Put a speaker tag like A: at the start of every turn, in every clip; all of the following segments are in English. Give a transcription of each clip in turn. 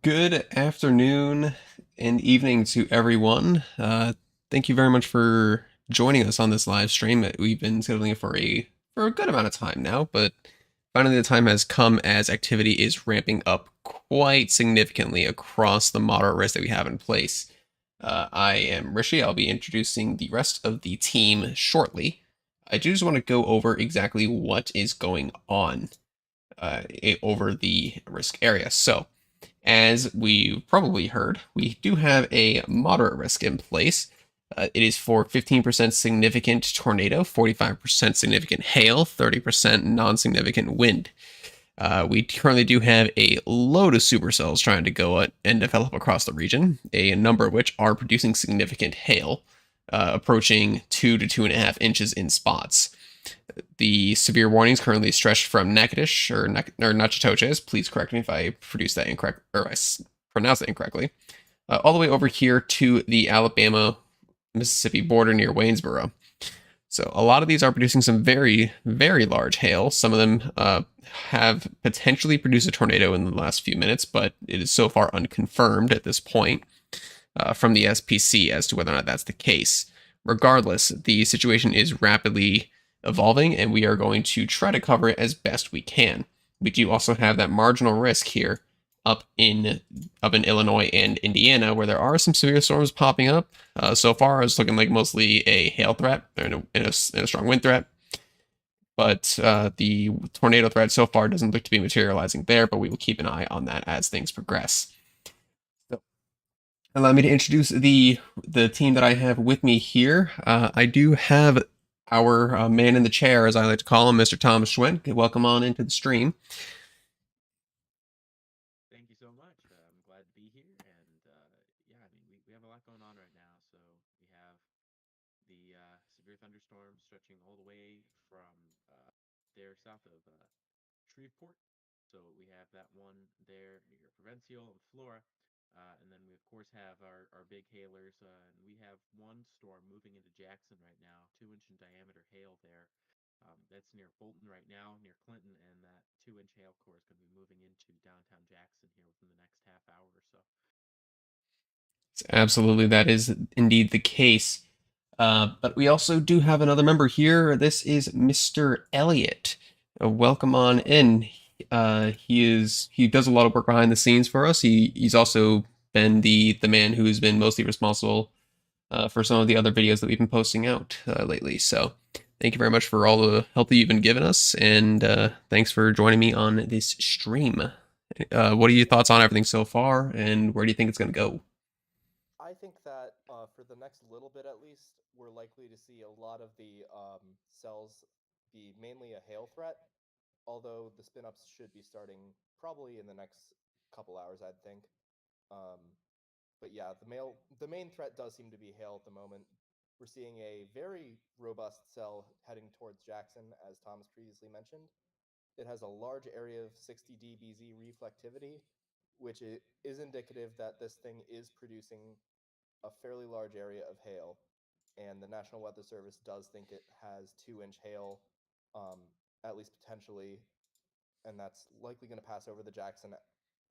A: Good afternoon and evening to everyone. Thank you very much for joining us on this live stream. We've been scheduling it for a good amount of time now, but finally the time has come as activity is ramping up quite significantly across the moderate risk that we have in place. I am Rishi. I'll be introducing the rest of the team shortly. I do just want to go over exactly what is going on over the risk area. So, as we've probably heard, we do have a moderate risk in place. It is for 15% significant tornado, 45% significant hail, 30% non-significant wind. We currently do have a load of supercells trying to go and develop across the region, a number of which are producing significant hail, approaching 2 to 2.5 inches in spots. The severe warnings currently stretch from Natchitoches or Natchitoches. Please correct me if I produce that incorrect or I pronounce it incorrectly. All the way over here to the Alabama Mississippi border near Waynesboro. So a lot of these are producing some very, very large hail. Some of them have potentially produced a tornado in the last few minutes, but it is so far unconfirmed at this point from the SPC as to whether or not that's the case. Regardless, the situation is rapidly evolving, and we are going to try to cover it as best we can. We do also have that marginal risk here up in Illinois and Indiana, where there are some severe storms popping up. So far, it's looking like mostly a hail threat and a strong wind threat. But the tornado threat so far doesn't look to be materializing there, but we will keep an eye on that as things progress. So, allow me to introduce the team that I have with me here. I do have our man in the chair, as I like to call him, Mr. Thomas Schwent. Welcome on into the stream.
B: Thank you so much. I'm glad to be here. And yeah, I mean, we have a lot going on right now. So we have the severe thunderstorms stretching all the way from there south of Shreveport. So we have that one there near Provincial and Flora. And then we, of course, have our big hailers. And we have one storm moving into Jackson right now, 2 inch in diameter hail there. That's near Fulton right now, near Clinton, and that 2 inch hail core is going to be moving into downtown Jackson here within the next half hour or so.
A: Absolutely, that is indeed the case. But we also do have another member here. This is Mr. Elliott. Welcome on in. He does a lot of work behind the scenes for us. He's also been the man who's been mostly responsible for some of the other videos that we've been posting out lately. So thank you very much for all the help that you've been giving us, and thanks for joining me on this stream. What are your thoughts on everything so far, and where do you think it's going to go?
C: I think that for the next little bit at least, we're likely to see a lot of the cells be mainly a hail threat, although the spin ups should be starting probably in the next couple hours, I'd think. Um, but yeah, the main threat does seem to be hail at the moment. We're seeing a very robust cell heading towards Jackson, as Thomas previously mentioned. It has a large area of 60 dBz reflectivity, which is indicative that this thing is producing a fairly large area of hail, and the National Weather Service does think it has 2 inch hail, um, at least potentially, and that's likely going to pass over the Jackson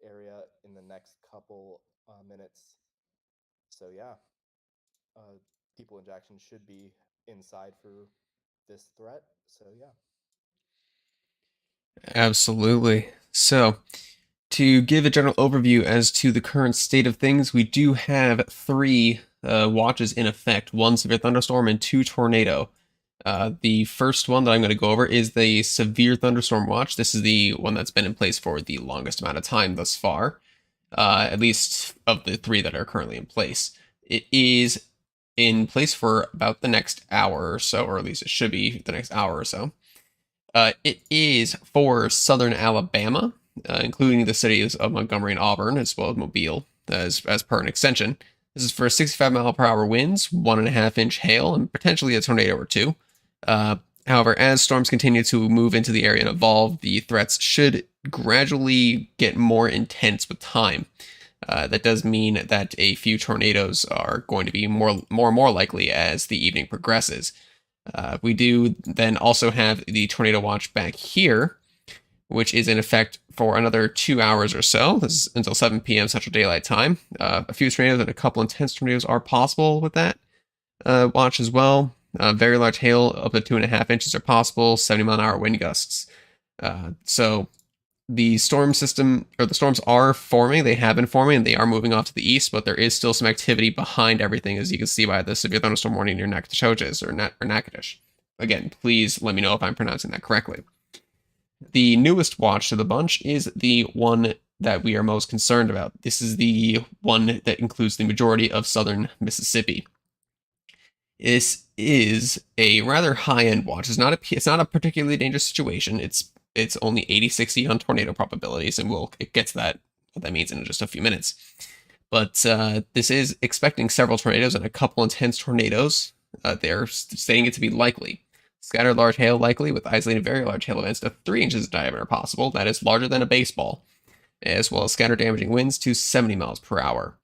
C: area in the next couple minutes. So yeah, uh, people in Jackson should be inside for this threat. So yeah.
A: Absolutely. So, to give a general overview as to the current state of things, we do have three watches in effect: one severe thunderstorm and two tornado. The first one that I'm going to go over is the severe thunderstorm watch. This is the one that's been in place for the longest amount of time thus far, at least of the three that are currently in place. It is in place for about the next hour or so, or at least it should be the next hour or so. It is for southern Alabama, including the cities of Montgomery and Auburn, as well as Mobile, as per an extension. This is for 65-mile-per-hour winds, 1.5-inch hail, and potentially a tornado or two. However, as storms continue to move into the area and evolve, the threats should gradually get more intense with time. That does mean that a few tornadoes are going to be more and more likely as the evening progresses. We do then also have the tornado watch back here, which is in effect for another 2 hours or so. This is until 7 p.m. Central Daylight Time. A few tornadoes and a couple intense tornadoes are possible with that watch as well. Very large hail up to 2.5 inches are possible. 70-mile-an-hour wind gusts. So the storm system or the storms are forming. They have been forming and they are moving off to the east, but there is still some activity behind everything, as you can see by the severe thunderstorm warning near Natchitoches or Natchitoches. Again, please let me know if I'm pronouncing that correctly. The newest watch to the bunch is the one that we are most concerned about. This is the one that includes the majority of southern Mississippi. This is a rather high-end watch. It's not a particularly dangerous situation. It's only 80-60 on tornado probabilities, and we'll get to that what that means in just a few minutes. But this is expecting several tornadoes and a couple intense tornadoes. They're stating it to be likely. Scattered large hail likely, with isolated very large hail events to 3 inches in diameter possible. That is larger than a baseball, as well as scattered damaging winds to 70 miles per hour.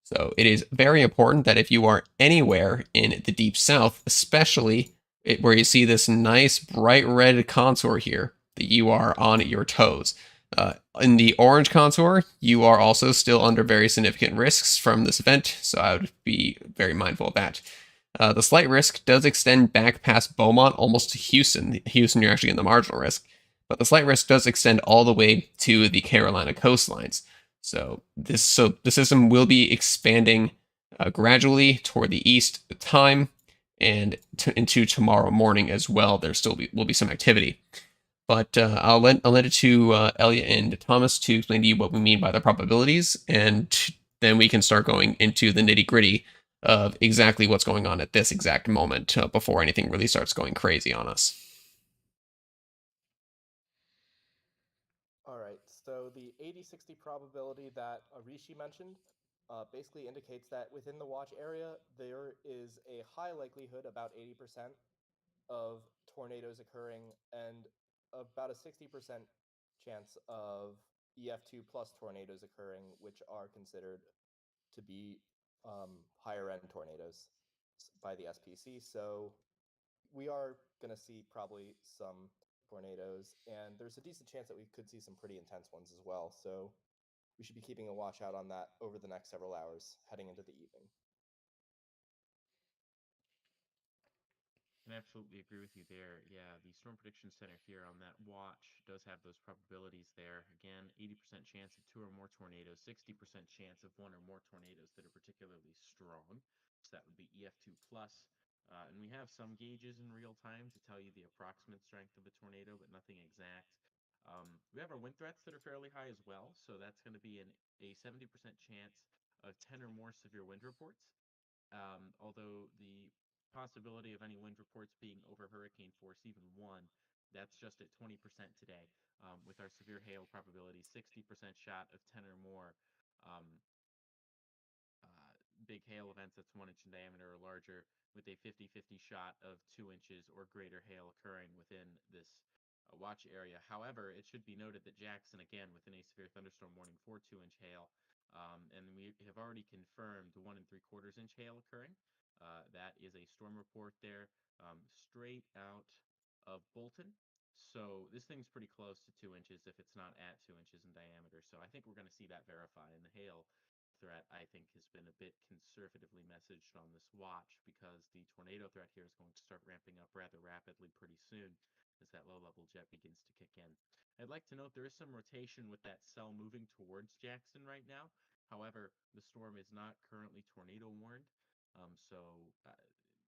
A: So it is very important that if you are anywhere in the deep south, especially where you see this nice bright red contour here, that you are on your toes. In the orange contour, you are also still under very significant risks from this event, so I would be very mindful of that. The slight risk does extend back past Beaumont almost to Houston. Houston, you're actually in the marginal risk, but the slight risk does extend all the way to the Carolina coastlines. So the system will be expanding gradually toward the east with time and into tomorrow morning as well. There still will be some activity. But I'll let it to Elliot and Thomas to explain to you what we mean by the probabilities, and then we can start going into the nitty gritty of exactly what's going on at this exact moment before anything really starts going crazy on us.
C: All right, so the 80-60 probability that Rishi mentioned basically indicates that within the watch area, there is a high likelihood, about 80%, of tornadoes occurring and about a 60% chance of EF2 plus tornadoes occurring, which are considered to be higher end tornadoes by the SPC. So we are going to see probably some tornadoes, and there's a decent chance that we could see some pretty intense ones as well. So we should be keeping a watch out on that over the next several hours heading into the evening.
B: I absolutely agree with you there. Yeah, the Storm Prediction Center here on that watch does have those probabilities there. Again, 80% chance of two or more tornadoes, 60% chance of one or more tornadoes that are particularly strong. So that would be EF2 plus. And we have some gauges in real time to tell you the approximate strength of a tornado, but nothing exact. We have our wind threats that are fairly high as well. So that's going to be a 70% chance of 10 or more severe wind reports. Although the possibility of any wind reports being over hurricane force, even one, that's just at 20% today. With our severe hail probability, 60% shot of 10 or more big hail events that's 1 inch in diameter or larger, with a 50-50 shot of 2 inches or greater hail occurring within this watch area. However, it should be noted that Jackson, again, within a severe thunderstorm warning for 2 inch hail, and we have already confirmed 1 3/4 inch hail occurring. That is a storm report there, straight out of Bolton. So this thing's pretty close to 2 inches if it's not at 2 inches in diameter. So I think we're going to see that verify. And the hail threat, I think, has been a bit conservatively messaged on this watch because the tornado threat here is going to start ramping up rather rapidly pretty soon as that low-level jet begins to kick in. I'd like to note there is some rotation with that cell moving towards Jackson right now. However, the storm is not currently tornado warned.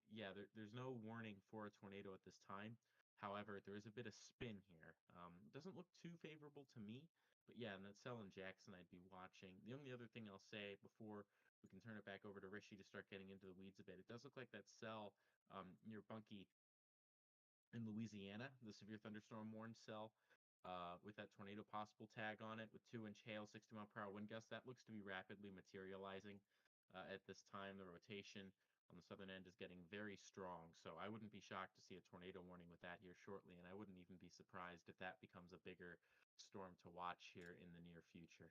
B: Yeah, there's no warning for a tornado at this time. However, there is a bit of spin here. It doesn't look too favorable to me, but yeah, in that cell in Jackson, I'd be watching. The only other thing I'll say before we can turn it back over to Rishi to start getting into the weeds a bit, it does look like that cell near Bunkie in Louisiana, the severe thunderstorm warned cell, with that tornado possible tag on it with 2 inch hail, 60-mile-per-hour wind gusts, that looks to be rapidly materializing at this time. The rotation on the southern end is getting very strong, so I wouldn't be shocked to see a tornado warning with that here shortly, and I wouldn't even be surprised if that becomes a bigger storm to watch here in the near future.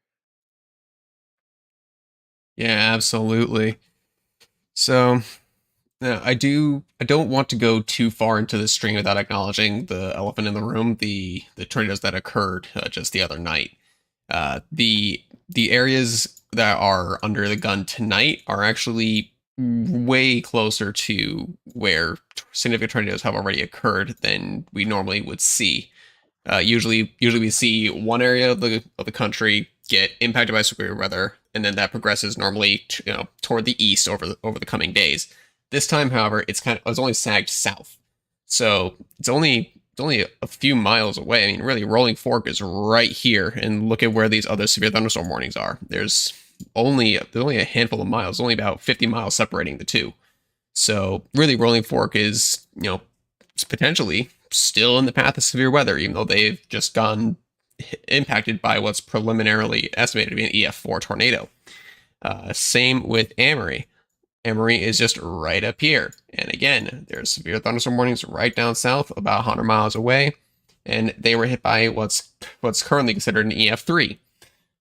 A: Yeah, absolutely. So Now, I don't want to go too far into this string without acknowledging the elephant in the room, the tornadoes that occurred just the other night. The areas that are under the gun tonight are actually way closer to where significant tornadoes have already occurred than we normally would see. Usually we see one area of the country get impacted by severe weather, and then that progresses normally, toward the east over the coming days. This time, however, it's only sagged south, so it's only a few miles away. I mean, really, Rolling Fork is right here, and look at where these other severe thunderstorm warnings are. There's only a handful of miles, only about 50 miles separating the two. So really, Rolling Fork is potentially still in the path of severe weather, even though they've just gone impacted by what's preliminarily estimated to be an EF4 tornado. Same with Amory. Emory is just right up here. And again, there's severe thunderstorm warnings right down south, about 100 miles away, and they were hit by what's currently considered an EF3.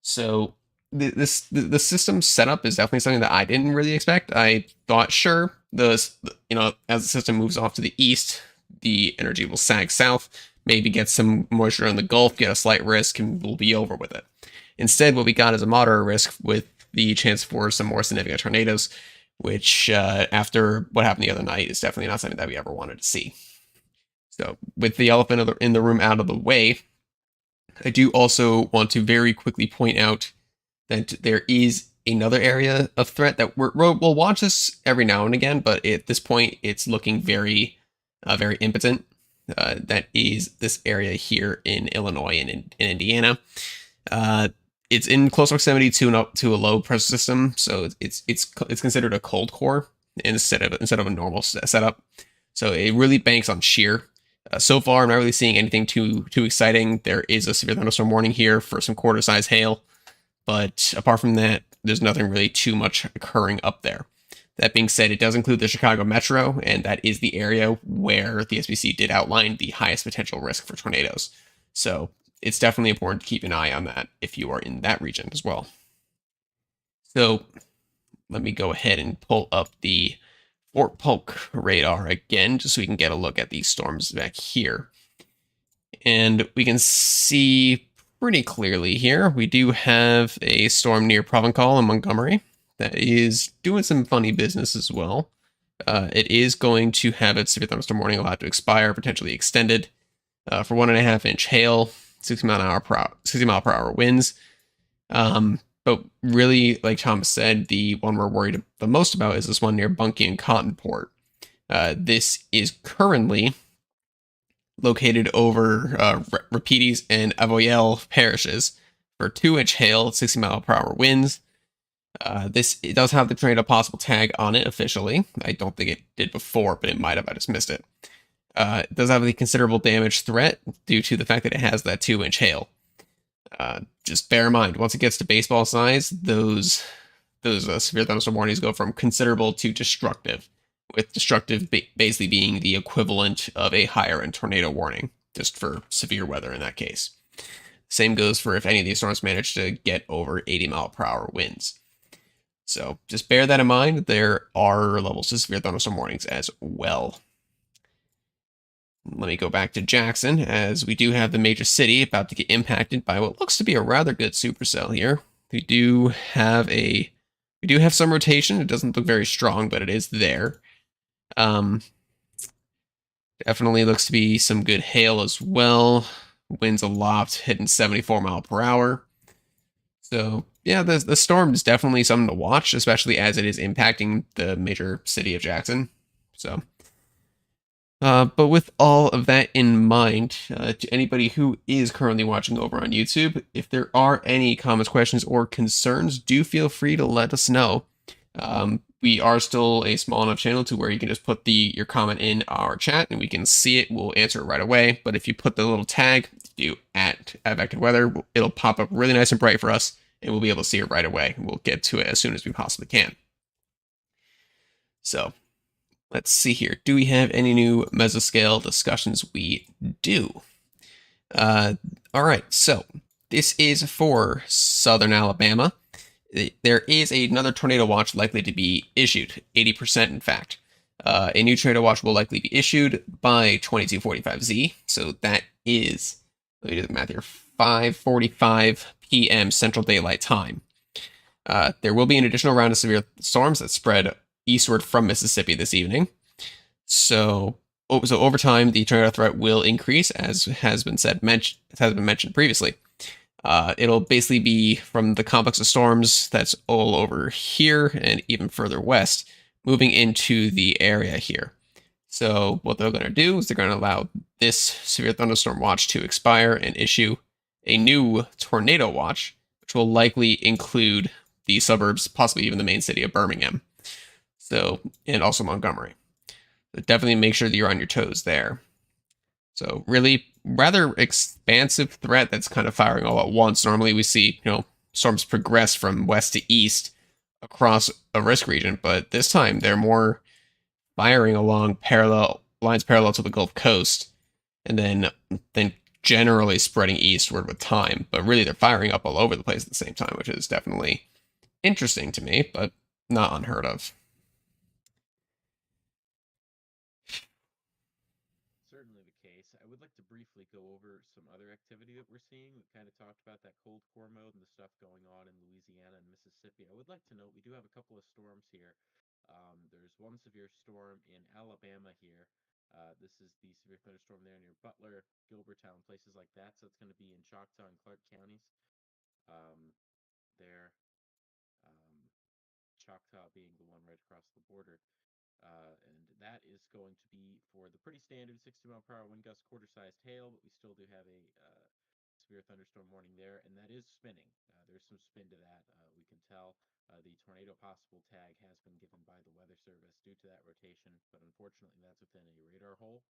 A: So the system setup is definitely something that I didn't really expect. I thought, sure, as the system moves off to the east, the energy will sag south, maybe get some moisture in the Gulf, get a slight risk, and we'll be over with it. Instead, what we got is a moderate risk with the chance for some more significant tornadoes, which, after what happened the other night, is definitely not something that we ever wanted to see. So, with the elephant in the room out of the way, I do also want to very quickly point out that there is another area of threat that we'll watch this every now and again, but at this point, it's looking very impotent. That is this area here in Illinois and in Indiana. It's in close proximity to a low pressure system, so it's considered a cold core instead of a normal setup. So it really banks on shear. So far, I'm not really seeing anything too exciting. There is a severe thunderstorm warning here for some quarter-size hail, but apart from that, there's nothing really too much occurring up there. That being said, it does include the Chicago Metro, and that is the area where the SBC did outline the highest potential risk for tornadoes. So it's definitely important to keep an eye on that if you are in that region as well. So let me go ahead and pull up the Fort Polk radar again, just so we can get a look at these storms back here. And we can see pretty clearly here, we do have a storm near Provencal in Montgomery that is doing some funny business as well. It is going to have its severe thunderstorm warning allowed to expire, potentially extended, for 1.5-inch hail, 60 mile per hour winds. But really, like Thomas said, the one we're worried the most about is this one near Bunkie and Cottonport. This is currently located over Rapides and Avoyelles parishes for 2-inch hail, 60 mile per hour winds. It does have the tornado possible tag on it officially. I don't think it did before, but it might have. I just missed it. It does have the considerable damage threat due to the fact that it has that 2-inch hail. Just bear in mind, once it gets to baseball size, those severe thunderstorm warnings go from considerable to destructive, with destructive basically being the equivalent of a higher end tornado warning, just for severe weather in that case. Same goes for if any of these storms manage to get over 80 mile per hour winds. So just bear that in mind. There are levels of severe thunderstorm warnings as well. Let me go back to Jackson, as we do have the major city about to get impacted by what looks to be a rather good supercell here. We do have some rotation. It doesn't look very strong, but it is there. Definitely looks to be some good hail as well. Winds aloft hitting 74 mile per hour. So yeah, the storm is definitely something to watch, especially as it is impacting the major city of Jackson. So, but with all of that in mind, to anybody who is currently watching over on YouTube, if there are any comments, questions, or concerns, do feel free to let us know. We are still a small enough channel to where you can just put your comment in our chat and we can see it. We'll answer it right away. But if you put the little tag, do at Vector Weather, it'll pop up really nice and bright for us, and we'll be able to see it right away. We'll get to it as soon as we possibly can. So let's see here. Do we have any new mesoscale discussions? We do. All right. So this is for Southern Alabama. There is another tornado watch likely to be issued, 80% in fact. A new tornado watch will likely be issued by 22:45Z. So that is, let me do the math here, 5:45 p.m. Central Daylight Time. There will be an additional round of severe storms that spread eastward from Mississippi this evening. So over time, the tornado threat will increase, as has been mentioned previously. It'll basically be from the complex of storms that's all over here and even further west, moving into the area here. So what they're going to do is they're going to allow this severe thunderstorm watch to expire and issue a new tornado watch, which will likely include the suburbs, possibly even the main city of Birmingham. So, and also Montgomery. So definitely make sure that you're on your toes there. So really rather expansive threat that's kind of firing all at once. Normally we see, storms progress from west to east across a risk region, but this time they're more firing along parallel lines parallel to the Gulf Coast and then generally spreading eastward with time. But really they're firing up all over the place at the same time, which is definitely interesting to me, but not unheard of.
B: Certainly the case. I would like to briefly go over some other activity that we're seeing. We kind of talked about that cold core mode and the stuff going on in Louisiana and Mississippi. I would like to note we do have a couple of storms here. There's one severe storm in Alabama here. This is the severe thunderstorm there near Butler, Gilbertown, places like that. So it's going to be in Choctaw and Clark counties. Um, there, um, Choctaw being the one right across the border. And that is going to be for the pretty standard 60-mile-per-hour wind gust, quarter-sized hail, but we still do have a severe thunderstorm warning there, and that is spinning. There's some spin to that. We can tell the tornado possible tag has been given by the Weather Service due to that rotation, but unfortunately that's within a radar hole,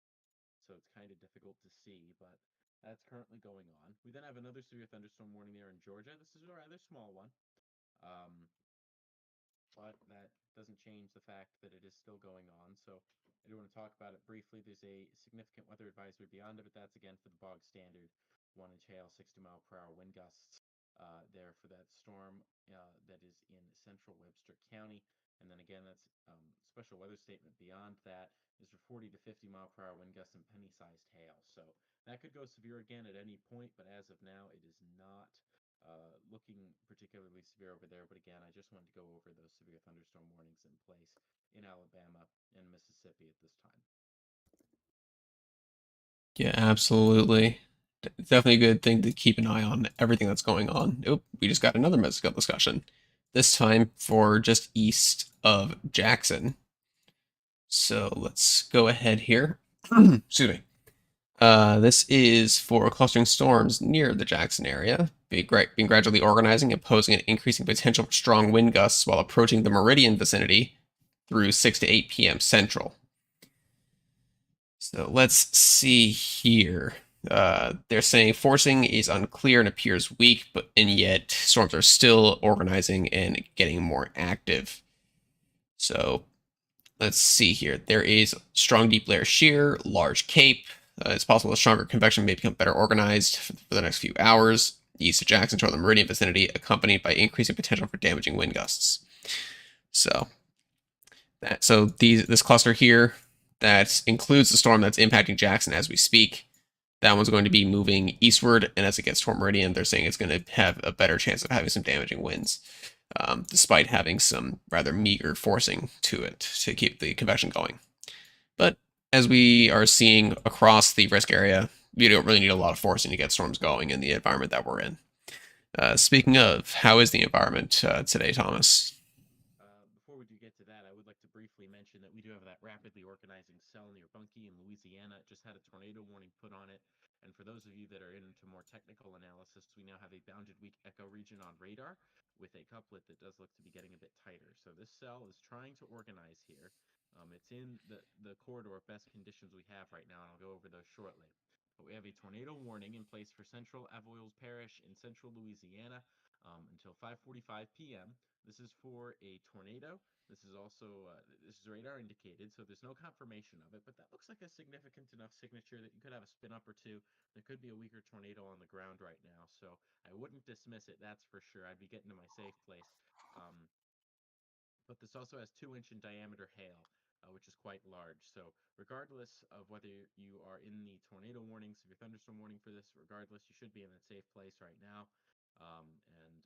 B: so it's kind of difficult to see, but that's currently going on. We then have another severe thunderstorm warning there in Georgia. This is a rather small one. Um, but that doesn't change the fact that it is still going on. So I do want to talk about it briefly. There's a significant weather advisory beyond it, but that's again for the bog standard 1 inch hail, 60-mile-per-hour wind gusts there for that storm that is in central Webster County. And then again, that's special weather statement beyond that is for 40 to 50-mile-per-hour wind gusts and penny-sized hail. So that could go severe again at any point, but as of now, it is not looking particularly severe over there. But again, I just wanted to go over those severe thunderstorm warnings in place in Alabama and Mississippi at this time.
A: Yeah, absolutely. Definitely a good thing to keep an eye on everything that's going on. Oh, we just got another Mexico discussion. This time for just east of Jackson. So let's go ahead here. Excuse me. This is for clustering storms near the Jackson area, being gradually organizing and posing an increasing potential for strong wind gusts while approaching the Meridian vicinity through 6 to 8 p.m. Central. So let's see here. They're saying forcing is unclear and appears weak, and yet storms are still organizing and getting more active. So let's see here. There is strong deep layer shear, large cape. It's possible that stronger convection may become better organized for the next few hours east of Jackson toward the Meridian vicinity, accompanied by increasing potential for damaging wind gusts. So this cluster here that includes the storm that's impacting Jackson as we speak. That one's going to be moving eastward, and as it gets toward Meridian, they're saying it's going to have a better chance of having some damaging winds, despite having some rather meager forcing to it to keep the convection going. But as we are seeing across the risk area, you don't really need a lot of forcing to get storms going in the environment that we're in. Speaking of, how is the environment today, Thomas?
B: Before we do get to that, I would like to briefly mention that we do have that rapidly organizing cell near Bunkie in Louisiana. It just had a tornado warning put on it. And for those of you that are into more technical analysis, we now have a bounded weak echo region on radar with a couplet that does look to be getting a bit tighter. So this cell is trying to organize here. It's in the corridor of best conditions we have right now, and I'll go over those shortly. But we have a tornado warning in place for central Avoyelles Parish in central Louisiana until 5:45 p.m. This is for a tornado. This is also this is radar indicated, so there's no confirmation of it, but that looks like a significant enough signature that you could have a spin up or two. There could be a weaker tornado on the ground right now, so I wouldn't dismiss it. That's for sure. I'd be getting to my safe place. But this also has 2-inch in diameter hail. which is quite large. So, regardless of whether you are in the tornado warning, severe thunderstorm warning for this, regardless, you should be in that safe place right now. And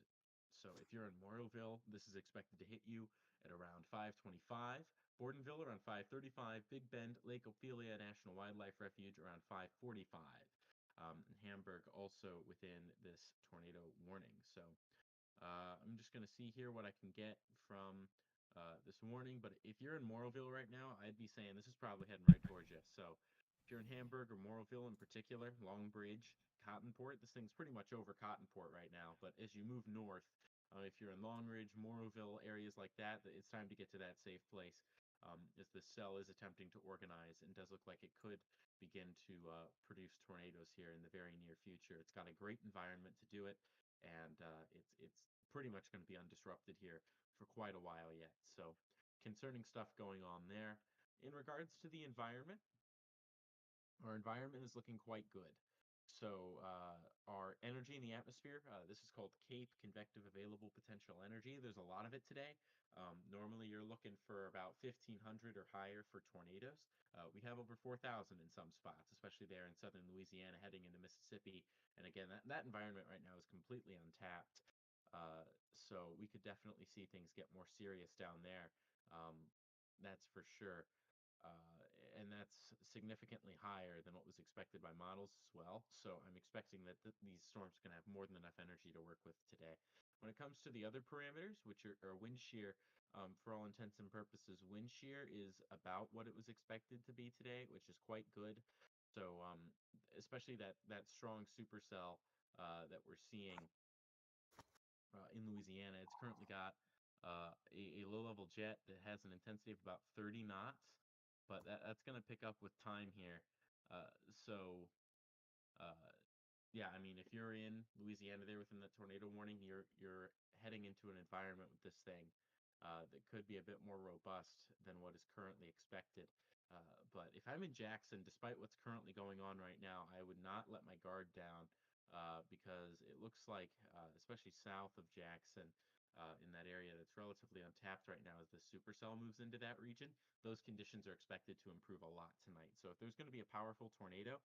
B: so, if you're in Morrowville, this is expected to hit you at around 5:25. Bordenville around 5:35. Big Bend, Lake Ophelia National Wildlife Refuge around 5:45. And Hamburg also within this tornado warning. So I'm just going to see here what I can get from this warning. But if you're in Morrowville right now, I'd be saying this is probably heading right towards you. So if you're in Hamburg or Morrowville in particular, Long Bridge, Cottonport, this thing's pretty much over Cottonport right now. But as you move north, if you're in Long Ridge, Morrowville, areas like that, it's time to get to that safe place. As the cell is attempting to organize and does look like it could begin to produce tornadoes here in the very near future. It's got a great environment to do it, and it's pretty much going to be undisrupted here for quite a while yet. So, concerning stuff going on there. In regards to the environment, our environment is looking quite good. So, our energy in the atmosphere, this is called CAPE, convective available potential energy. There's a lot of it today. Normally, you're looking for about 1,500 or higher for tornadoes. We have over 4,000 in some spots, especially there in southern Louisiana, heading into Mississippi. And again, that environment right now is completely untapped. So we could definitely see things get more serious down there. Um, that's for sure. And that's significantly higher than what was expected by models as well. So I'm expecting that these storms are going to have more than enough energy to work with today. When it comes to the other parameters, which are wind shear, for all intents and purposes, wind shear is about what it was expected to be today, which is quite good. So especially that strong supercell that we're seeing in Louisiana. It's currently got a low level jet that has an intensity of about 30 knots, but that's going to pick up with time here. So, uh, yeah, I mean, if you're in Louisiana there within the tornado warning, you're heading into an environment with this thing that could be a bit more robust than what is currently expected. But if I'm in Jackson, despite what's currently going on right now, I would not let my guard down because it looks like, especially south of Jackson, in that area that's relatively untapped right now, as the supercell moves into that region, those conditions are expected to improve a lot tonight. So if there's going to be a powerful tornado,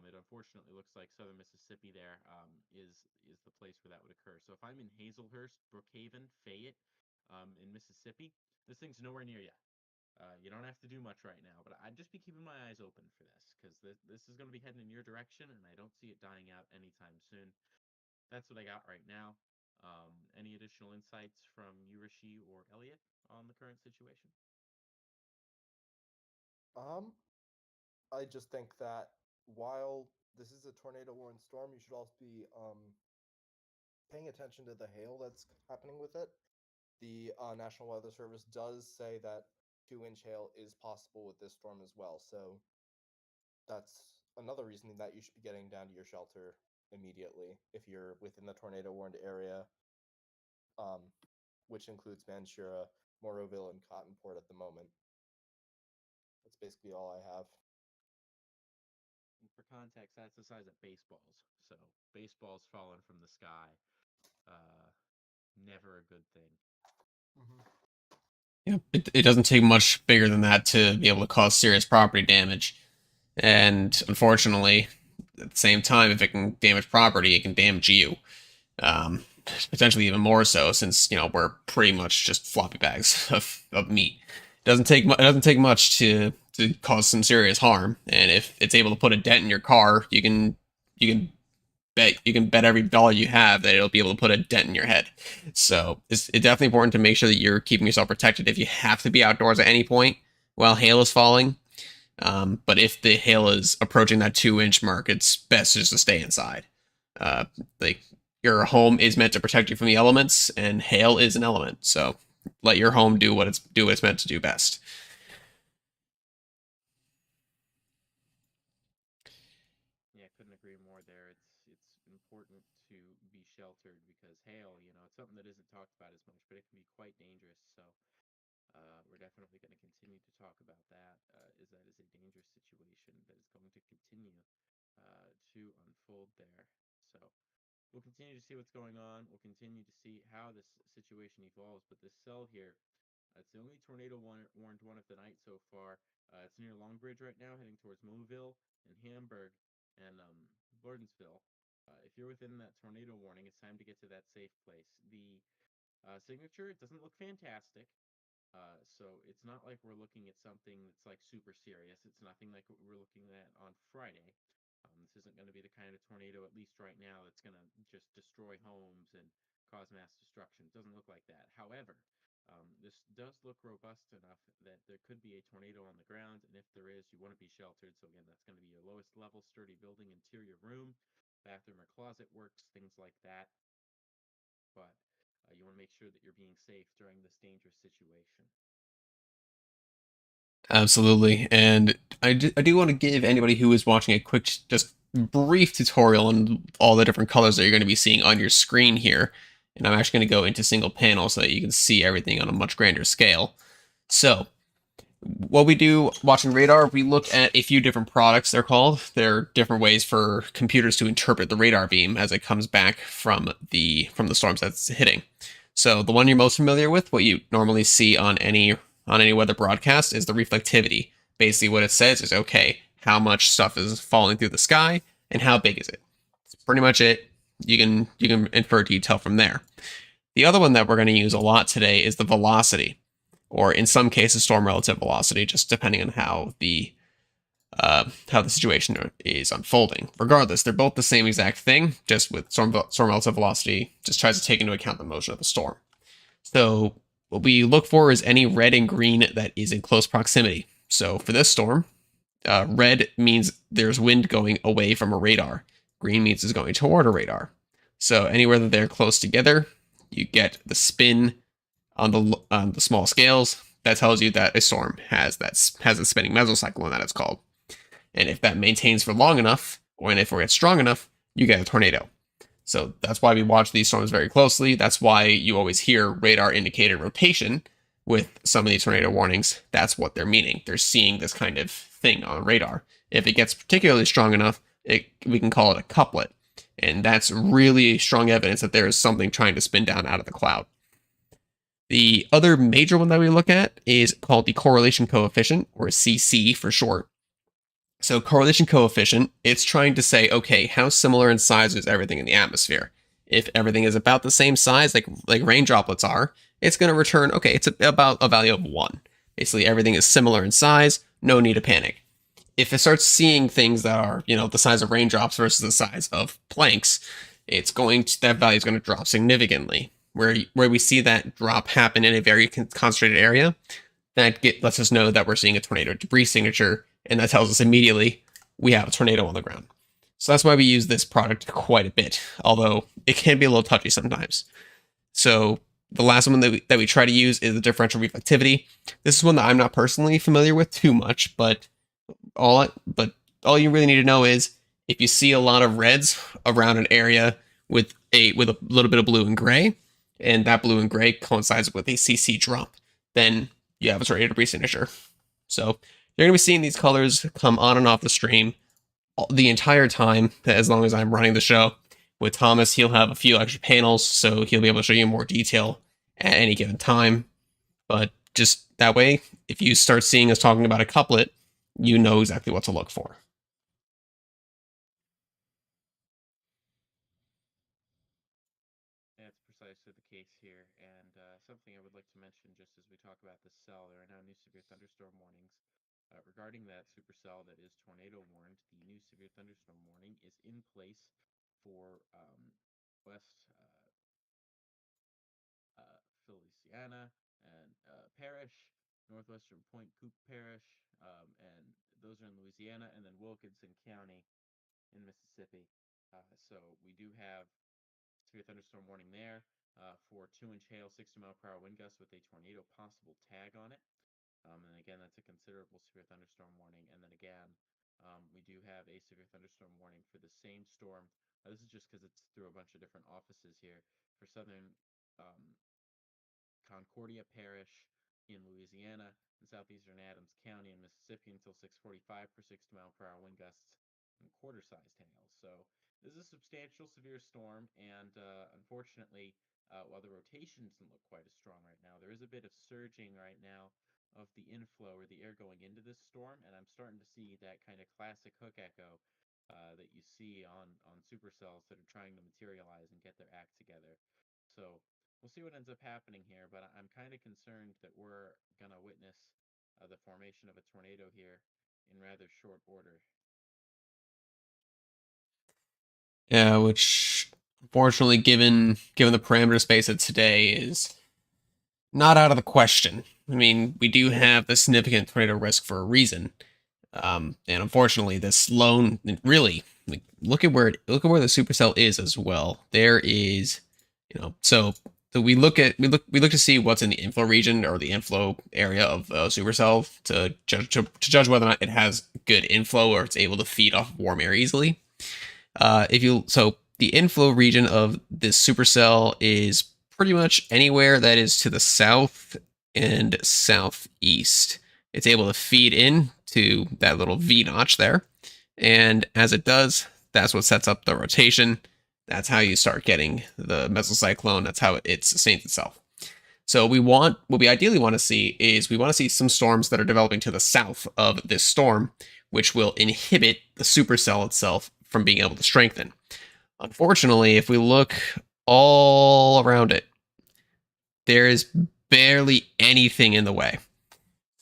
B: it unfortunately looks like southern Mississippi there is the place where that would occur. So if I'm in Hazelhurst, Brookhaven, Fayette, in Mississippi, this thing's nowhere near you. You don't have to do much right now, but I'd just be keeping my eyes open for this because this is going to be heading in your direction, and I don't see it dying out anytime soon. That's what I got right now. Any additional insights from you, Rishi or Elliot, on the current situation?
C: Um, I just think that while this is a tornado warned storm, you should also be paying attention to the hail that's happening with it. The National Weather Service does say that 2-inch hail is possible with this storm as well. So that's another reason that you should be getting down to your shelter immediately if you're within the tornado warned area, um, which includes Manchura, Morrowville, and Cottonport at the moment. That's basically all I have.
B: And for context, that's the size of baseballs. So baseballs falling from the sky, uh, never a good thing.
C: Mm-hmm.
A: Yeah, it doesn't take much bigger than that to be able to cause serious property damage. And unfortunately, at the same time, if it can damage property, it can damage you. Um, Potentially even more so, since we're pretty much just floppy bags of meat. It doesn't take much to cause some serious harm. And if it's able to put a dent in your car, you can bet every dollar you have that it'll be able to put a dent in your head. So it's definitely important to make sure that you're keeping yourself protected if you have to be outdoors at any point while hail is falling. But if the hail is approaching that 2-inch mark, it's best just to stay inside. Uh, like your home is meant to protect you from the elements, and hail is an element. So let your home do what it's meant to do best.
B: Yeah, couldn't agree more there. It's important to be sheltered because hail, it's something that isn't talked about as much, but it can be quite dangerous. So we're definitely going to continue to talk about that. Is that is a dangerous situation that is going to continue to unfold there. So we'll continue to see what's going on. We'll continue to see how this situation evolves. But this cell here It's the only tornado warned one of the night so far. It's near Longbridge right now, heading towards Moville and Hamburg and Gordonsville. If you're within that tornado warning, it's time to get to that safe place. The signature, it doesn't look fantastic. So it's not like we're looking at something that's like super serious. It's nothing like what we were looking at on Friday. This isn't going to be the kind of tornado, at least right now, that's going to just destroy homes and cause mass destruction. It doesn't look like that. However, this does look robust enough that there could be a tornado on the ground, and if there is, you want to be sheltered. So again, that's going to be your lowest level, sturdy building, interior room, bathroom or closet works, things like that. But you want to make sure that you're being safe during this dangerous situation.
A: Absolutely. And I do want to give anybody who is watching a quick, just brief tutorial on all the different colors that you're going to be seeing on your screen here. And I'm actually going to go into single panel so that you can see everything on a much grander scale. So, what we do watching radar, we look at a few different products, they're called. There are different ways for computers to interpret the radar beam as it comes back from the storms that's hitting. So the one you're most familiar with, what you normally see on any weather broadcast, is the reflectivity. Basically what it says is, okay, how much stuff is falling through the sky and how big is it? That's pretty much it. You can infer detail from there. The other one that we're going to use a lot today is the velocity, or in some cases, storm relative velocity, just depending on how the situation is unfolding. Regardless, they're both the same exact thing, just with storm relative velocity just tries to take into account the motion of the storm. So what we look for is any red and green that is in close proximity. So for this storm, red means there's wind going away from a radar. Green means it's going toward a radar. So anywhere that they're close together, you get the spin on the small scales. That tells you that a storm has a spinning mesocycle, and that it's called. And if that maintains for long enough, or if it gets strong enough, you get a tornado. So that's why we watch these storms very closely. That's why you always hear radar indicated rotation with some of these tornado warnings. That's what they're meaning. They're seeing this kind of thing on radar. If it gets particularly strong enough, we can call it a couplet. And that's really strong evidence that there is something trying to spin down out of the cloud. The other major one that we look at is called the correlation coefficient, or CC for short. So correlation coefficient, it's trying to say, okay, how similar in size is everything in the atmosphere? If everything is about the same size, like rain droplets are, it's going to return, okay, it's about a value of 1. Basically, everything is similar in size, no need to panic. If it starts seeing things that are, the size of raindrops versus the size of planks, that value is going to drop significantly. Where we see that drop happen in a very concentrated area, lets us know that we're seeing a tornado debris signature, and that tells us immediately we have a tornado on the ground. So that's why we use this product quite a bit, although it can be a little touchy sometimes. So the last one that we try to use is the differential reflectivity. This is one that I'm not personally familiar with too much, but all you really need to know is if you see a lot of reds around an area with a little bit of blue and gray, and that blue and gray coincides with a CC drop, then you have a tornado debris signature. So you're going to be seeing these colors come on and off the stream the entire time, as long as I'm running the show. With Thomas, he'll have a few extra panels, so he'll be able to show you more detail at any given time. But just that way, if you start seeing us talking about a couplet, you know exactly what to look for.
B: That's precisely the case here. And something I would like to mention just as we talk about this cell, there are now new severe thunderstorm warnings. Regarding that supercell that is tornado warned, the new severe thunderstorm warning is in place for West Louisiana and Parish, northwestern Point Coupe Parish, and those are in Louisiana, and then Wilkinson County in Mississippi. So we do have severe thunderstorm warning there for 2-inch hail, 60-mile-per-hour wind gusts with a tornado possible tag on it. And again, that's a considerable severe thunderstorm warning. And then again, we do have a severe thunderstorm warning for the same storm. This is just because it's through a bunch of different offices here for southern um, Concordia Parish in Louisiana and southeastern Adams County in Mississippi until 6:45 for 60-mile-per-hour wind gusts and quarter-sized hail. So this is a substantial severe storm, and unfortunately, while the rotation doesn't look quite as strong right now. There is a bit of surging right now of the inflow or the air going into this storm, and I'm starting to see that kind of classic hook echo that you see on supercells that are trying to materialize and get their act together. So we'll see what ends up happening here, but I'm kind of concerned that we're gonna witness the formation of a tornado here in rather short order.
A: Yeah, which unfortunately, given the parameter space of today, is not out of the question. I mean, we do have the significant tornado risk for a reason, and unfortunately, this lone really like, look at where the supercell is as well. There is, so we look to see what's in the inflow region or the inflow area of supercell to judge whether or not it has good inflow or it's able to feed off warm air easily. If you so the inflow region of this supercell is pretty much anywhere that is to the south and southeast. It's able to feed in to that little V notch there, and as it does, that's what sets up the rotation. That's how you start getting the mesocyclone. That's how it sustains itself. So what we ideally want to see is we want to see some storms that are developing to the south of this storm, which will inhibit the supercell itself from being able to strengthen. Unfortunately, if we look all around it, there is barely anything in the way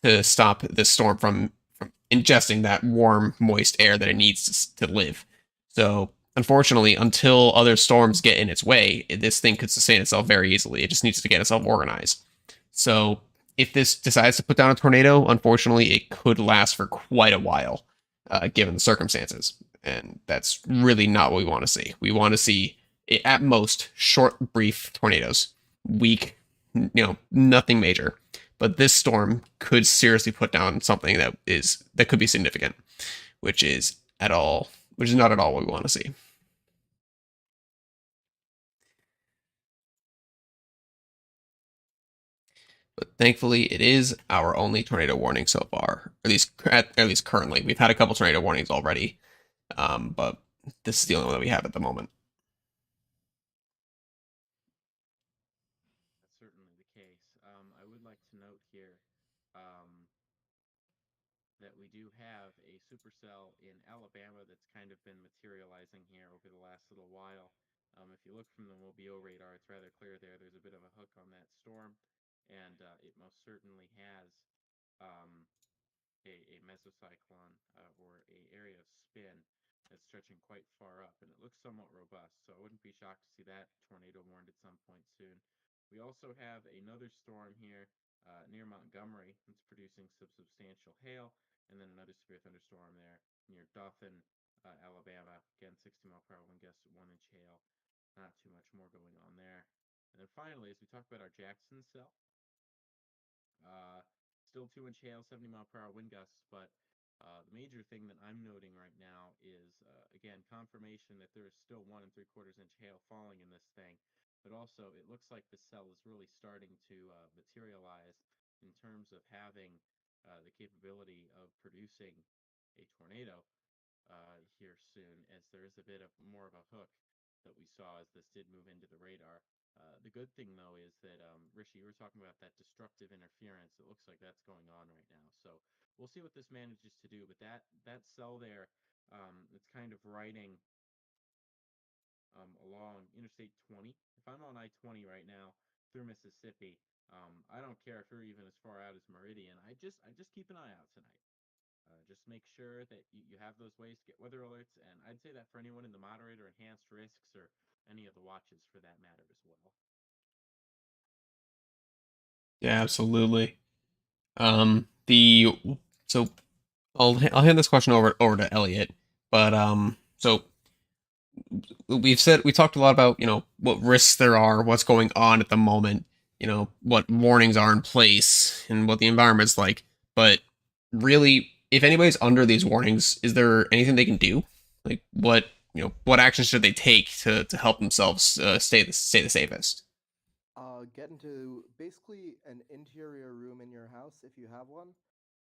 A: to stop this storm from ingesting that warm, moist air that it needs to live. So, unfortunately, until other storms get in its way, this thing could sustain itself very easily. It just needs to get itself organized. So, if this decides to put down a tornado, unfortunately, it could last for quite a while, given the circumstances. And that's really not what we want to see. We want to see, at most, short, brief tornadoes. Weak, nothing major. But this storm could seriously put down something that could be significant, which is not at all what we want to see. But thankfully, it is our only tornado warning so far. At least currently, we've had a couple tornado warnings already, but this is the only one that we have at the moment.
B: That's certainly the case. I would like to note here um, that we do have a supercell in Alabama that's kind of been materializing here over the last little while. If you look from the Mobile radar, it's rather clear there. There's a bit of a hook on that storm, and it most certainly has um, a mesocyclone or a area of spin that's stretching quite far up, and it looks somewhat robust. So I wouldn't be shocked to see that tornado warned at some point soon. We also have another storm here near Montgomery that's producing some substantial hail, and then another severe thunderstorm there near Dothan, Alabama. Again, 60-mile-per-hour wind gusts, 1-inch hail. Not too much more going on there. And then finally, as we talk about our Jackson cell, uh, still 2-inch hail, 70-mile-per-hour wind gusts, but the major thing that I'm noting right now is, again, confirmation that there is still 1 3/4 inch hail falling in this thing, but also it looks like the cell is really starting to materialize in terms of having the capability of producing a tornado here soon, as there is a bit of more of a hook that we saw as this did move into the radar. The good thing, though, is that Rishi, you were talking about that destructive interference. It looks like that's going on right now. So we'll see what this manages to do. But that cell there, it's kind of riding along Interstate 20. If I'm on I-20 right now through Mississippi, I don't care if you're even as far out as Meridian. I just keep an eye out tonight. Just make sure that you have those ways to get weather alerts, and I'd say that for anyone in the moderate or enhanced risks or any of the watches for that matter as well.
A: Yeah, absolutely. The so I'll hand this question over to Elliot, but so we talked a lot about what risks there are, what's going on at the moment, what warnings are in place, and what the environment's like. But really, if anybody's under these warnings, is there anything they can do? Like what actions should they take to help themselves stay the safest?
C: Get into basically an interior room in your house if you have one.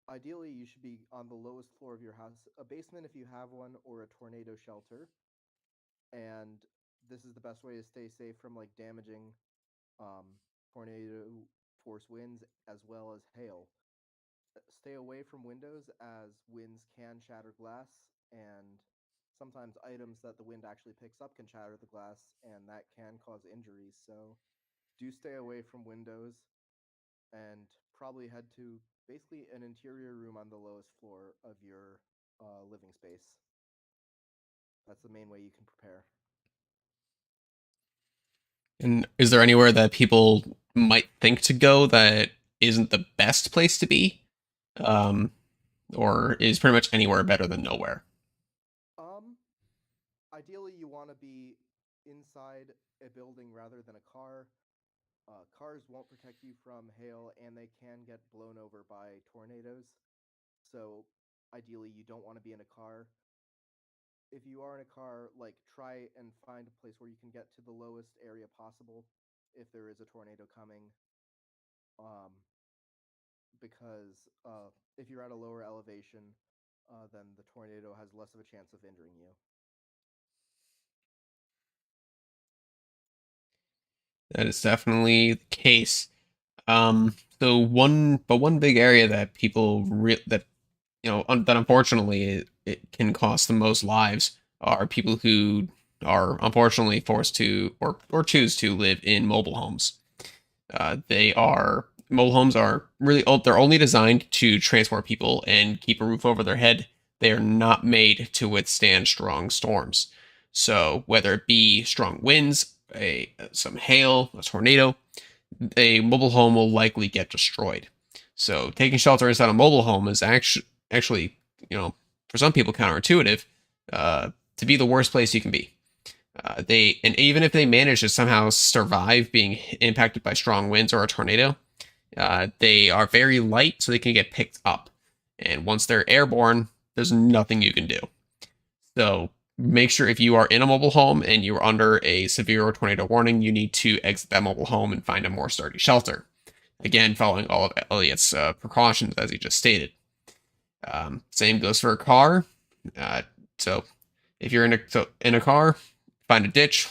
C: Ideally, you should be on the lowest floor of your house, a basement if you have one, or a tornado shelter. And this is the best way to stay safe from like damaging um, tornado force winds, as well as hail. Stay away from windows as winds can shatter glass, and sometimes items that the wind actually picks up can shatter the glass, and that can cause injuries. So do stay away from windows and probably head to basically an interior room on the lowest floor of your living space. That's the main way you can prepare.
A: And is there anywhere that people might think to go that isn't the best place to be? Um, or is pretty much anywhere better than nowhere?
C: Um, Ideally, you want to be inside a building rather than a car. Cars won't protect you from hail, and they can get blown over by tornadoes. So, ideally, you don't want to be in a car. If you are in a car, like try and find a place where you can get to the lowest area possible if there is a tornado coming. Um, because if you're at a lower elevation, then the tornado has less of a chance of injuring you.
A: That is definitely the case. So one big area that that that unfortunately it can cost the most lives are people who are unfortunately forced to or choose to live in mobile homes. They are Mobile homes are really old. They're only designed to transport people and keep a roof over their head. They are not made to withstand strong storms. So whether it be strong winds, some hail, a tornado, a mobile home will likely get destroyed. So taking shelter inside a mobile home is actually, for some people counterintuitive, to be the worst place you can be. And even if they manage to somehow survive being impacted by strong winds or a tornado, they are very light, so they can get picked up. And once they're airborne, there's nothing you can do. So make sure if you are in a mobile home and you're under a severe tornado warning, you need to exit that mobile home and find a more sturdy shelter. Again, following all of Elliot's precautions as he just stated. Same goes for a car. So if you're in a car, find a ditch,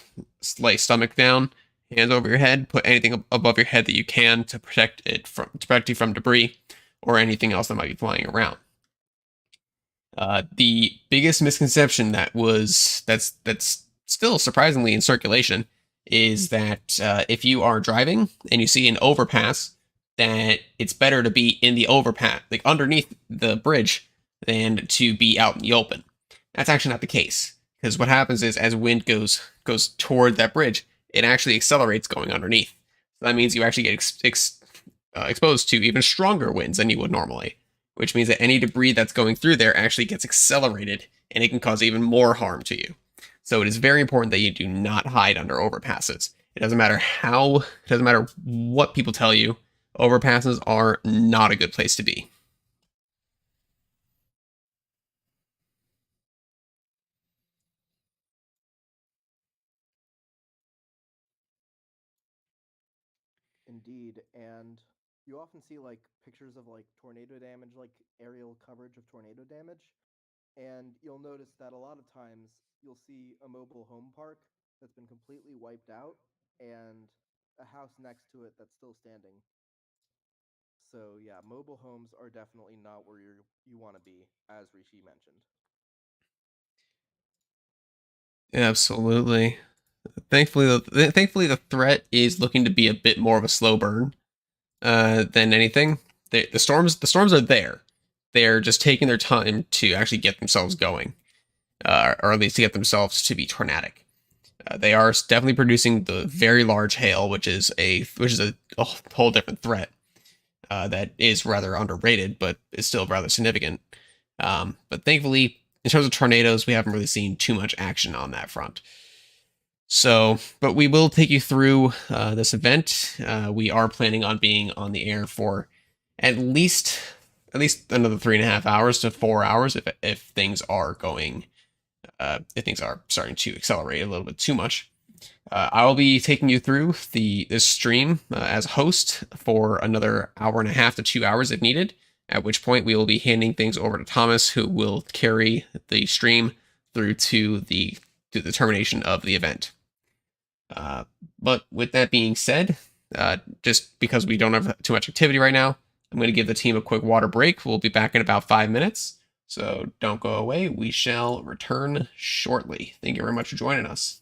A: lay stomach down, hands over your head, put anything above your head that you can to protect you from debris or anything else that might be flying around. The biggest misconception that's still surprisingly in circulation is that if you are driving and you see an overpass, that it's better to be in the overpass, like underneath the bridge, than to be out in the open. That's actually not the case, because what happens is as wind goes toward that bridge, it actually accelerates going underneath. So that means you actually get exposed to even stronger winds than you would normally, which means that any debris that's going through there actually gets accelerated and it can cause even more harm to you. So it is very important that you do not hide under overpasses. It doesn't matter what people tell you, overpasses are not a good place to be.
C: Indeed, and you often see like pictures of like tornado damage, like aerial coverage of tornado damage, and you'll notice that a lot of times you'll see a mobile home park that's been completely wiped out and a house next to it that's still standing. So yeah, mobile homes are definitely not where you want to be, as Rishi mentioned.
A: Absolutely. Thankfully, the threat is looking to be a bit more of a slow burn than anything. The storms are there. They're just taking their time to actually get themselves going, or at least to get themselves to be tornadic. They are definitely producing the very large hail, which is a whole different threat that is rather underrated, but is still rather significant. But thankfully, in terms of tornadoes, we haven't really seen too much action on that front. So, but we will take you through this event. We are planning on being on the air for at least at least another 3.5 hours to 4 hours if things are going if things are starting to accelerate a little bit too much. I will be taking you through this stream as host for another hour and a half to 2 hours if needed. At which point we will be handing things over to Thomas, who will carry the stream through to the termination of the event. But with that being said, Just because we don't have too much activity right now, I'm going to give the team a quick water break. We'll be back in about 5 minutes. So don't go away. We shall return shortly. Thank you very much for joining us.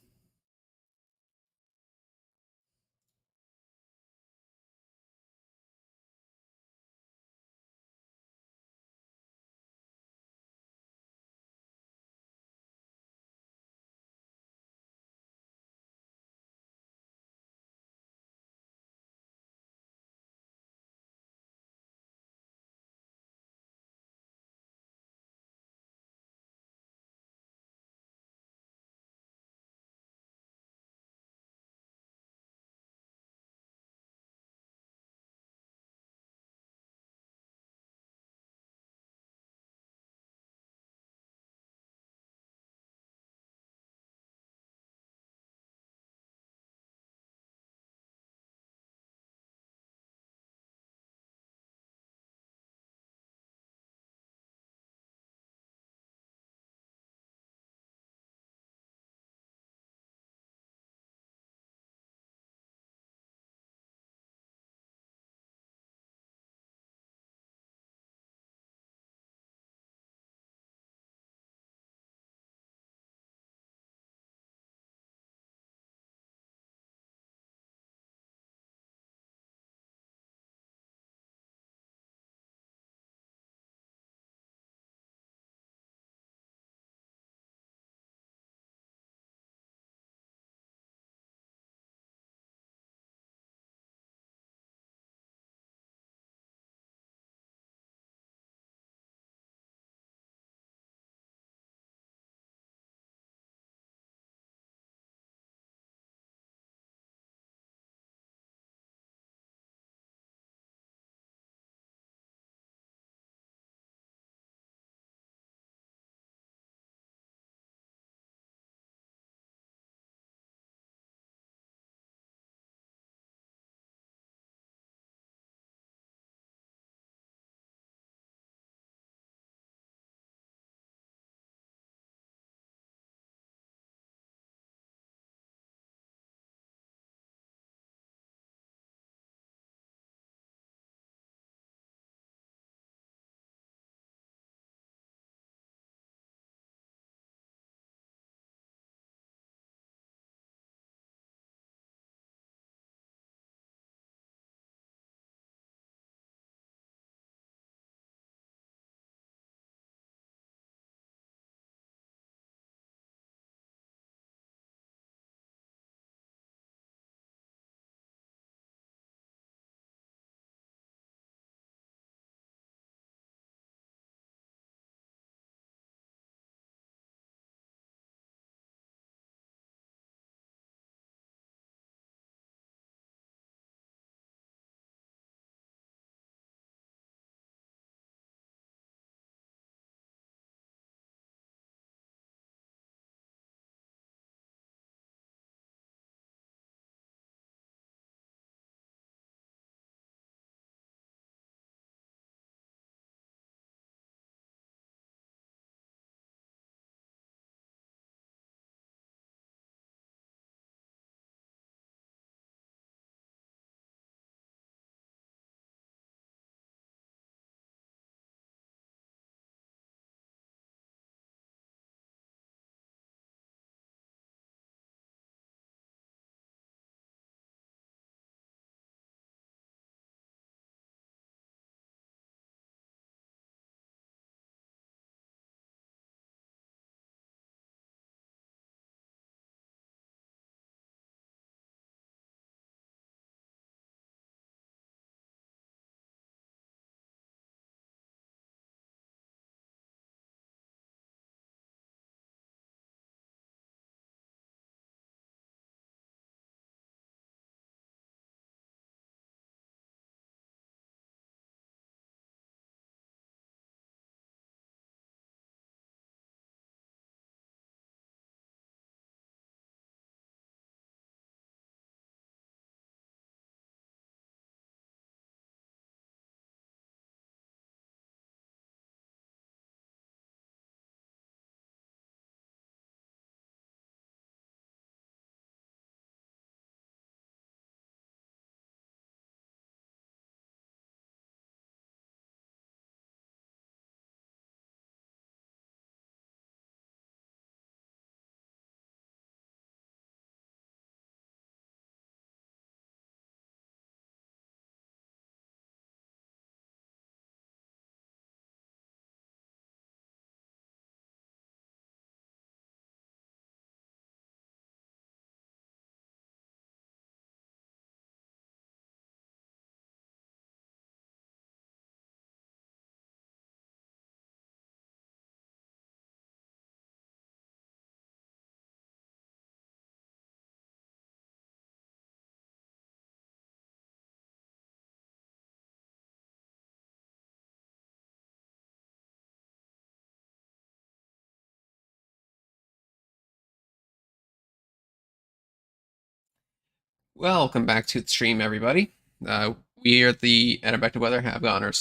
A: Welcome back to the stream, everybody. We here at Outback Weather have gotten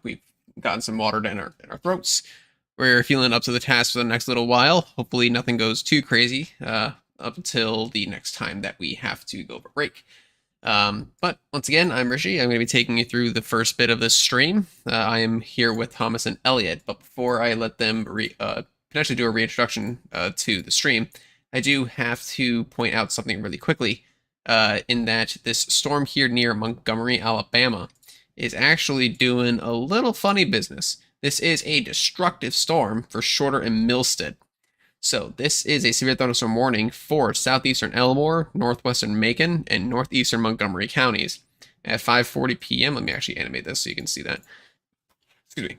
A: we've gotten some water in our throats. We're feeling up to the task for the next little while. Hopefully, nothing goes too crazy up until the next time that we have to go for break. But once again, I'm Rishi. I'm going to be taking you through the first bit of this stream. I am here with Thomas and Elliot, but before I let them potentially do a reintroduction to the stream, I do have to point out something really quickly. In that this storm here near Montgomery, Alabama, is actually doing a little funny business. This is a destructive storm for Shorter and Milstead. So this is a severe thunderstorm warning for southeastern Elmore, northwestern Macon, and northeastern Montgomery counties. At 5:40 p.m., let me actually animate this so you can see that. Excuse me.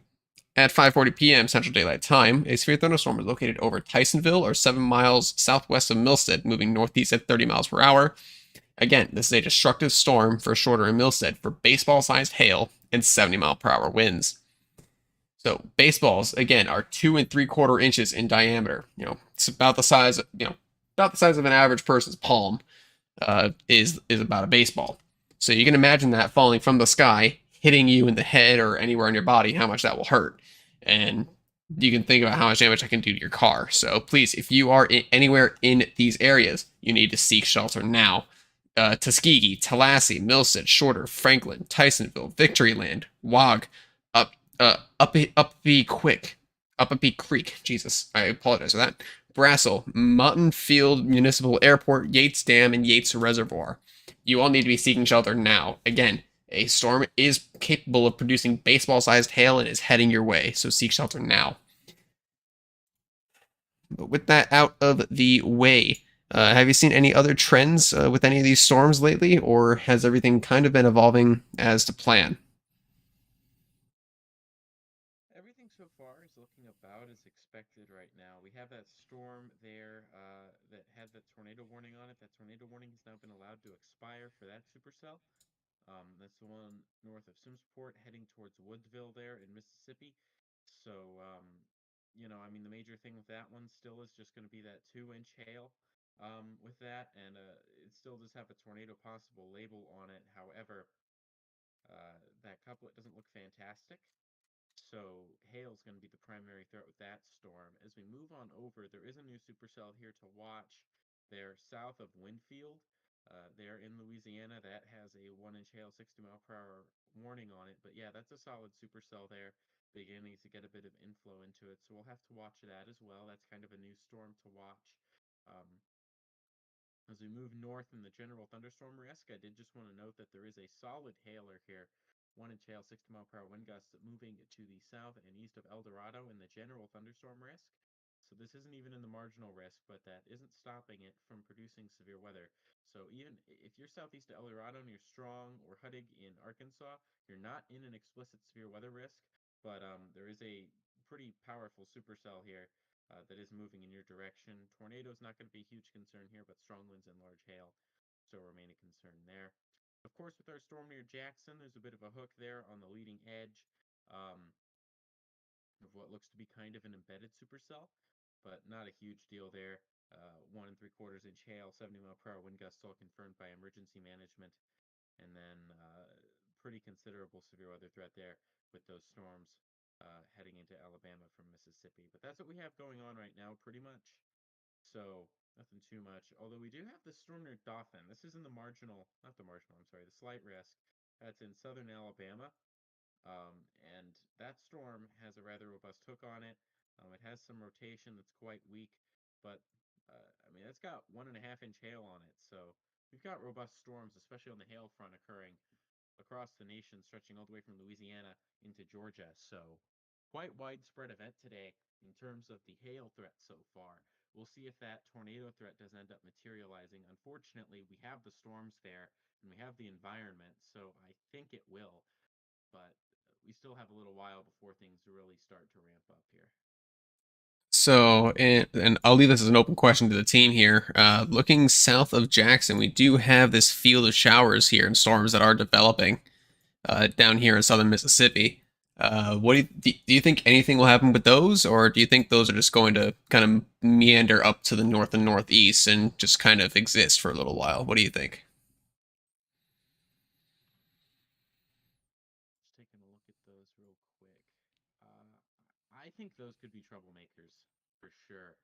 A: At 5:40 p.m. Central Daylight Time, a severe thunderstorm is located over Tysonville or 7 miles southwest of Milstead, moving northeast at 30 miles per hour. Again, this is a destructive storm for Shorter and Milstead for baseball-sized hail and 70-mile-per-hour winds. So baseballs again are 2 3/4 inches in diameter. It's about the size, about the size of an average person's palm. Is about a baseball. So you can imagine that falling from the sky, hitting you in the head or anywhere on your body, how much that will hurt, and you can think about how much damage that can do to your car. So please, if you are anywhere in these areas, you need to seek shelter now. Tuskegee, Tallahassee, Milstead, Shorter, Franklin, Tysonville, Victoryland, Wog, Uppy Creek. Jesus, I apologize for that. Brassel, Mutton Field Municipal Airport, Yates Dam, and Yates Reservoir. You all need to be seeking shelter now. Again, a storm is capable of producing baseball-sized hail and is heading your way, so seek shelter now. But with that out of the way, have you seen any other trends with any of these storms lately, or has everything kind of been evolving as to plan?
B: Everything so far is looking about as expected right now. We have that storm there that had that tornado warning on it. That tornado warning has now been allowed to expire for that supercell. That's the one north of Simsport, heading towards Woodville there in Mississippi. So, the major thing with that one still is just going to be that 2-inch hail with that, and it still does have a tornado possible label on it. However, that couplet doesn't look fantastic. So hail is going to be the primary threat with that storm. As we move on over, there is a new supercell here to watch. They're south of Winfield. They're in Louisiana. That has a 1-inch hail, 60-mile-per-hour warning on it. But yeah, that's a solid supercell there, beginning to get a bit of inflow into it. So we'll have to watch that as well. That's kind of a new storm to watch. Um, as we move north in the general thunderstorm risk, I did just want to note that there is a solid hailer here. 1-inch hail, 60-mile-per-hour wind gusts moving to the south and east of El Dorado in the general thunderstorm risk. So this isn't even in the marginal risk, but that isn't stopping it from producing severe weather. So even if you're southeast of El Dorado near Strong or Huttig in Arkansas, you're not in an explicit severe weather risk, but there is a pretty powerful supercell here that is moving in your direction. Tornado's not going to be a huge concern here, but strong winds and large hail still remain a concern there. Of course, with our storm near Jackson, there's a bit of a hook there on the leading edge of what looks to be kind of an embedded supercell, but not a huge deal there. 1 3/4 inch hail, 70-mile-per-hour wind gusts all confirmed by emergency management, and then pretty considerable severe weather threat there with those storms heading into Alabama from Mississippi. But that's what we have going on right now, pretty much. So nothing too much. Although we do have the storm near Dothan. This is in the marginal, not the marginal, I'm sorry, the slight risk. That's in southern Alabama. And that storm has a rather robust hook on it. It has some rotation that's quite weak, but it's got 1.5-inch hail on it. So we've got robust storms, especially on the hail front, occurring across the nation, stretching all the way from Louisiana into Georgia. So quite widespread event today in terms of the hail threat so far. We'll see if that tornado threat does end up materializing. Unfortunately, we have the storms there and we have the environment, so I think it will. But we still have a little while before things really start to ramp up here.
A: So, and I'll leave this as an open question to the team here. Looking south of Jackson, we do have this field of showers here and storms that are developing down here in southern Mississippi. What do you think anything will happen with those, or do you think those are just going to kind of meander up to the north and northeast and just kind of exist for a little while? What do you think?
B: think those could be troublemakers for sure.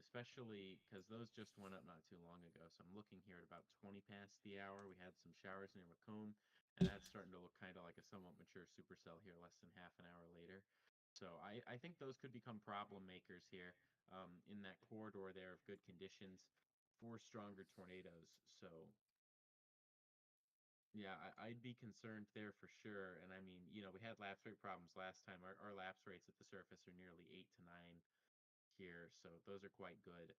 B: Especially because those just went up not too long ago. So I'm looking here at about 20 past the hour. We had some showers near Macomb, and that's starting to look kind of like a somewhat mature supercell here less than half an hour later. So I think those could become problem makers here in that corridor there of good conditions for stronger tornadoes. So yeah, I'd be concerned there for sure. And I mean, we had lapse rate problems last time. Our lapse rates at the surface are nearly 8 to 9 here, so those are quite good.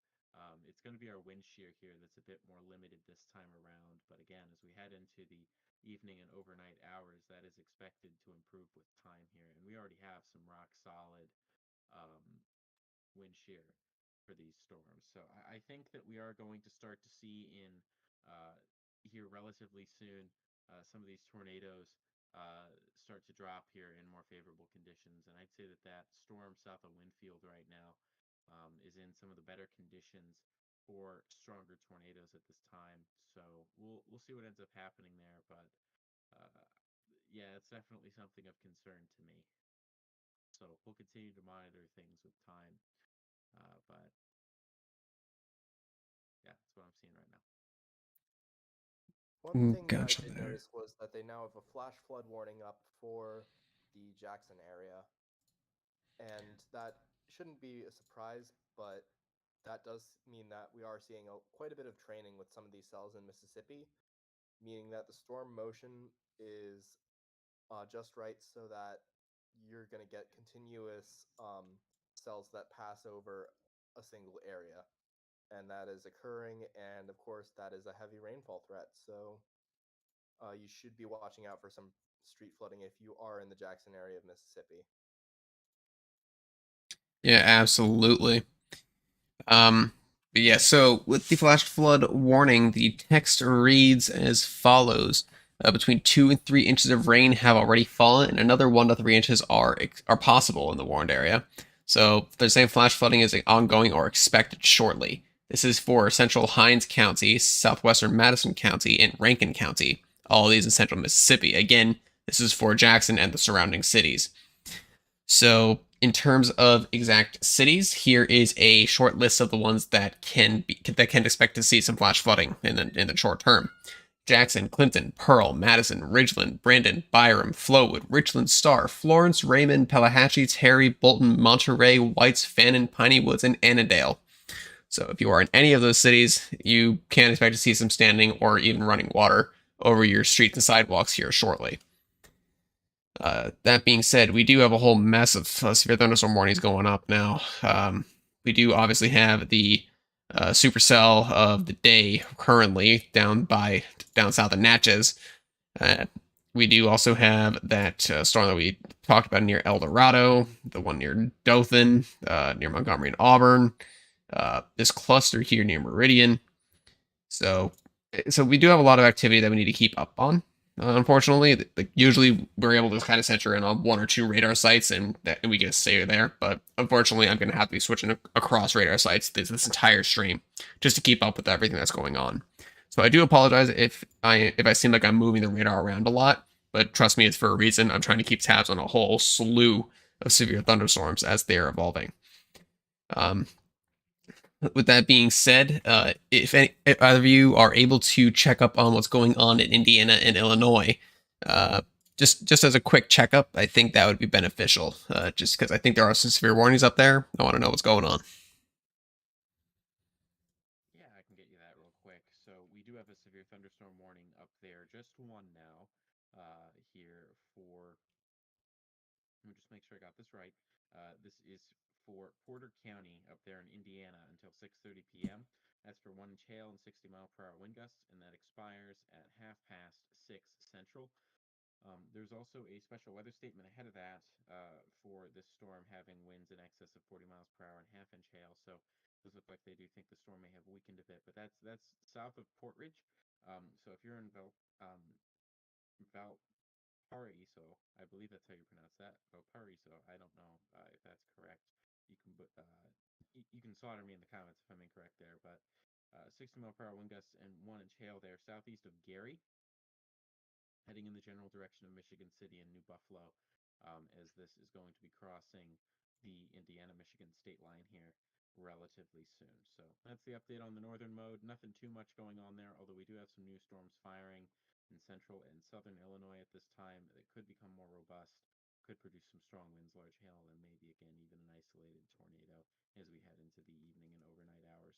B: It's going to be our wind shear here that's a bit more limited this time around. But again, as we head into the evening and overnight hours, that is expected to improve with time here. And we already have some rock solid um, wind shear for these storms. So I think that we are going to start to see in uh, here relatively soon some of these tornadoes start to drop here in more favorable conditions. And I'd say that that storm south of Winfield right now is in some of the better conditions for stronger tornadoes at this time. So we'll see what ends up happening there. But uh, yeah, it's definitely something of concern to me. So we'll continue to monitor things with time. But yeah, that's what I'm seeing right now.
C: One thing that I
A: Gotcha
C: did
A: there.
C: notice was that they now have a flash flood warning up for the Jackson area, and that shouldn't be a surprise, but that does mean that we are seeing quite a bit of training with some of these cells in Mississippi, meaning that the storm motion is just right so that you're going to get continuous cells that pass over a single area. And that is occurring, and of course, that is a heavy rainfall threat. So you should be watching out for some street flooding if you are in the Jackson area of Mississippi.
A: Yeah, absolutely. But yeah, so with the flash flood warning, the text reads as follows. Between 2 and 3 inches of rain have already fallen, and another 1 to 3 inches are possible in the warned area. So they're saying flash flooding is ongoing or expected shortly. This is for central Hinds County, southwestern Madison County, and Rankin County, all of these in central Mississippi. Again, this is for Jackson and the surrounding cities. So, in terms of exact cities, here is a short list of the ones that can expect to see some flash flooding in the short term. Jackson, Clinton, Pearl, Madison, Ridgeland, Brandon, Byram, Flowood, Richland, Star, Florence, Raymond, Pelahatchie, Terry, Bolton, Monterey, Whites, Fannin, Piney Woods, and Annandale. So if you are in any of those cities, you can expect to see some standing or even running water over your streets and sidewalks here shortly. That being said, we do have a whole mess of severe thunderstorm warnings going up now. We do obviously have the supercell of the day currently down south of Natchez. Uh, we do also have that storm that we talked about near El Dorado, the one near Dothan, near Montgomery and Auburn. This cluster here near Meridian. So, so we do have a lot of activity that we need to keep up on. Unfortunately, like usually we're able to kind of center in on 1 or 2 radar sites and we get to stay there. But unfortunately, I'm going to have to be switching across radar sites this entire stream just to keep up with everything that's going on. So I do apologize if I seem like I'm moving the radar around a lot, but trust me, it's for a reason. I'm trying to keep tabs on a whole slew of severe thunderstorms as they're evolving. Um, with that being said, if either of you are able to check up on what's going on in Indiana and Illinois, uh, just as a quick checkup, I think that would be beneficial. Just because I think there are some severe warnings up there. I want to know what's going on.
B: Yeah, I can get you that real quick. So we do have a severe thunderstorm warning up there, just one now, here for. Let me just make sure I got this right. This is for Porter County up there in Indiana until 6:30 p.m. That's for 1 inch hail and 60-mile-per-hour wind gusts, and that expires at 6:30 Central. There's also a special weather statement ahead of that for this storm having winds in excess of 40 miles per hour and half-inch hail. So those look like they do think the storm may have weakened a bit, but that's south of Portridge. So if you're in Valparaiso, I believe that's how you pronounce that. Valparaiso. I don't know if that's correct. You can you can slaughter me in the comments if I'm incorrect there, but 60-mile-per-hour wind gusts and 1 inch hail there southeast of Gary, heading in the general direction of Michigan City and New Buffalo, as this is going to be crossing the Indiana-Michigan state line here relatively soon. So that's the update on the northern mode. Nothing too much going on there, although we do have some new storms firing in central and southern Illinois at this time. It could become more robust, could produce some strong winds, large hail, and maybe again even an isolated tornado as we head into the evening and overnight hours.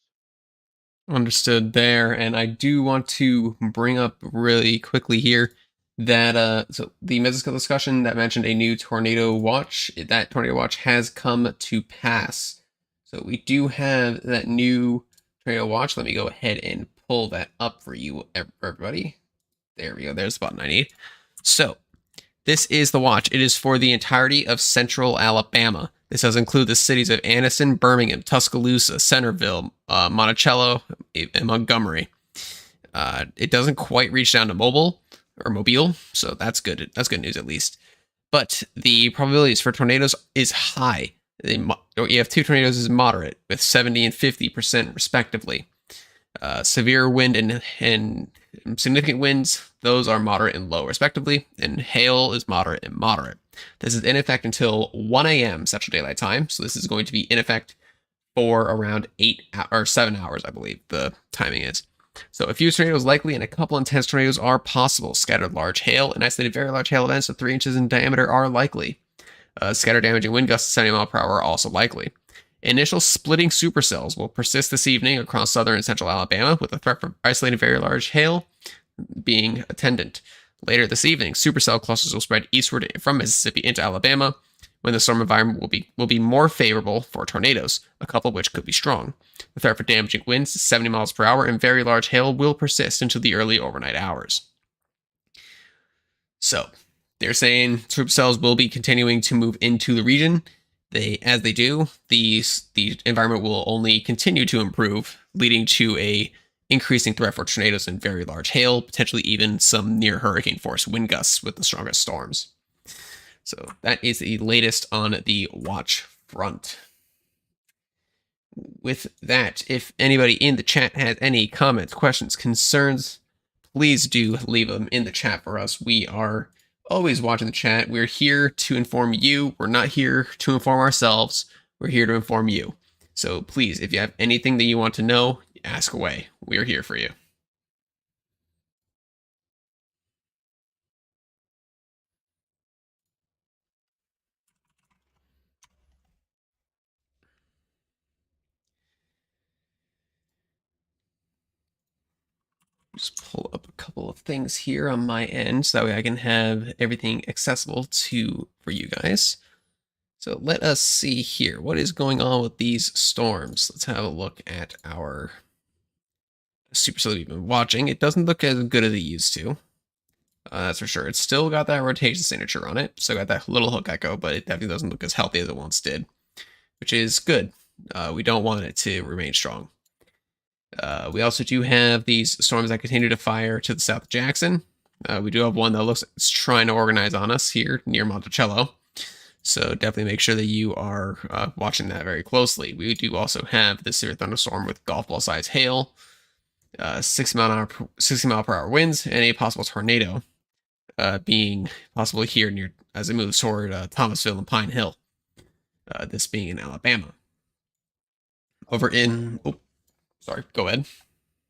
A: Understood there. And I do want to bring up really quickly here that so the Mezcal discussion that mentioned a new tornado watch, that tornado watch has come to pass. So we do have that new tornado watch. Let me go ahead and pull that up for you, everybody. There we go. There's the button I need. So this is the watch. It is for the entirety of central Alabama. This does include the cities of Anniston, Birmingham, Tuscaloosa, Centerville, Monticello, and Montgomery. It doesn't quite reach down to Mobile, so that's good. That's good news at least. But the probabilities for tornadoes is high. You have two tornadoes is moderate with 70 and 50% respectively. Severe wind and significant winds, those are moderate and low respectively, and hail is moderate and moderate. This is in effect until 1 a.m. Central Daylight Time, so this is going to be in effect for around 7 hours, I believe the timing is. So a few tornadoes likely and a couple intense tornadoes are possible. Scattered large hail and isolated very large hail events of 3 inches in diameter are likely. Scattered damaging wind gusts of 70 miles per hour are also likely. Initial splitting supercells will persist this evening across southern and central Alabama, with the threat for isolated very large hail being attendant. Later this evening, supercell clusters will spread eastward from Mississippi into Alabama, when the storm environment will be more favorable for tornadoes, a couple of which could be strong. The threat for damaging winds, 70 miles per hour, and very large hail will persist into the early overnight hours. So, they're saying supercells will be continuing to move into the region. As they do, the environment will only continue to improve, leading to a increasing threat for tornadoes and very large hail, potentially even some near hurricane force wind gusts with the strongest storms. So that is the latest on the watch front. With that, if anybody in the chat has any comments, questions, concerns, please do leave them in the chat for us. We are always watching the chat. We're here to inform you. We're not here to inform ourselves. We're here to inform you. So please, if you have anything that you want to know, ask away. We're here for you. Just pull up a couple of things here on my end so that way I can have everything accessible for you guys. So let us see here. What is going on with these storms? Let's have a look at our supercell we've been watching. It doesn't look as good as it used to. That's for sure. It's still got that rotation signature on it. So got that little hook echo, but it definitely doesn't look as healthy as it once did, which is good. We don't want it to remain strong. We also do have these storms that continue to fire to the south of Jackson. We do have one that looks like it's trying to organize on us here near Monticello. So definitely make sure that you are watching that very closely. We do also have the severe thunderstorm with golf ball size hail, 60 mile per hour winds, and a possible tornado being possible here near as it moves toward Thomasville and Pine Hill. This being in Alabama. Over in sorry, go ahead.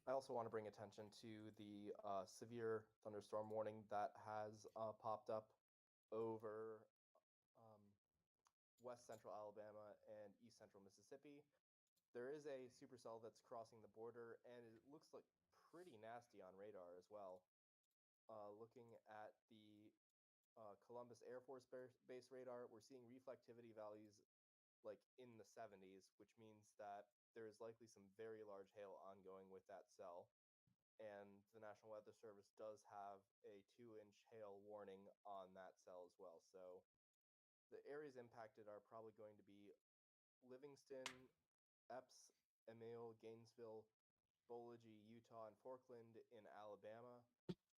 C: I also want to bring attention to the severe thunderstorm warning that has popped up over west central Alabama and east central Mississippi. There is a supercell that's crossing the border, and it looks like pretty nasty on radar as well. Looking at the Columbus Air Force Base radar, we're seeing reflectivity values like in the 70s, which means that there is likely some very large hail ongoing with that cell. And the National Weather Service does have a 2-inch hail warning on that cell as well. So the areas impacted are probably going to be Livingston, Epps, Emile, Gainesville, Boligy, Utah, and Forkland in Alabama.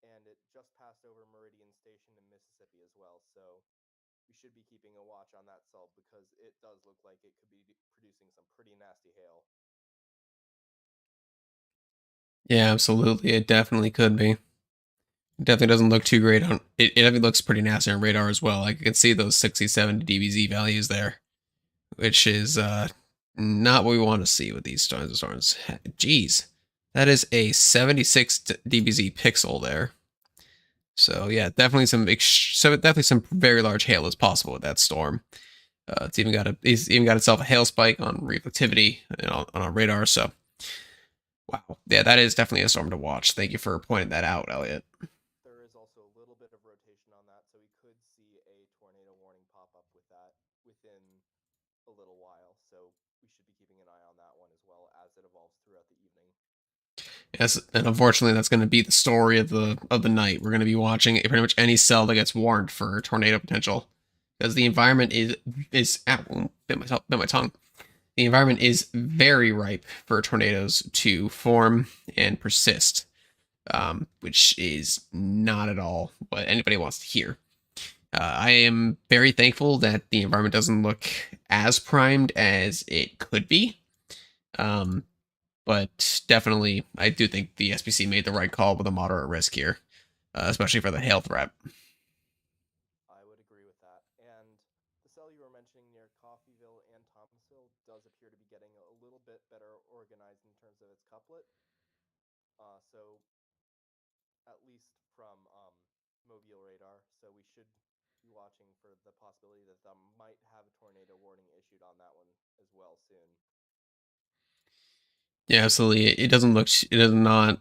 C: And it just passed over Meridian Station in Mississippi as well. So we should be keeping a watch on that cell because it does look like it could be producing some pretty nasty hail.
A: Yeah, absolutely. It definitely could be. It definitely doesn't look too great on it. It definitely looks pretty nasty on radar as well. Like I can see those 60, 70 dBz values there. which is not what we want to see with these storms. Jeez, that is a 76 dBz pixel there. So yeah, definitely some very large hail is possible with that storm. It's even got itself a hail spike on reflectivity and on our radar. So wow, yeah, that is definitely a storm to watch. Thank you for pointing that out, Elliot.
C: There is also a little bit of rotation on that, so we could see a tornado warning pop up with that within a little while. So we should be keeping an eye on that one as well as it evolves throughout the evening.
A: Yes, and unfortunately, that's going to be the story of the night. We're going to be watching pretty much any cell that gets warned for tornado potential, because the environment is bit my tongue. The environment is very ripe for tornadoes to form and persist, which is not at all what anybody wants to hear. I am very thankful that the environment doesn't look as primed as it could be. Um, but definitely, I do think the SPC made the right call with a moderate risk here, especially for the hail threat.
C: I would agree with that. And the cell you were mentioning near Coffeyville and Thomasville does appear to be getting a little bit better organized in terms of its couplet. So at least from mobile radar. So we should be watching for the possibility that they might have a tornado warning issued on that one as well soon.
A: Yeah, absolutely. It doesn't look. It does not.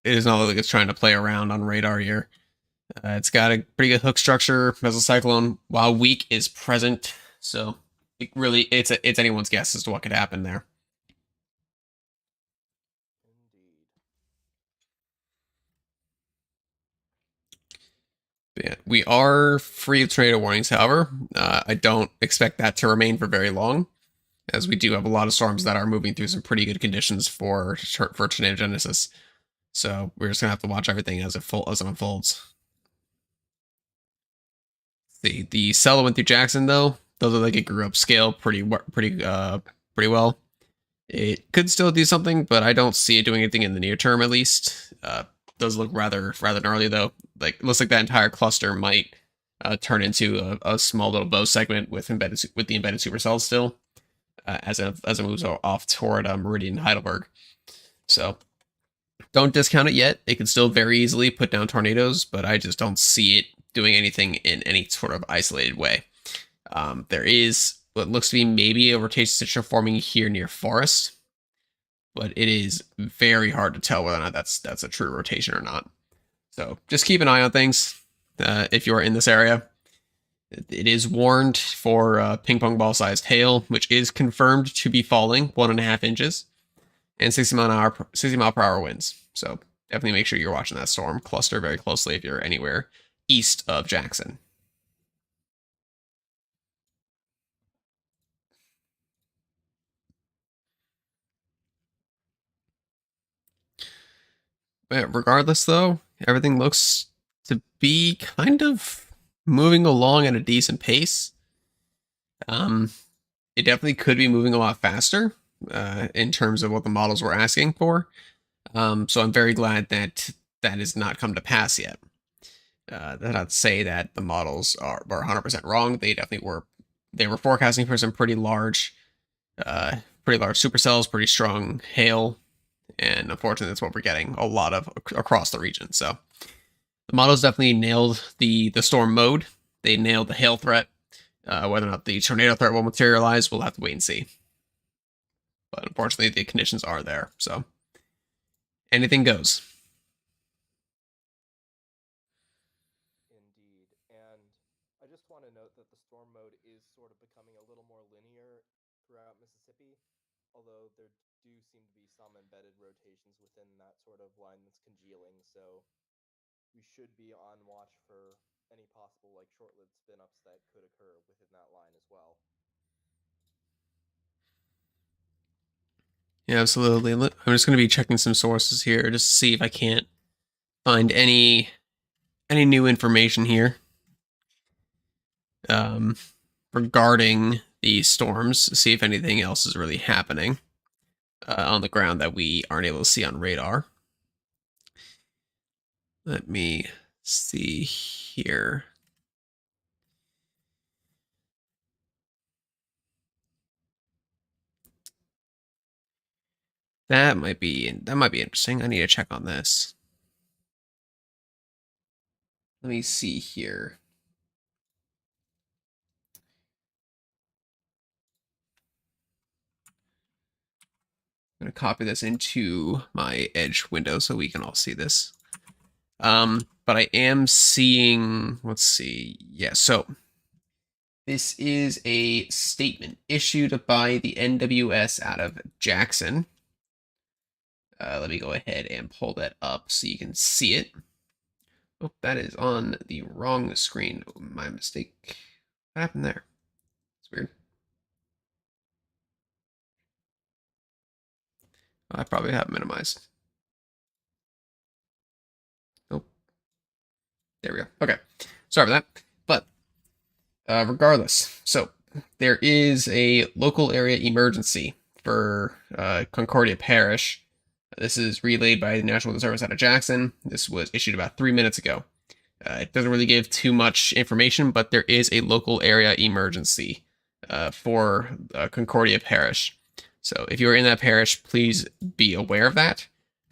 A: It is not like it's trying to play around on radar here. It's got a pretty good hook structure. Mesocyclone, while weak, is present. So it's anyone's guess as to what could happen there.
C: Indeed.
A: But yeah, we are free of tornado warnings. However, I don't expect that to remain for very long, as we do have a lot of storms that are moving through some pretty good conditions for tornado genesis. So we're just gonna have to watch everything as it unfolds. The cell that went through Jackson though, those are like it grew up scale pretty well. It could still do something, but I don't see it doing anything in the near term at least. Does look rather gnarly though. Like it looks like that entire cluster might turn into a small little bow segment with the embedded supercells still, as it moves off toward Meridian Heidelberg. So don't discount it yet. It can still very easily put down tornadoes, but I just don't see it doing anything in any sort of isolated way. There is what looks to be maybe a rotation signature forming here near Forest, but it is very hard to tell whether or not that's a true rotation or not. So just keep an eye on things if you're in this area. It is warned for ping pong ball sized hail, which is confirmed to be falling 1.5 inches and 60 mile per hour winds. So definitely make sure you're watching that storm cluster very closely if you're anywhere east of Jackson. But regardless, though, everything looks to be kind of moving along at a decent pace. Um, it definitely could be moving a lot faster in terms of what the models were asking for. So I'm very glad that that has not come to pass yet. That's not to say that the models were 100% wrong. They definitely were. They were forecasting for some pretty large supercells, pretty strong hail, and unfortunately, that's what we're getting a lot of across the region. So the models definitely nailed the storm mode. They nailed the hail threat. Whether or not the tornado threat will materialize, we'll have to wait and see. But unfortunately, the conditions are there. So anything goes.
C: Indeed. And I just want to note that the storm mode is sort of becoming a little more linear throughout Mississippi, although there do seem to be some embedded rotations within that sort of line that's congealing. So we should be on watch for any possible like short-lived spin-ups that could occur within that line as well.
A: Yeah, absolutely. I'm just going to be checking some sources here just to see if I can't find any new information here um, regarding these storms. See if anything else is really happening on the ground that we aren't able to see on radar. Let me see here. that might be interesting. I need to check on this. Let me see here. I'm gonna copy this into my Edge window so we can all see this. But I am seeing, let's see. Yeah, so this is a statement issued by the NWS out of Jackson. Let me go ahead and pull that up so you can see it. Oh, that is on the wrong screen. Oh, my mistake. What happened there? It's weird. I probably have minimized. Oh, there we go. Okay. Sorry for that. But regardless, so there is a local area emergency for Concordia Parish. This is relayed by the National Weather Service out of Jackson. This was issued about 3 minutes ago. It doesn't really give too much information, but there is a local area emergency for Concordia Parish. So if you're in that parish, please be aware of that.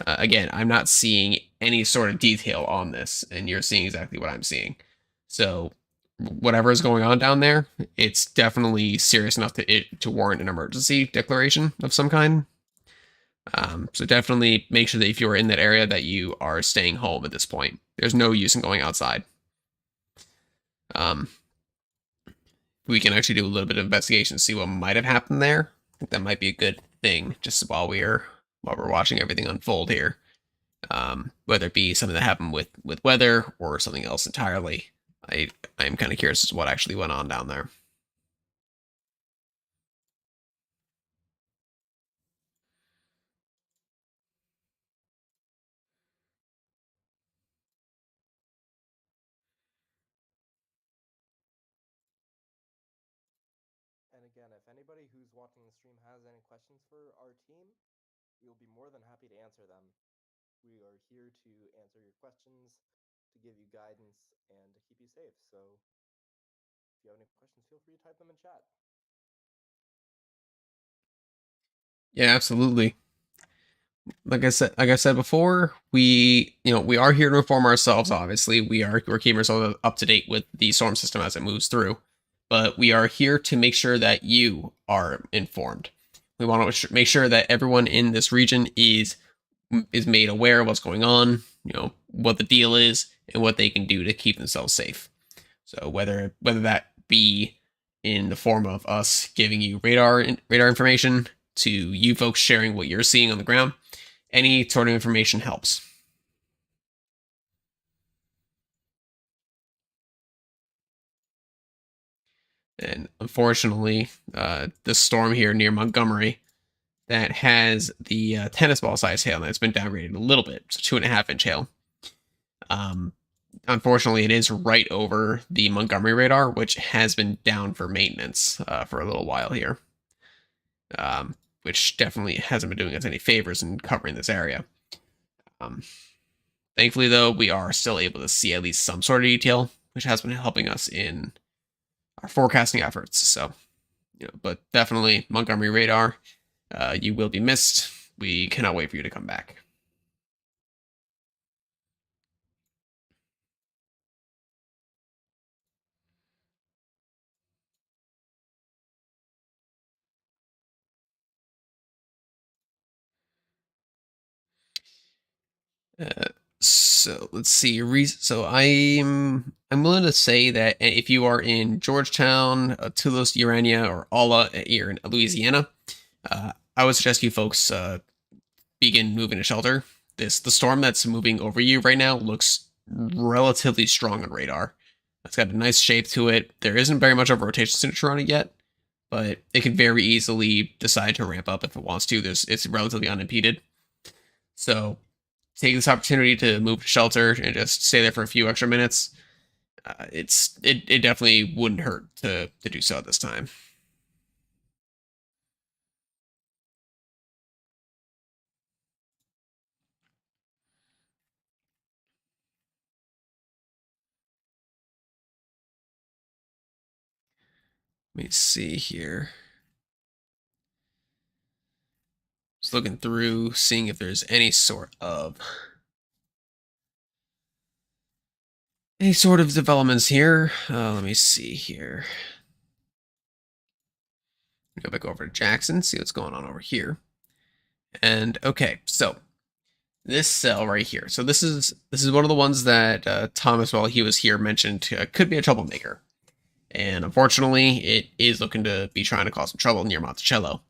A: Again, I'm not seeing any sort of detail on this, and you're seeing exactly what I'm seeing. So whatever is going on down there, it's definitely serious enough to warrant an emergency declaration of some kind. So definitely make sure that if you're in that area that you are staying home at this point. There's no use in going outside. Um, we can actually do a little bit of investigation to see what might have happened there. I think that might be a good thing just while we're watching everything unfold here. Whether it be something that happened with weather or something else entirely. I'm kind of curious as to what actually went on down there.
C: And again, if anybody who's watching the stream has any questions for our team, we will be more than happy to answer them. We are here to answer your questions, to give you guidance, and to keep you safe. So if you have any questions, feel free to type them in chat.
A: Yeah, absolutely. Like I said before, we are here to inform ourselves. Obviously, we're keeping ourselves up to date with the storm system as it moves through, but we are here to make sure that you are informed. We want to make sure that everyone in this region is made aware of what's going on. What the deal is and what they can do to keep themselves safe. So whether that be in the form of us giving you radar information, to you folks sharing what you're seeing on the ground, any sort of information helps. And unfortunately, the storm here near Montgomery that has the tennis ball size hail that's been downgraded a little bit, so 2.5 inch hail. Um, Unfortunately, it is right over the Montgomery radar, which has been down for maintenance for a little while here, which definitely hasn't been doing us any favors in covering this area. Um, Thankfully, though, we are still able to see at least some sort of detail, which has been helping us in our forecasting efforts. So, but definitely Montgomery radar, you will be missed. We cannot wait for you to come back. So let's see. So I'm willing to say that if you are in Georgetown, Toulouse, Urania, or Alla here in Louisiana, I would suggest you folks begin moving to shelter. The storm that's moving over you right now looks relatively strong on radar. It's got a nice shape to it. There isn't very much of a rotation signature on it yet, but it can very easily decide to ramp up if it wants to. It's relatively unimpeded. So take this opportunity to move to shelter and just stay there for a few extra minutes. It definitely wouldn't hurt to do so at this time. Let me see here. Just looking through, seeing if there's any sort of developments here. Let me see here. Go back over to Jackson, see what's going on over here. And okay, so this cell right here. So this is one of the ones that Thomas, while he was here, mentioned could be a troublemaker. And unfortunately, it is looking to be trying to cause some trouble near Monticello.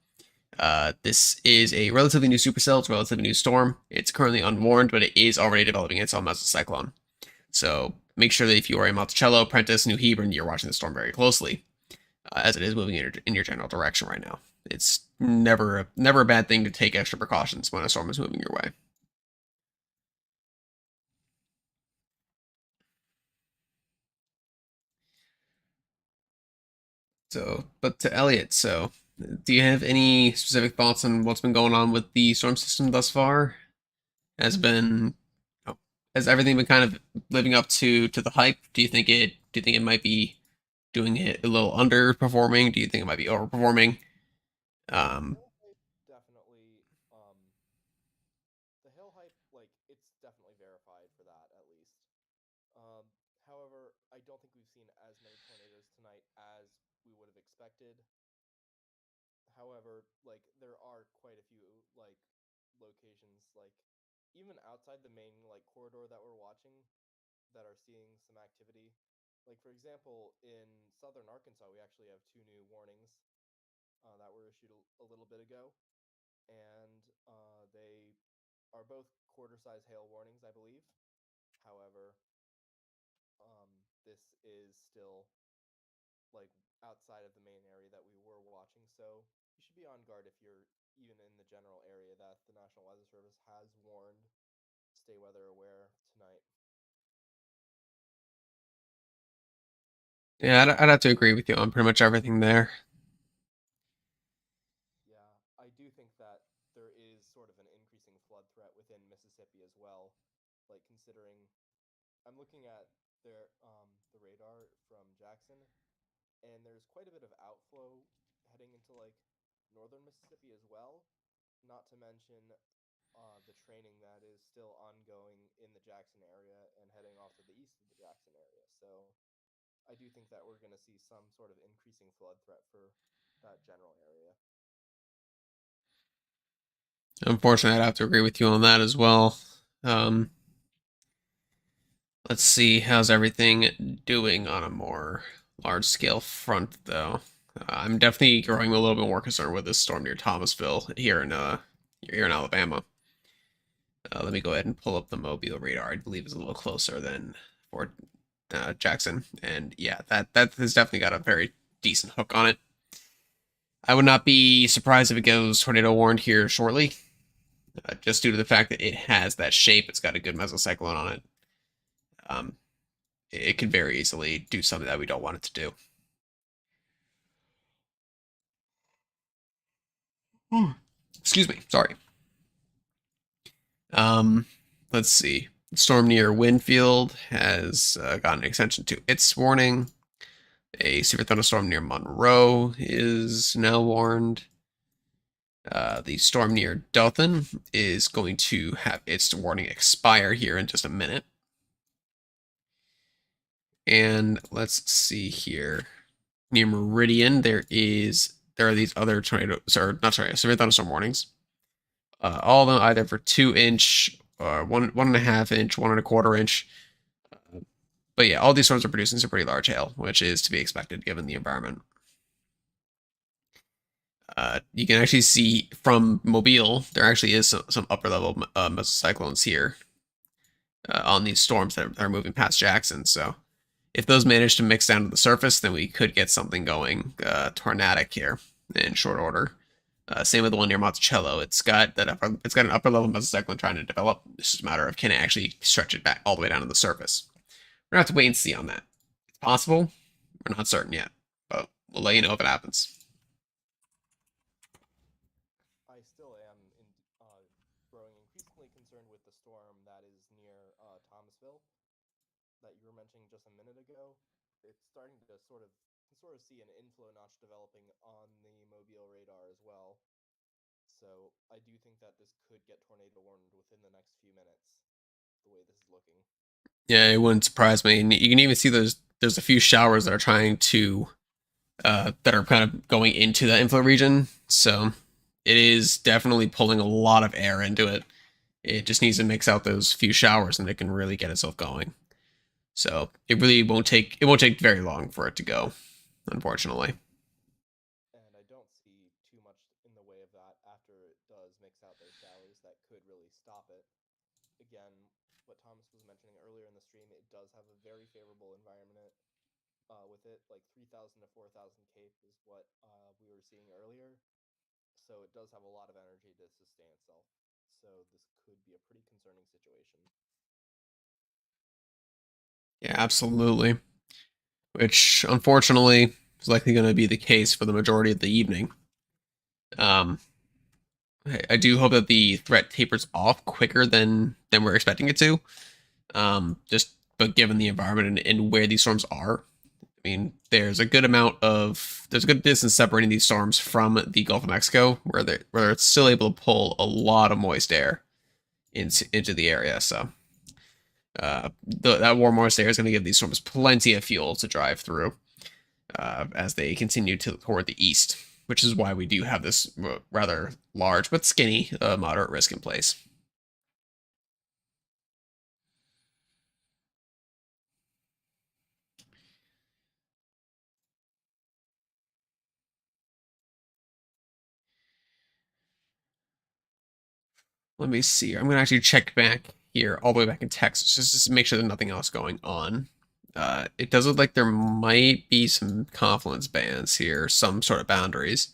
A: This is a relatively new supercell. It's a relatively new storm. It's currently unwarned, but it is already developing its own mesocyclone. So make sure that if you are a Monticello, Prentice, New Hebron, you're watching the storm very closely, as it is moving in your general direction right now. It's never a bad thing to take extra precautions when a storm is moving your way. So, but to Elliot, so do you have any specific thoughts on what's been going on with the storm system thus far? Has been oh, has everything been kind of living up to the hype? Do you think it might be doing it a little underperforming? Do you think it might be overperforming? Um,
C: Hill hype definitely. The hill hype, like it's definitely verified for that at least. Um, However, I don't think we've seen as many tornadoes tonight as we would have expected. However, like there are quite a few like locations like even outside the main like corridor that we're watching that are seeing some activity. Like for example, in southern Arkansas, we actually have two new warnings that were issued a little bit ago, and they are both quarter-size hail warnings, I believe. However, this is still like outside of the main area that we were watching, so you should be on guard if you're even in the general area that the National Weather Service has warned. Stay weather aware tonight.
A: yeah, I'd have to agree with you on pretty much everything there.
C: Yeah, I do think that there is sort of an increasing flood threat within Mississippi as well. Like considering, I'm looking at the radar from Jackson, and there's quite a bit of outflow heading into like northern Mississippi as well. Not to mention the training that is still ongoing in the Jackson area and heading off to the east of the Jackson area. So I do think that we're going to see some sort of increasing flood threat for that general area.
A: Unfortunately, I'd have to agree with you on that as well. Um, let's see, how's everything doing on a more large scale front, though? I'm definitely growing a little bit more concerned with this storm near Thomasville here in Alabama. Let me go ahead and pull up the Mobile radar. I believe it's a little closer than Fort Jackson, and yeah, that has definitely got a very decent hook on it. I would not be surprised if it goes tornado warned here shortly, just due to the fact that it has that shape. It's got a good mesocyclone on it. Um, it could very easily do something that we don't want it to do. Excuse me. Sorry. Um, let's see. Storm near Winfield has gotten an extension to its warning. A severe thunderstorm near Monroe is now warned. The storm near Dothan is going to have its warning expire here in just a minute. And let's see here. Near Meridian, there are these other tornadoes, or not sorry, severe thunderstorm warnings. All of them either for 2 inch, 1.5 inch, 1.25 inch. But yeah, all these storms are producing some pretty large hail, which is to be expected given the environment. You can actually see from Mobile, there actually is some upper level mesocyclones here on these storms that are moving past Jackson. So if those manage to mix down to the surface, then we could get something going tornadic here in short order. Same with the one near Monticello. It's got an upper level mesocyclone trying to develop. It's just a matter of can it actually stretch it back all the way down to the surface. We're gonna have to wait and see on that. It's possible. We're not certain yet, but we'll let you know if it happens.
C: I still am growing increasingly concerned with the storm that is near Thomasville that you were mentioning just a minute ago. It's starting to sort of see an inflow notch developing on the Mobile radar as well. So I do think that this could get tornado warned within the next few minutes, the way this is looking.
A: Yeah, it wouldn't surprise me. And you can even see there's a few showers that are trying to that are kind of going into that inflow region. So it is definitely pulling a lot of air into it. It just needs to mix out those few showers, and it can really get itself going. So it won't take very long for it to go, unfortunately.
C: And I don't see too much in the way of that after it does mix out those showers that could really stop it. Again, what Thomas was mentioning earlier in the stream, it does have a very favorable environment with it. Like 3,000 to 4,000 cape is what we were seeing earlier. So it does have a lot of energy to sustain itself. So this could be a pretty concerning situation.
A: Yeah, absolutely. Which unfortunately is likely going to be the case for the majority of the evening. Um, I do hope that the threat tapers off quicker than we're expecting it to. Just but given the environment and where these storms are, I mean, there's a good distance separating these storms from the Gulf of Mexico, where it's still able to pull a lot of moist air into the area. So that warm moist air is going to give these storms plenty of fuel to drive through as they continue toward the east, which is why we do have this rather large but skinny moderate risk in place. Let me see. I'm going to actually check back here, all the way back in Texas, just to make sure there's nothing else going on. It does look like there might be some confluence bands here, some sort of boundaries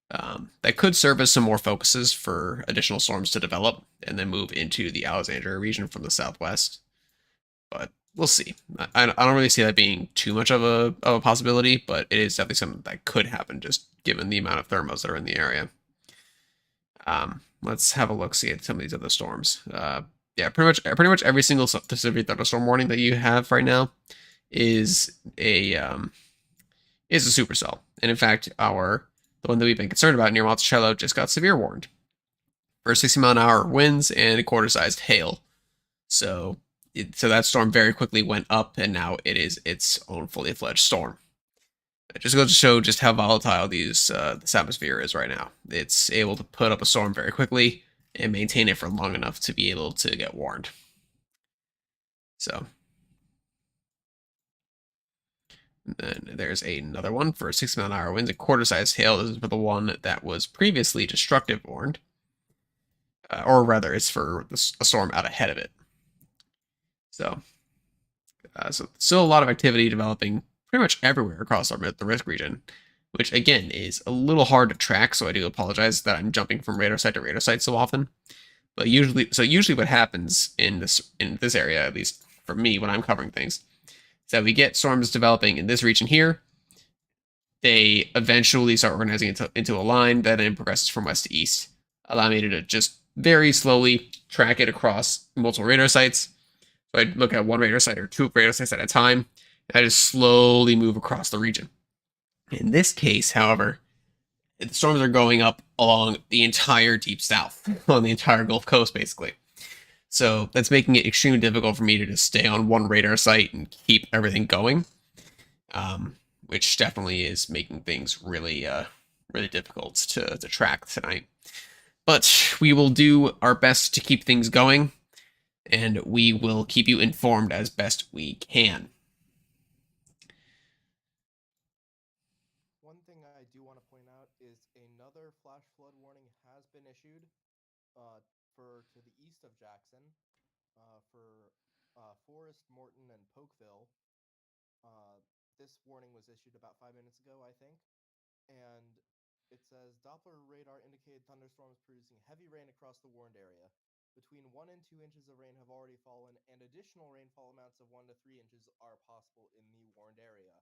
A: that could serve as some more focuses for additional storms to develop and then move into the Alexandria region from the southwest. But we'll see. I don't really see that being too much of a possibility, but it is definitely something that could happen just given the amount of thermals that are in the area. Let's have a look see at some of these other storms. Yeah, pretty much every single severe thunderstorm warning that you have right now is a supercell. And in fact, the one that we've been concerned about near Monticello just got severe warned for 60-mile-an-hour winds and quarter-sized hail. So that storm very quickly went up, and now it is its own fully fledged storm. It just goes to show just how volatile this atmosphere is right now. It's able to put up a storm very quickly and maintain it for long enough to be able to get warned. So then there's another one for 60-mile-an-hour winds and quarter-sized hail. This is for the one that was previously destructive warned, or rather, it's for a storm out ahead of it. So still a lot of activity developing pretty much everywhere across the risk region, which again is a little hard to track. So I do apologize that I'm jumping from radar site to radar site so often. But usually what happens in this area, at least for me when I'm covering things, is that we get storms developing in this region here. They eventually start organizing into a line that then progresses from west to east, allowing me to just very slowly track it across multiple radar sites. So I'd look at one radar site or two radar sites at a time, and I just slowly move across the region. In this case, however, the storms are going up along the entire deep south, on the entire Gulf Coast, basically. So that's making it extremely difficult for me to just stay on one radar site and keep everything going, which definitely is making things really difficult to track tonight. But we will do our best to keep things going, and we will keep you informed as best we can.
C: One thing I do want to point out is another flash flood warning has been issued for to the east of Jackson for Forest, Morton, and Polkville. This warning was issued about 5 minutes ago, I think, and it says Doppler radar indicated thunderstorms producing heavy rain across the warned area. Between 1 and 2 inches of rain have already fallen, and additional rainfall amounts of 1 to 3 inches are possible in the warned area.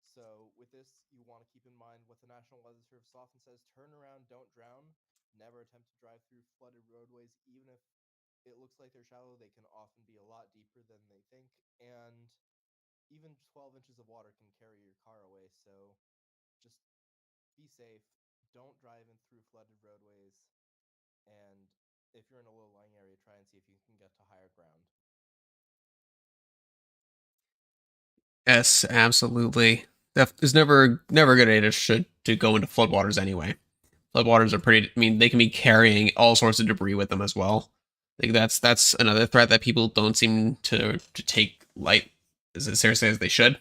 C: So, with this, you want to keep in mind what the National Weather Service often says: turn around, don't drown. Never attempt to drive through flooded roadways, even if it looks like they're shallow, they can often be a lot deeper than they think. And even 12 inches of water can carry your car away. So, just be safe. don't drive in through flooded roadways, and if you're in a low-lying area, try and see if you can get to higher ground.
A: Yes, absolutely. That is never a good idea to go into floodwaters anyway. Floodwaters are pretty. I mean, they can be carrying all sorts of debris with them as well. Like that's another threat that people don't seem to take light as seriously as they should.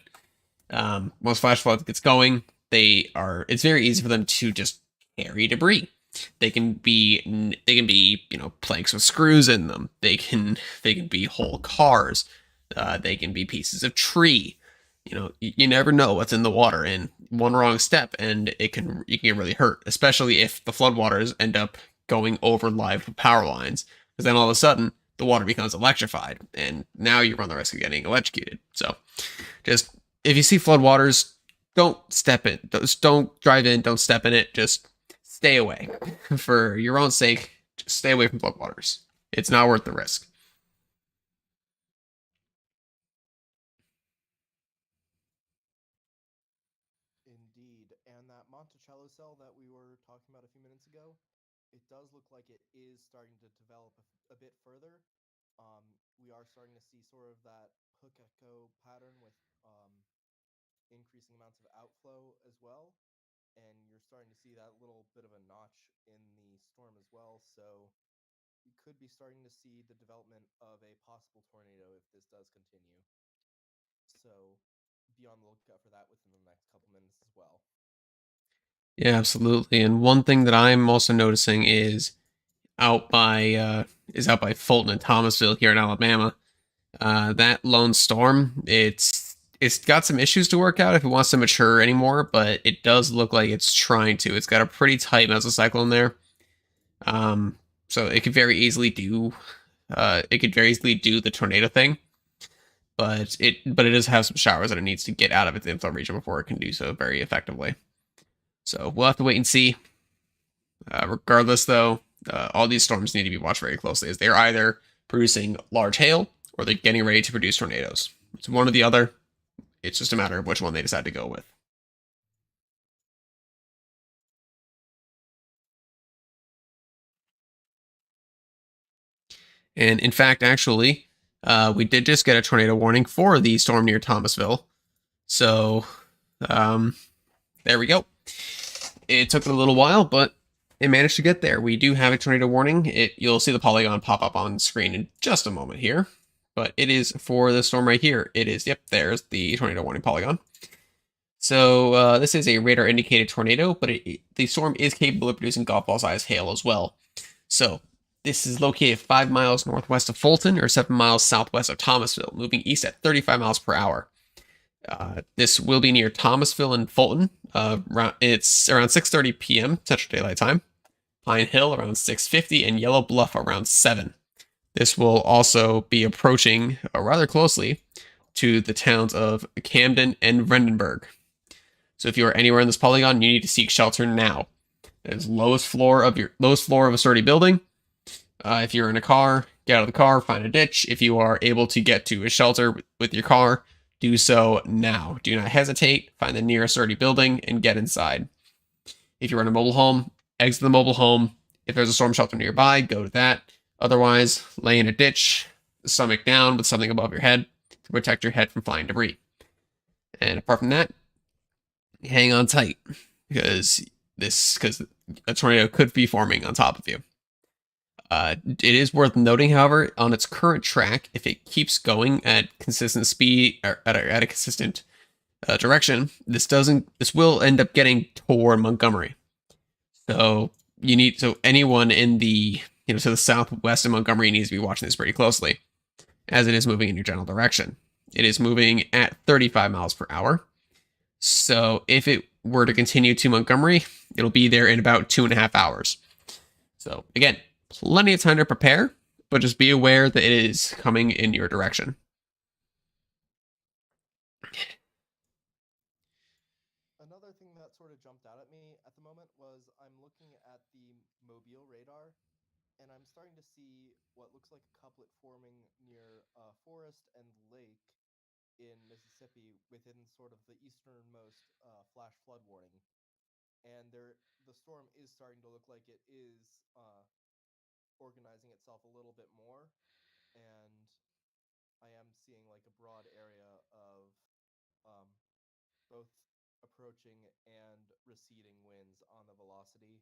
A: Once flash flood gets going, it's very easy for them to just carry debris. They can be planks with screws in them. They can be whole cars. They can be pieces of tree. You never know what's in the water, and one wrong step and you can get really hurt, especially if the floodwaters end up going over live power lines, because then all of a sudden the water becomes electrified, and now you run the risk of getting electrocuted. So just if you see floodwaters, don't step in. Just don't drive in. Don't step in it. Just stay away. For your own sake, just stay away from floodwaters. It's not worth the risk.
C: Indeed, and that Monticello cell that we were talking about a few minutes ago, it does look like it is starting to develop a bit further. We are starting to see sort of that hook echo pattern with increasing amounts of outflow as well. And you're starting to see that little bit of a notch in the storm as well. So you could be starting to see the development of a possible tornado if this does continue. So be on the lookout for that within the next couple minutes as well.
A: Yeah, absolutely. And one thing that I'm also noticing out by out by Fulton and Thomasville here in Alabama. That lone storm, it's got some issues to work out if it wants to mature anymore, but it does look like it's trying to. It's got a pretty tight mesocyclone there, um, so it could very easily do the tornado thing, but it does have some showers that it needs to get out of its inflow region before it can do so very effectively. So we'll have to wait and see. Regardless, though, all these storms need to be watched very closely as they're either producing large hail or they're getting ready to produce tornadoes. It's one or the other. It's just a matter of which one they decide to go with. And in fact, actually, we did just get a tornado warning for the storm near Thomasville. So um, there we go. It took a little while, but it managed to get there. We do have a tornado warning. You'll see the polygon pop up on screen in just a moment here, but it is for the storm right here. It is. Yep, there's the tornado warning polygon. So this is a radar indicated tornado, but the storm is capable of producing golf ball sized hail as well. So this is located 5 miles northwest of Fulton or 7 miles southwest of Thomasville, moving east at 35 miles per hour. This will be near Thomasville and Fulton. It's around 6:30 p.m. Central Daylight Time. Pine Hill around 6:50 and Yellow Bluff around 7. This will also be approaching rather closely to the towns of Camden and Vredenburg. So if you are anywhere in this polygon, you need to seek shelter now. That is lowest floor of a sturdy building. If you're in a car, get out of the car, find a ditch. If you are able to get to a shelter with your car, do so now. Do not hesitate. Find the nearest sturdy building and get inside. If you're in a mobile home, exit the mobile home. If there's a storm shelter nearby, go to that. Otherwise, lay in a ditch, stomach down with something above your head to protect your head from flying debris. And apart from that, hang on tight because a tornado could be forming on top of you. It is worth noting, however, on its current track, if it keeps going at consistent speed or at a consistent direction, this will end up getting toward Montgomery. So anyone in the to the southwest of Montgomery needs to be watching this pretty closely, as it is moving in your general direction. It is moving at 35 miles per hour. So if it were to continue to Montgomery, it'll be there in about 2.5 hours. So again, plenty of time to prepare, but just be aware that it is coming in your direction.
C: Another thing that sort of jumped out at me at the moment was I'm looking at the Mobile radar, and I'm starting to see what looks like a couplet forming near a forest and lake in Mississippi within sort of the easternmost flash flood warning. and the storm is starting to look like it is organizing itself a little bit more, and I am seeing like a broad area of um, both approaching and receding winds on the velocity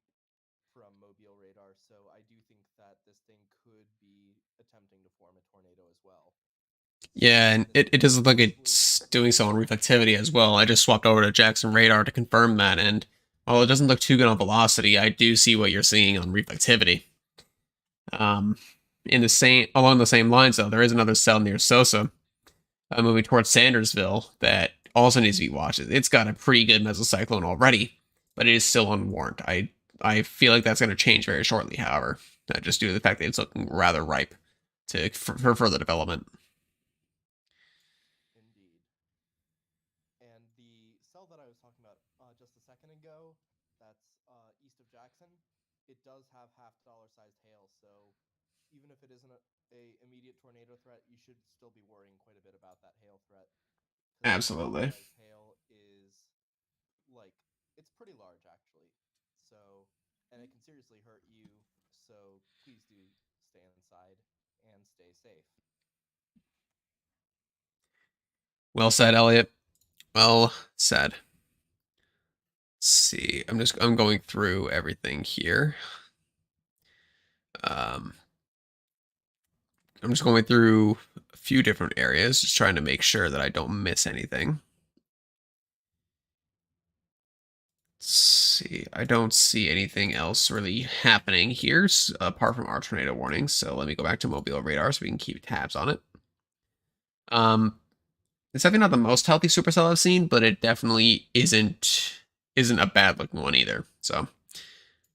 C: from mobile radar. So I do think that this thing could be attempting to form a tornado as well.
A: Yeah, and
C: And this
A: it
C: is
A: does look like
C: mostly
A: it's doing so on reflectivity as well. I just swapped over to Jackson radar to confirm that, and while it doesn't look too good on velocity, I do see what you're seeing on reflectivity. Um, in the same along the same lines, though, there is another cell near Sosa, moving towards Sandersville that also needs to be watched. It's got a pretty good mesocyclone already, but it is still unwarned. I feel like that's going to change very shortly. However, just due to the fact that it's looking rather ripe for further development.
C: indeed. And the cell that I was talking about just a second ago, that's east of Jackson, it does have half dollar sized hail. So even if it isn't a immediate tornado threat, you should still be worrying quite a bit about that hail threat because half dollar
A: Absolutely.
C: sized hail is like it's pretty large actually. So and it can seriously hurt you. So please do stay inside and stay safe.
A: Well said, Elliot. Well said. Let's see. I'm going through everything here. Um, I'm just going through a few different areas, just trying to make sure that I don't miss anything. Let's see. I don't see anything else really happening here apart from our tornado warnings. So let me go back to mobile radar so we can keep tabs on it. Um, it's definitely not the most healthy supercell I've seen, but it definitely isn't a bad looking one either. So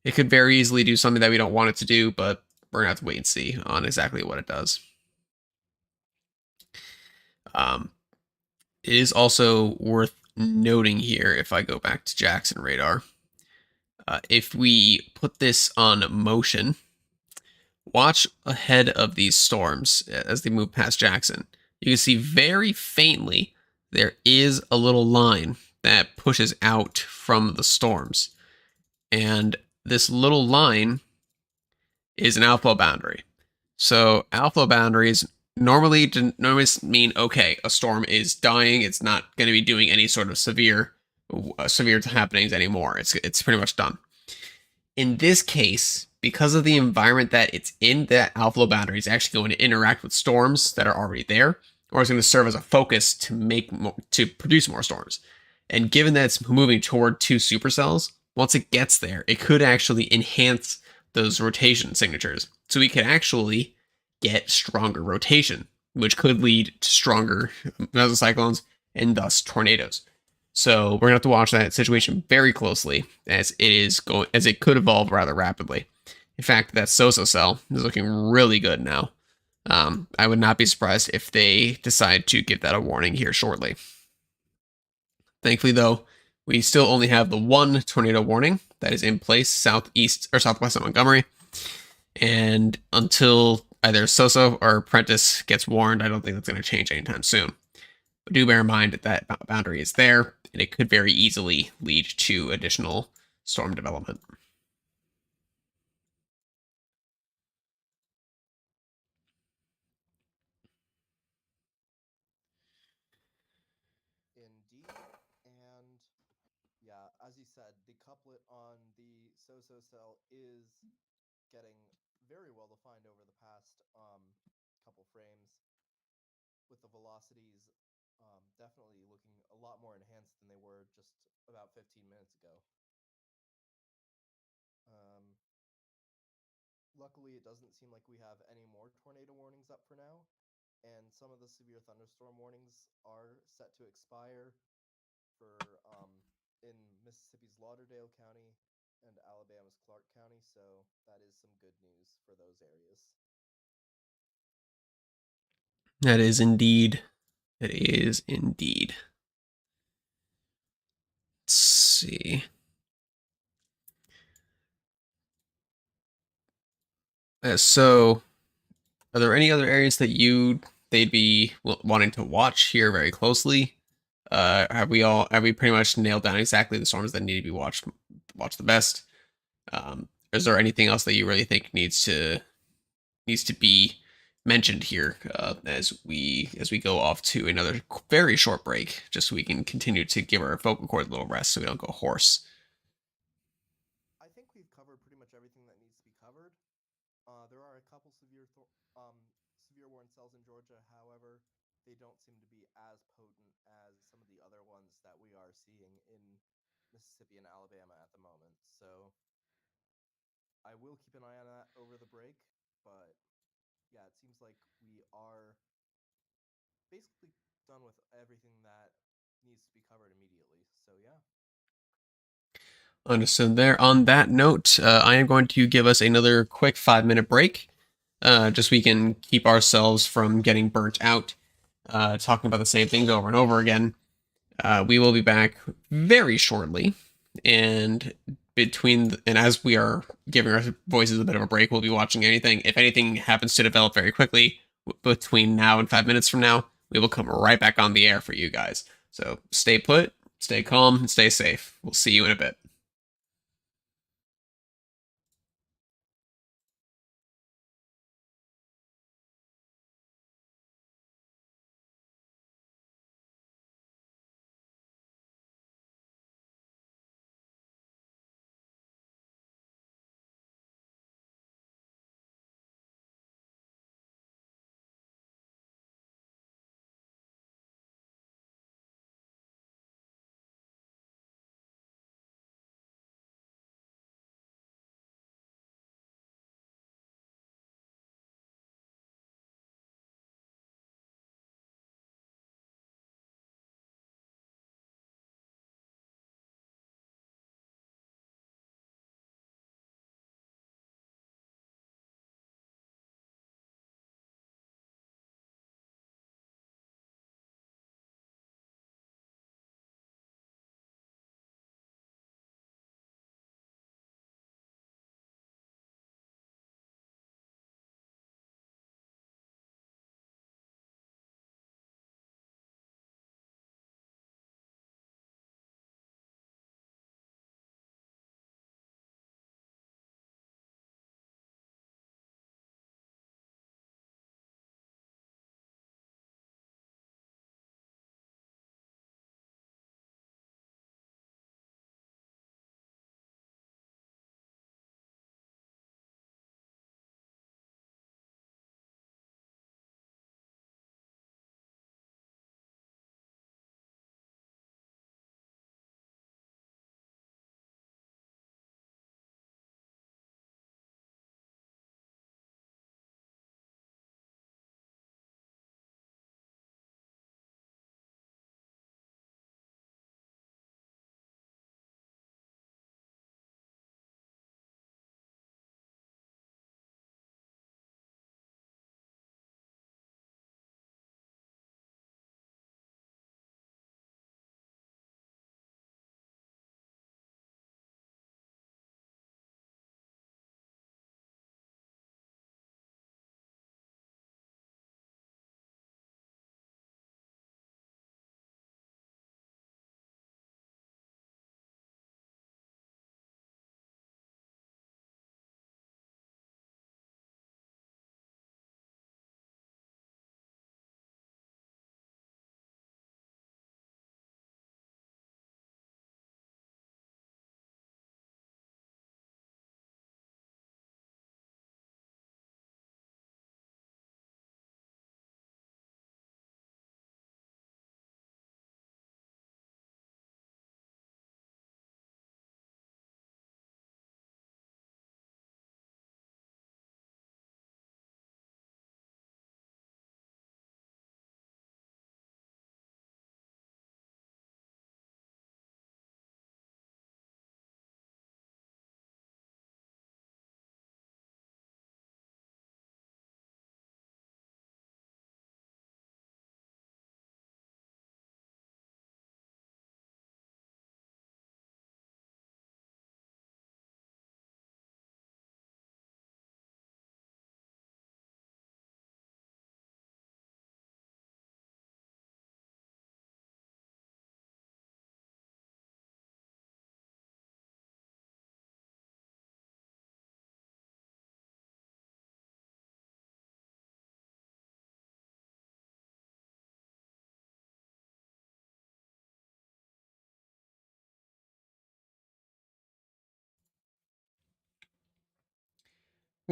A: it could very easily do something that we don't want it to do, but we're gonna have to wait and see on exactly what it does. Um, it is also worth noting here, if I go back to Jackson radar, if we put this on motion, watch ahead of these storms as they move past Jackson. You can see very faintly there is a little line that pushes out from the storms. And this little line is an outflow boundary. So outflow boundaries normally mean okay, a storm is dying. It's not going to be doing any sort of severe happenings anymore. It's pretty much done. In this case, because of the environment that it's in, that outflow boundary is actually going to interact with storms that are already there, or it's going to serve as a focus to produce more storms. And given that it's moving toward two supercells, once it gets there, it could actually enhance those rotation signatures. So we could actually get stronger rotation, which could lead to stronger mesocyclones and thus tornadoes. So we're gonna have to watch that situation very closely as it could evolve rather rapidly. In fact, that Soso cell is looking really good now. I would not be surprised if they decide to give that a warning here shortly. Thankfully, though, we still only have the one tornado warning that is in place southeast or southwest of Montgomery. And until either Soso or Prentice gets warned, I don't think that's going to change anytime soon. But do bear in mind that that boundary is there, and it could very easily lead to additional storm development.
C: Indeed. And yeah, as you said, the couplet on the so-so cell is getting very well defined over the past couple frames, with the velocities definitely looking a lot more enhanced than they were just about 15 minutes ago. Um, Luckily, it doesn't seem like we have any more tornado warnings up for now, and some of the severe thunderstorm warnings are set to expire for in Mississippi's Lauderdale County and Alabama's Clark County, so that is some good news for those areas.
A: That is indeed. That is indeed. Let's see. So, are there any other areas that they'd be wanting to watch here very closely? Have we pretty much nailed down exactly the storms that need to be watched the best? Is there anything else that you really think needs to be mentioned here as we go off to another very short break, just so we can continue to give our vocal cord a little rest, so we don't go hoarse?
C: I think we've covered pretty much everything that needs to be covered. There are a couple severe warning cells in Georgia. However, they don't seem to be as potent as some of the other ones that we are seeing in Mississippi and Alabama at the moment. So I will keep an eye on that over the break. But yeah, it seems like we are basically done with everything that needs to be covered immediately. So yeah.
A: Understood there. On that note, I am going to give us another quick 5 minute break, just so we can keep ourselves from getting burnt out, talking about the same things over and over again. We will be back very shortly, and and as we are giving our voices a bit of a break, we'll be watching anything. If anything happens to develop very quickly between now and 5 minutes from now, we will come right back on the air for you guys. So stay put, stay calm, and stay safe. We'll see you in a bit.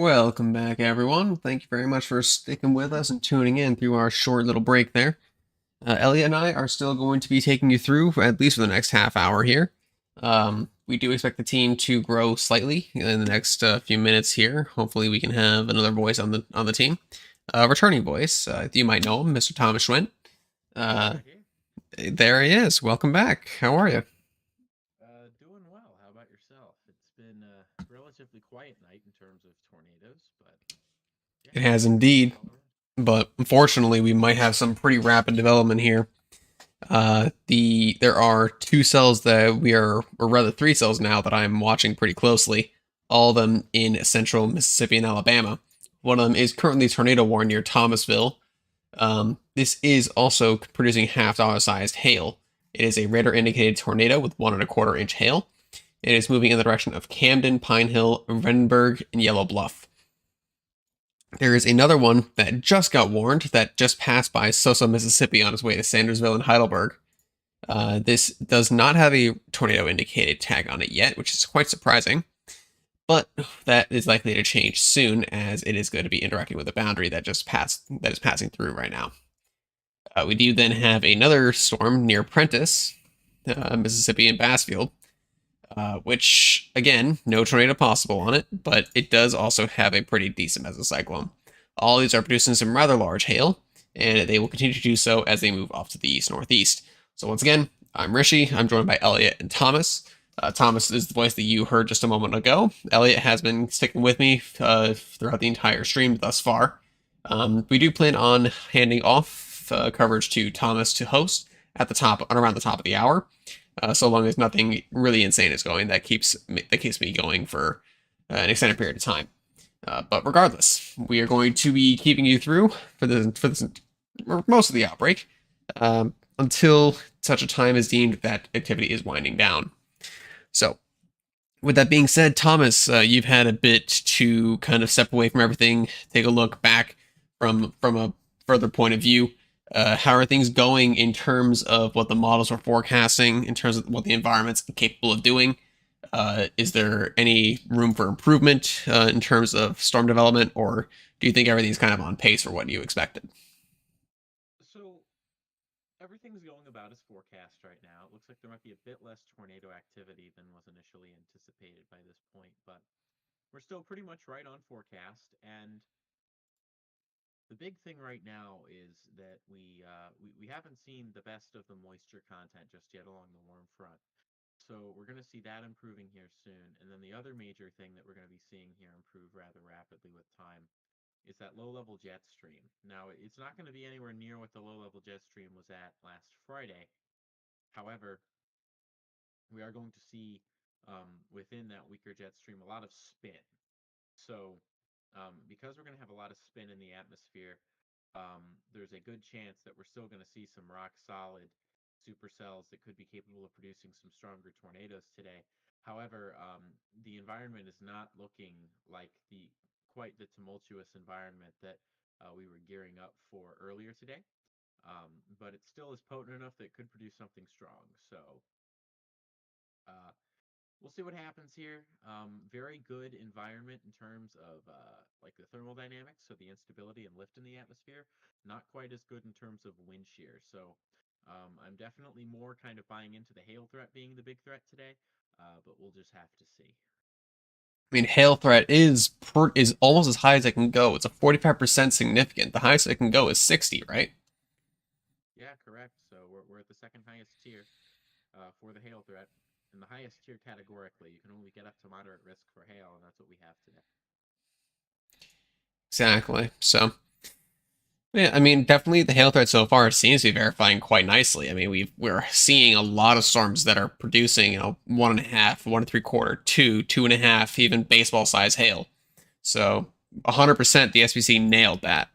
A: Welcome back, everyone. Thank you very much for sticking with us and tuning in through our short little break there. Elliot and I are still going to be taking you through at least for the next half hour here. We do expect the team to grow slightly in the next few minutes here. Hopefully, we can have another voice on the team, returning voice. You might know him, Mr. Thomas Schwent.
B: I'm
A: Uh,
B: right here.
A: there he is. Welcome back. How are you?
B: Doing well. How about yourself? It's been a relatively quiet night in terms of tornadoes, but yeah,
A: It has
B: good
A: indeed,
B: all around.
A: but unfortunately, we might have some pretty rapid development here. There are two cells that we are, or rather three cells now that I'm watching pretty closely. All of them in central Mississippi and Alabama. One of them is currently tornado warned near Thomasville. This is also producing half-dollar sized hail. It is a radar indicated tornado with 1.25 inch hail. It is moving in the direction of Camden, Pine Hill, Rendenburg, and Yellow Bluff. There is another one that just got warned that just passed by Sosa, Mississippi on its way to Sandersville and Heidelberg. This does not have a tornado indicated tag on it yet, which is quite surprising, but that is likely to change soon as it is going to be interacting with a boundary that is passing through right now. We do then have another storm near Prentice, Mississippi, and Bassfield, which again, no tornado possible on it, but it does also have a pretty decent mesocyclone. All these are producing some rather large hail, and they will continue to do so as they move off to the east northeast. So once again, I'm Rishi. I'm joined by Elliot and Thomas. Thomas is the voice that you heard just a moment ago. Elliot has been sticking with me throughout the entire stream thus far. We do plan on handing off coverage to Thomas to host at the top, around the top of the hour, so long as nothing really insane is going. That keeps me going for an extended period of time. But regardless, we are going to be keeping you through for this most of the outbreak until such a time as deemed that activity is winding down. So, with that being said, Thomas, you've had a bit to kind of step away from everything, take a look back from a further point of view. How are things going in terms of what the models are forecasting, in terms of what the environment's capable of doing? Is there any room for improvement in terms of storm development, or do you think everything's kind of on pace for what you expected?
B: So everything's going about as forecast right now. It looks like there might be a bit less tornado activity than was initially anticipated by this point, but we're still pretty much right on forecast. And the big thing right now is that we haven't seen the best of the moisture content just yet along the warm front. So we're going to see that improving here soon. And then the other major thing that we're going to be seeing here improve rather rapidly with time is that low-level jet stream. Now, it's not going to be anywhere near what the low-level jet stream was at last Friday. However, we are going to see within that weaker jet stream a lot of spin. So, because we're going to have a lot of spin in the atmosphere, there's a good chance that we're still going to see some rock solid supercells that could be capable of producing some stronger tornadoes today. However, the environment is not looking like the quite the tumultuous environment that we were gearing up for earlier today. But it still is potent enough that it could produce something strong. So uh, we'll see what happens here. Very good environment in terms of like the thermodynamics, so the instability and lift in the atmosphere. Not quite as good in terms of wind shear. So I'm definitely more kind of buying into the hail threat being the big threat today, but we'll just have to see.
A: I mean, hail threat is almost as high as it can go. It's a 45% significant. The highest it can go is 60, right?
B: Yeah, correct. So we're at the second highest tier for the hail threat. And the highest tier categorically, you can only get up to moderate risk for hail, and that's what we have today.
A: Exactly. So, yeah, I mean, definitely the hail threat so far seems to be verifying quite nicely. I mean, we're seeing a lot of storms that are producing, 1.5, 1.75, 2, 2.5, even baseball size hail. So, 100% the SPC nailed that,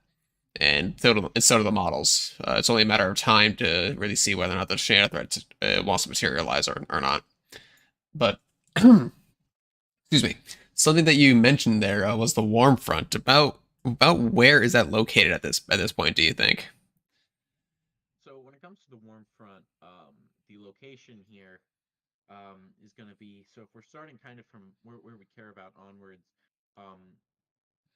A: and so do the models. It's only a matter of time to really see whether or not the hail threat wants to materialize or not. But excuse me. Something that you mentioned there was the warm front. About where is that located at this point? Do you think?
B: So when it comes to the warm front, the location here is going to be so if we're starting kind of from where we care about onwards, um,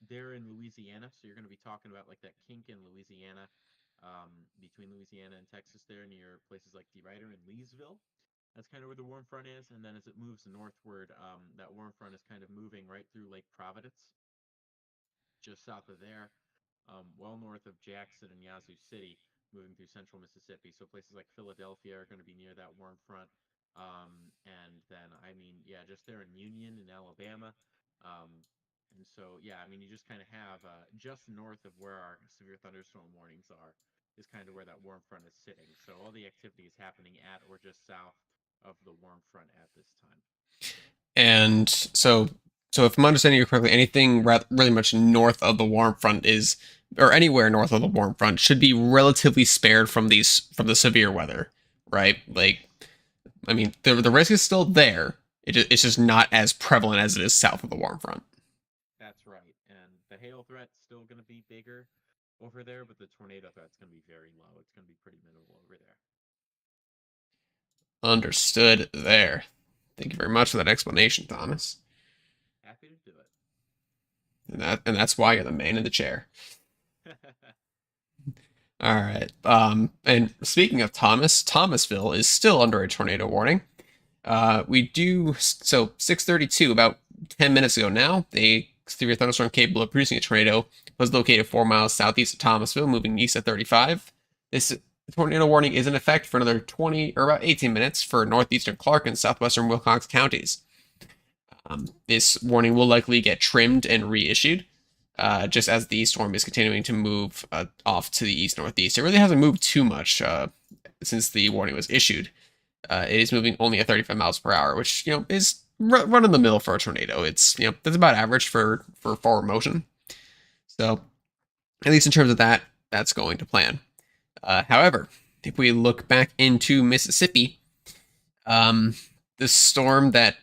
B: they're in Louisiana, so you're going to be talking about like that kink in Louisiana, between Louisiana and Texas, there near places like DeRuyter and Leesville. That's kind of where the warm front is, and then as it moves northward, that warm front is kind of moving right through Lake Providence, just south of there, well north of Jackson and Yazoo City, moving through central Mississippi. So places like Philadelphia are going to be near that warm front. And then, I mean, yeah, just there in Union in Alabama. And so, yeah, I mean, you just kind of have just north of where our severe thunderstorm warnings are, is kind of where that warm front is sitting. So all the activity is happening at or just south of the warm front at this time.
A: And so if I'm understanding you correctly, anything really much north of the warm front is, or anywhere north of the warm front, should be relatively spared from the severe weather, right? Like, I mean, the risk is still there. It's just not as prevalent as it is south of the warm front.
B: That's right. And the hail threat's still going to be bigger over there, but the tornado threat's going to be very low. It's going to be pretty minimal over there.
A: Understood there. Thank you very much for that explanation, Thomas.
B: Happy to do
A: And that's why you're the man in the chair.
B: it.
A: All right. And speaking of Thomas, Thomasville is still under a tornado warning. We do so 6:32, about 10 minutes ago now. A severe thunderstorm capable of producing a tornado was located 4 miles southeast of Thomasville, moving east at 35. This tornado warning is in effect for another 20 or about 18 minutes for northeastern Clark and southwestern Wilcox counties. This warning will likely get trimmed and reissued, just as the storm is continuing to move off to the east northeast. It really hasn't moved too much since the warning was issued. It is moving only at 35 miles per hour, which is run in the mill for a tornado. It's that's about average for forward motion. So at least in terms of that, that's going to plan. However, if we look back into Mississippi, um, the storm that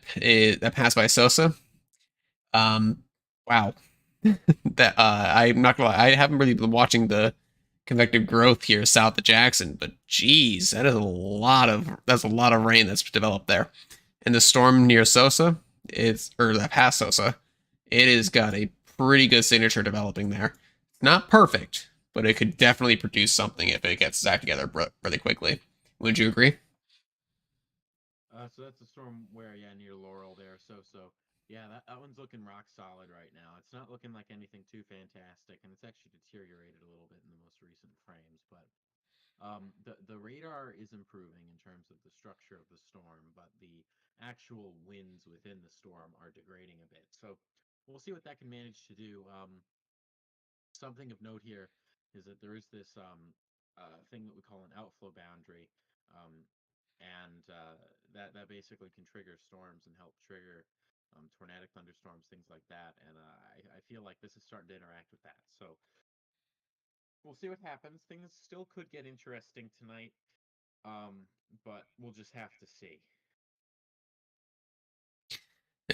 A: passed by Sosa, um, wow, that I'm not gonna lie, I haven't really been watching the convective growth here south of Jackson, but geez, that's a lot of rain that's developed there. And the storm near Sosa is or that past Sosa, it has got a pretty good signature developing there. Not perfect, but it could definitely produce something if it gets back together really quickly. Would you agree?
B: So that's the storm where, yeah, near Laurel there. So yeah, that one's looking rock solid right now. It's not looking like anything too fantastic, and it's actually deteriorated a little bit in the most recent frames. But the radar is improving in terms of the structure of the storm, but the actual winds within the storm are degrading a bit. So we'll see what that can manage to do. Something of note here is that there is this thing that we call an outflow boundary, um, and that basically can trigger storms and help trigger tornadic thunderstorms, things like that. And I feel like this is starting to interact with that. So we'll see what happens. Things still could get interesting tonight, but we'll just have to see.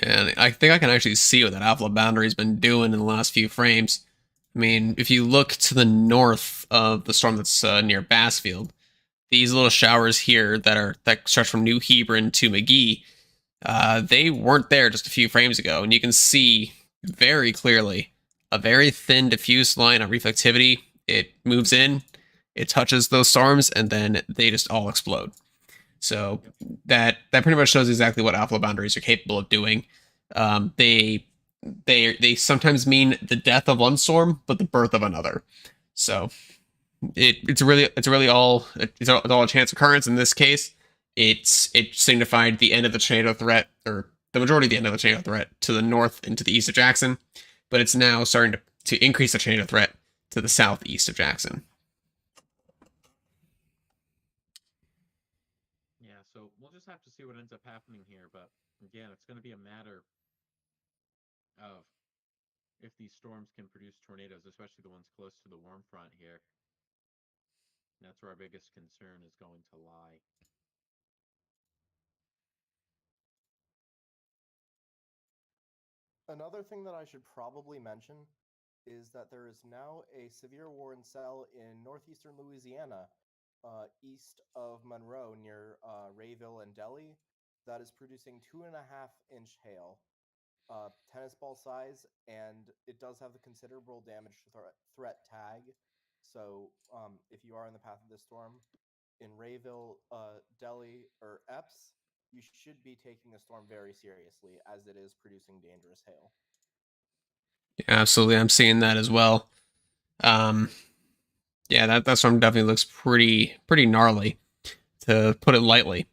A: And I think I can actually see what that alpha boundary's been doing in the last few frames. I mean, if you look to the north of the storm that's near Bassfield, these little showers here that stretch from New Hebron to McGee, they weren't there just a few frames ago, and you can see very clearly a very thin diffuse line of reflectivity. It moves in, it touches those storms, and then they just all explode. So
B: Yep.
A: that pretty much shows exactly what alpha boundaries are capable of doing. Um, they they sometimes mean the death of one storm, but the birth of another. So it's all a chance occurrence. In this case, it signified the end of the tornado threat, or the majority of the end of the tornado threat to the north and to the east of Jackson, but it's now starting to increase the tornado threat to the southeast of Jackson.
B: Yeah, so we'll just have to see what ends up happening here. But again, it's going to be a matter of if these storms can produce tornadoes, especially the ones close to the warm front here. That's where our biggest concern is going to lie.
C: Another thing that I should probably mention is that there is now a severe warning cell in northeastern Louisiana, east of Monroe, near Rayville and Delhi, that is producing 2.5-inch hail. tennis ball size, and it does have the considerable damage threat tag. So if you are in the path of this storm in Rayville, Delhi, or Epps, you should be taking the storm very seriously as it is producing dangerous hail.
A: Yeah, absolutely. I'm seeing that as well. Um, yeah, that storm definitely looks pretty gnarly, to put it lightly.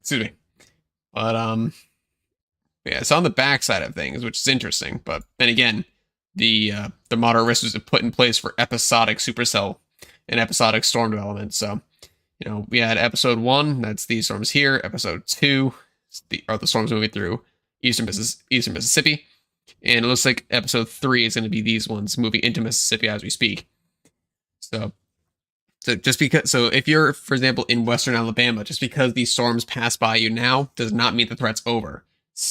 A: Excuse me. But yeah, it's on the backside of things, which is interesting. But then again, the moderate risk was put in place for episodic supercell and episodic storm development. So we had episode 1, that's these storms here. Episode 2 are the storms moving through eastern Mississippi, and it looks like episode 3 is going to be these ones moving into Mississippi as we speak. So so if you're, for example, in western Alabama, just because these storms pass by you now does not mean the threat's over.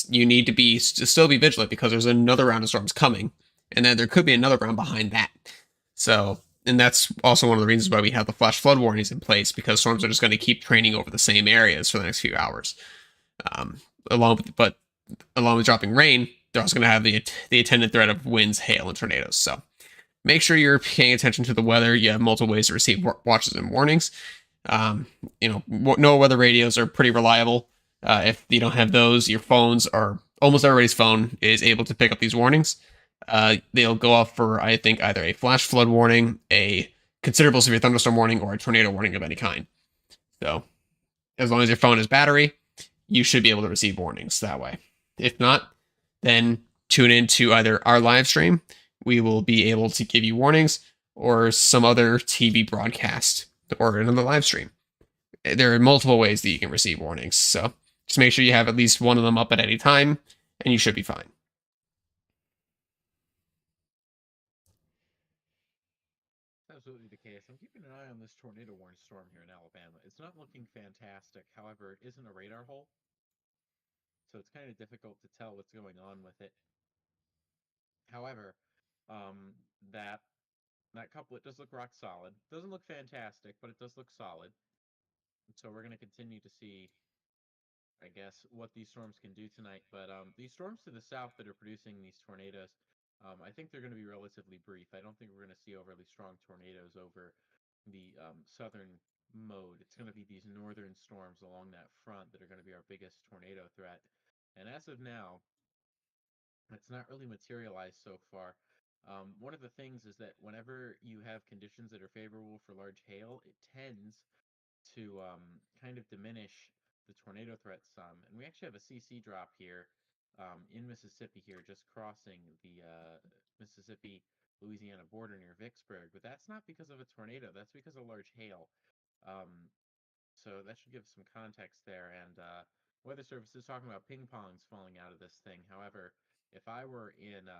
A: You need to still be vigilant, because there's another round of storms coming, and then there could be another round behind that. So, and that's also one of the reasons why we have the flash flood warnings in place, because storms are just going to keep training over the same areas for the next few hours. Um, along with dropping rain, they're also going to have the attendant threat of winds, hail, and tornadoes. So make sure you're paying attention to the weather. You have multiple ways to receive watches and warnings. No weather radios are pretty reliable. If you don't have those, your phones are, almost everybody's phone is able to pick up these warnings. They'll go off for, I think, either a flash flood warning, a considerable severe thunderstorm warning, or a tornado warning of any kind. So as long as your phone has battery, you should be able to receive warnings that way. If not, then tune into either our live stream. We will be able to give you warnings, or some other TV broadcast, or another live stream. There are multiple ways that you can receive warnings. So just make sure you have at least one of them up at any time, and you should be fine.
B: Absolutely the case. I'm keeping an eye on this tornado warning storm here in Alabama. It's not looking fantastic. However, it isn't a radar hole, so it's kind of difficult to tell what's going on with it. However, um, that that couplet does look rock solid. Doesn't look fantastic, but it does look solid. So we're going to continue to see, I guess, what these storms can do tonight. But these storms to the south that are producing these tornadoes, I think they're going to be relatively brief. I don't think we're going to see overly strong tornadoes over the southern mode. It's going to be these northern storms along that front that are going to be our biggest tornado threat. And as of now, it's not really materialized so far. One of the things is that whenever you have conditions that are favorable for large hail, it tends to kind of diminish the tornado threat some. And we actually have a CC drop here in Mississippi here, just crossing the Mississippi Louisiana border near Vicksburg. But that's not because of a tornado. That's because of large hail. Um, so that should give some context there. And Weather Service is talking about ping pongs falling out of this thing. However, if I were in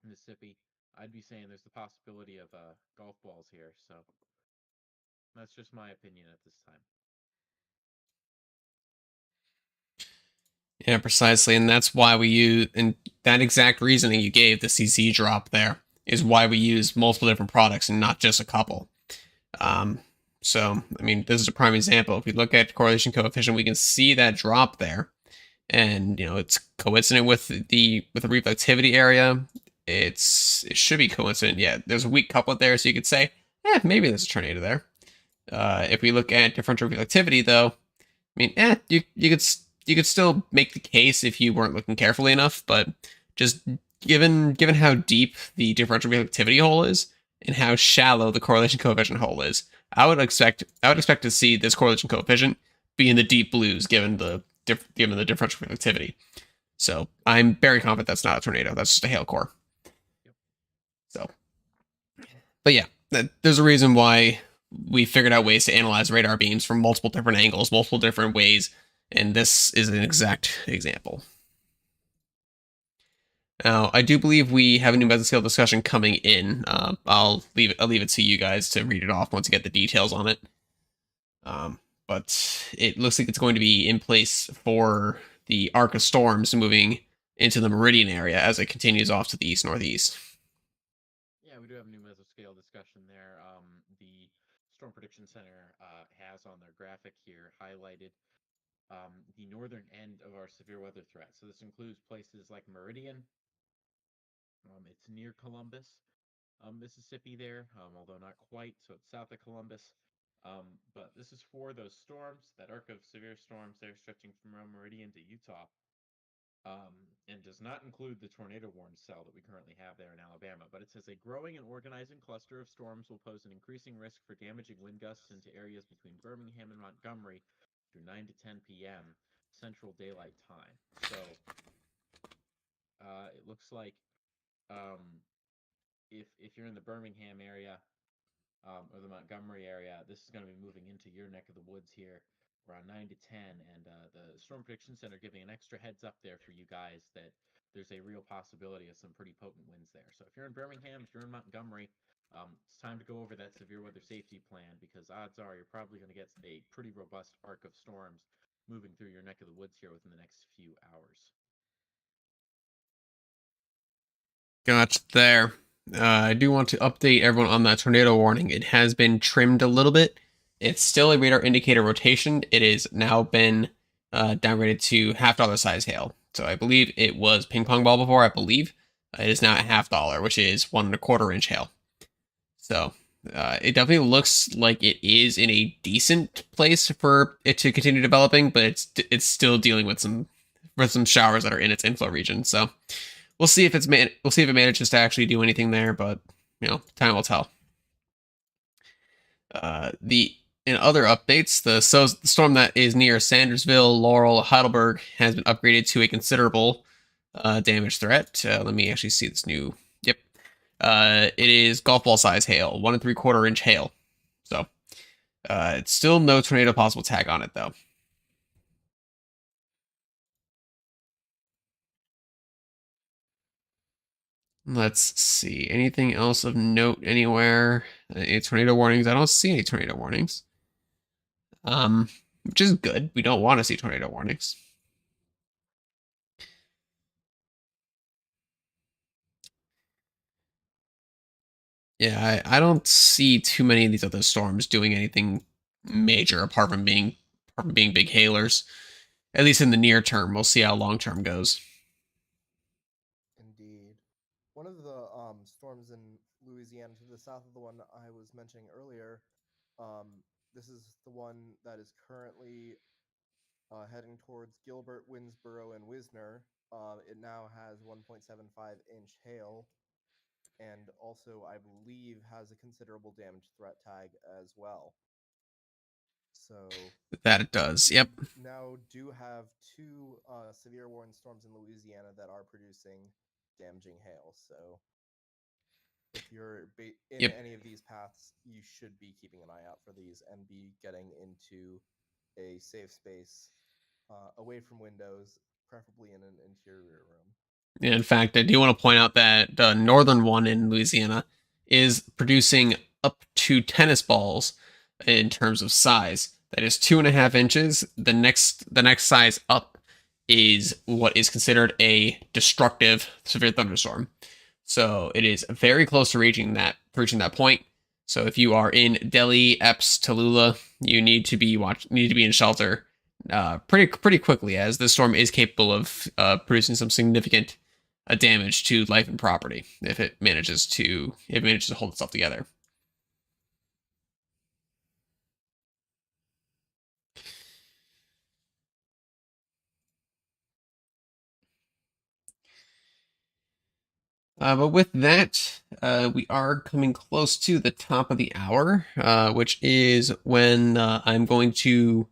B: Mississippi, I'd be saying there's the possibility of golf balls here. So that's just my opinion at this time.
A: Yeah, precisely. And that's why we use, and that exact reasoning you gave, the CC drop there, is why we use multiple different products and not just a couple. Um, so, I mean, this is a prime example. If we look at correlation coefficient, we can see that drop there. And, it's coincident with the reflectivity area. It should be coincident. Yeah, there's a weak couplet there, so you could say, maybe there's a tornado there. If we look at differential reflectivity, though, I mean, you could still make the case if you weren't looking carefully enough, but just given how deep the differential reflectivity hole is and how shallow the correlation coefficient hole is, I would expect to see this correlation coefficient be in the deep blues given the differential reflectivity. So I'm very confident that's not a tornado. That's just a hail core.
B: Yep.
A: So, but yeah, there's a reason why we figured out ways to analyze radar beams from multiple different angles, multiple different ways, and this is an exact example. Now, I do believe we have a new mesoscale discussion coming in. I'll leave it to you guys to read it off once you get the details on it. But it looks like it's going to be in place for the arc of storms moving into the meridian area as it continues off to the east northeast.
B: Yeah, we do have a new mesoscale discussion there. The Storm Prediction Center has on their graphic here highlighted the northern end of our severe weather threat. So this includes places like Meridian. It's near Columbus, Mississippi there, although not quite. So it's south of Columbus. But this is for those storms, that arc of severe storms there stretching from Meridian to Utah, and does not include the tornado warning cell that we currently have there in Alabama. But it says a growing and organizing cluster of storms will pose an increasing risk for damaging wind gusts into areas between Birmingham and Montgomery through 9 to 10 p.m. Central Daylight Time. So it looks like um, if you're in the Birmingham area or the Montgomery area, this is going to be moving into your neck of the woods here around 9 to 10. And the Storm Prediction Center giving an extra heads up there for you guys that there's a real possibility of some pretty potent winds there. So if you're in Birmingham, if you're in Montgomery, it's time to go over that severe weather safety plan, because odds are you're probably going to get a pretty robust arc of storms moving through your neck of the woods here within the next few hours.
A: Gotcha there. I do want to update everyone on that tornado warning. It has been trimmed a little bit. It's still a radar indicator rotation. It has now been downgraded to $half size hail. So I believe it was ping pong ball before. I believe it is now a $half, which is 1¼ inch hail. So it definitely looks like it is in a decent place for it to continue developing, but it's still dealing with some showers that are in its inflow region. So we'll see if it manages to actually do anything there, but time will tell. In other updates, the storm that is near Sandersville, Laurel, Heidelberg has been upgraded to a considerable damage threat. Let me actually see this new. Yep, it is golf ball size hail, 1¾ inch hail. So it's still no tornado possible tag on it though. Let's see. Anything else of note anywhere? Any tornado warnings? I don't see any tornado warnings. Which is good. We don't want to see tornado warnings. Yeah, I don't see too many of these other storms doing anything major apart from being big hailers. At least in the near term. We'll see how long term goes.
C: Indeed. One of the storms in Louisiana to the south of the one I was mentioning earlier, this is the one that is currently heading towards Gilbert, Winsboro, and Wisner. It now has 1.75-inch hail, and also, I believe, has a considerable damage threat tag as well. So
A: that it does. Yep.
C: Now do have two severe warning storms in Louisiana that are producing damaging hail. So if you're in any of these paths, you should be keeping an eye out for these and be getting into a safe space away from windows, preferably in an interior room.
A: In fact, I do want to point out that the northern one in Louisiana is producing up to tennis balls in terms of size. That is 2.5 inches. The next size up is what is considered a destructive severe thunderstorm. So it is very close to reaching that point. So if you are in Delhi, Epes, Tallulah, you need to be in shelter pretty quickly, as this storm is capable of producing some significant damage to life and property if it manages to hold itself together. But with that, we are coming close to the top of the hour, which is when I'm going to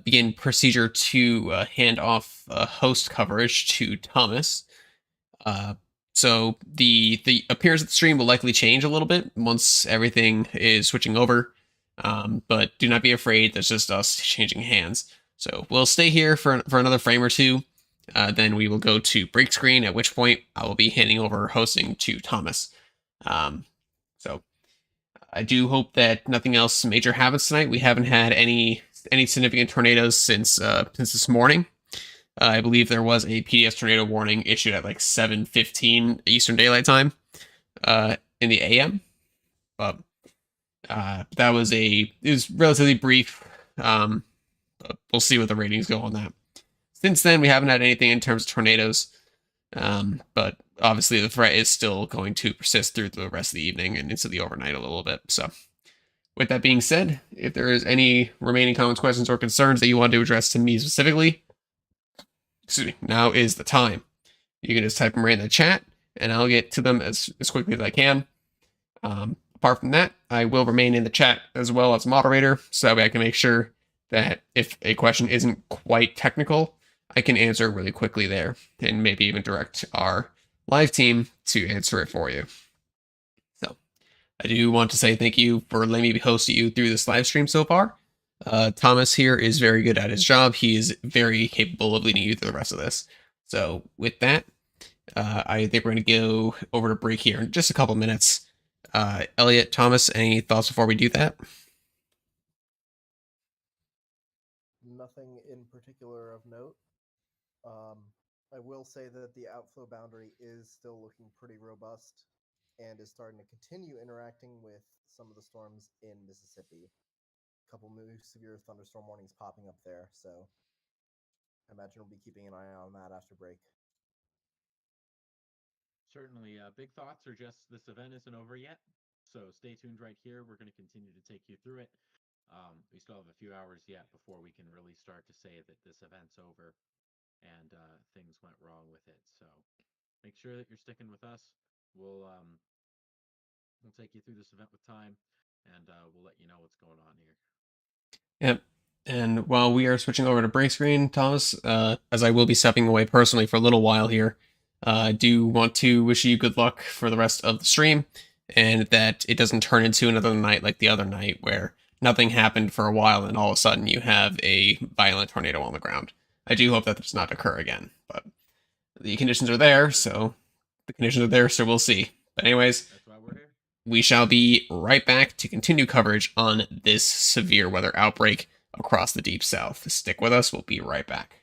A: begin procedure to hand off host coverage to Thomas. So the appearance of the stream will likely change a little bit once everything is switching over. But do not be afraid. That's just us changing hands. So we'll stay here for another frame or two. Then we will go to break screen, at which point I will be handing over hosting to Thomas. So I do hope that nothing else major happens tonight. We haven't had any significant tornadoes since this morning. I believe there was a PDS tornado warning issued at like 7:15 Eastern Daylight Time in the AM. But it was relatively brief. But but we'll see what the ratings go on that. Since then, we haven't had anything in terms of tornadoes, but obviously the threat is still going to persist through the rest of the evening and into the overnight a little bit. So, with that being said, if there is any remaining comments, questions, or concerns that you want to address to me specifically, excuse me, now is the time. You can just type them right in the chat, and I'll get to them as quickly as I can. Apart from that, I will remain in the chat as well as moderator, so that way I can make sure that if a question isn't quite technical, I can answer really quickly there, and maybe even direct our live team to answer it for you. So I do want to say thank you for letting me host you through this live stream so far. Thomas here is very good at his job. He is very capable of leading you through the rest of this. So with that, I think we're going to go over to break here in just a couple minutes. Elliot, Thomas, any thoughts before we do that?
C: Nothing in particular of note. I will say that the outflow boundary is still looking pretty robust and is starting to continue interacting with some of the storms in Mississippi. A couple new severe thunderstorm warnings popping up there, so I imagine we'll be keeping an eye on that after break.
B: Certainly. Big thoughts are just this event isn't over yet. So stay tuned right here. We're going to continue to take you through it. We still have a few hours yet before we can really start to say that this event's over and things went wrong with it. So make sure that you're sticking with us. We'll take you through this event with time, and we'll let you know what's going on here.
A: Yep. And while we are switching over to break screen, Thomas, as I will be stepping away personally for a little while here, I do want to wish you good luck for the rest of the stream, and that it doesn't turn into another night like the other night where nothing happened for a while and all of a sudden you have a violent tornado on the ground. I do hope that does not occur again, but the conditions are there, so we'll see. But anyways,
B: That's why we're here.
A: we shall be right back to continue coverage on this severe weather outbreak across the Deep South. Stick with us, we'll be right back.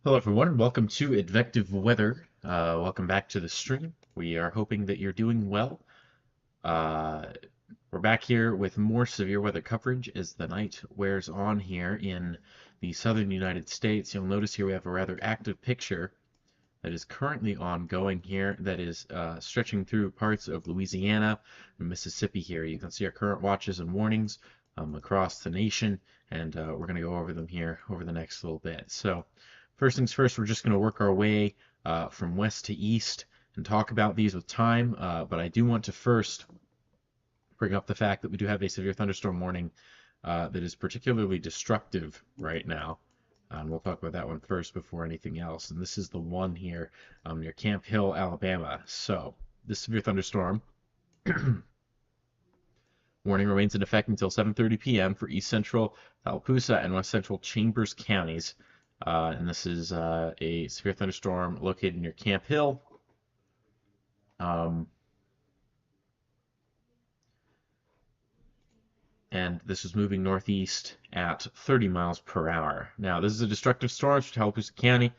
B: Hello, everyone, and welcome to Advective Weather. Welcome back to the stream. We are hoping that you're doing well. Uh, we're back here with more severe weather coverage as the night wears on here in the southern United States. You'll notice here we have a rather active picture that is currently ongoing here that is stretching through parts of Louisiana and Mississippi here. You can see our current watches and warnings across the nation, and we're going to go over them here over the next little bit. So first things first, we're just going to work our way from west to east and talk about these with time, but I do want to first bring up the fact that we do have a severe thunderstorm warning that is particularly destructive right now. We'll talk about that one first before anything else. And this is the one here near Camp Hill, Alabama. So this severe thunderstorm warning remains in effect until 7:30 p.m. for east central Tallapoosa and west central Chambers counties. And this is a severe thunderstorm located near Camp Hill. And this is moving northeast at 30 miles per hour. Now, this is a destructive storm for Tallapoosa County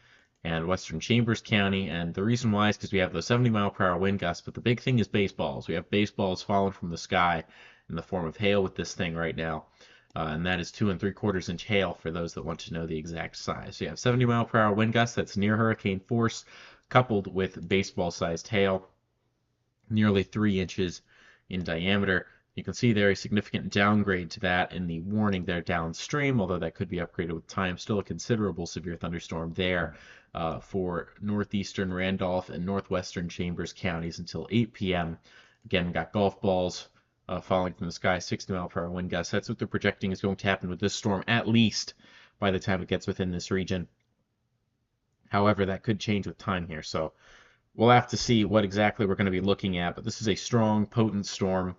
B: and western Chambers County, and the reason why is because we have those 70-mile-per-hour wind gusts, but the big thing is baseballs. We have baseballs falling from the sky in the form of hail with this thing right now, and that is 2 3/4 inch hail for those that want to know the exact size. So you have 70-mile-per-hour wind gusts, that's near hurricane force, coupled with baseball-sized hail, nearly 3 inches in diameter. You can see there a significant downgrade to that in the warning there downstream, although that could be upgraded with time. Still a considerable severe thunderstorm there for northeastern Randolph and northwestern Chambers counties until 8 p.m. Again, we got golf balls falling from the sky, 60-mile-per-hour wind gusts. That's what they're projecting is going to happen with this storm, at least by the time it gets within this region. However, that could change with time here, so we'll have to see what exactly we're going to be looking at, but this is a strong, potent storm.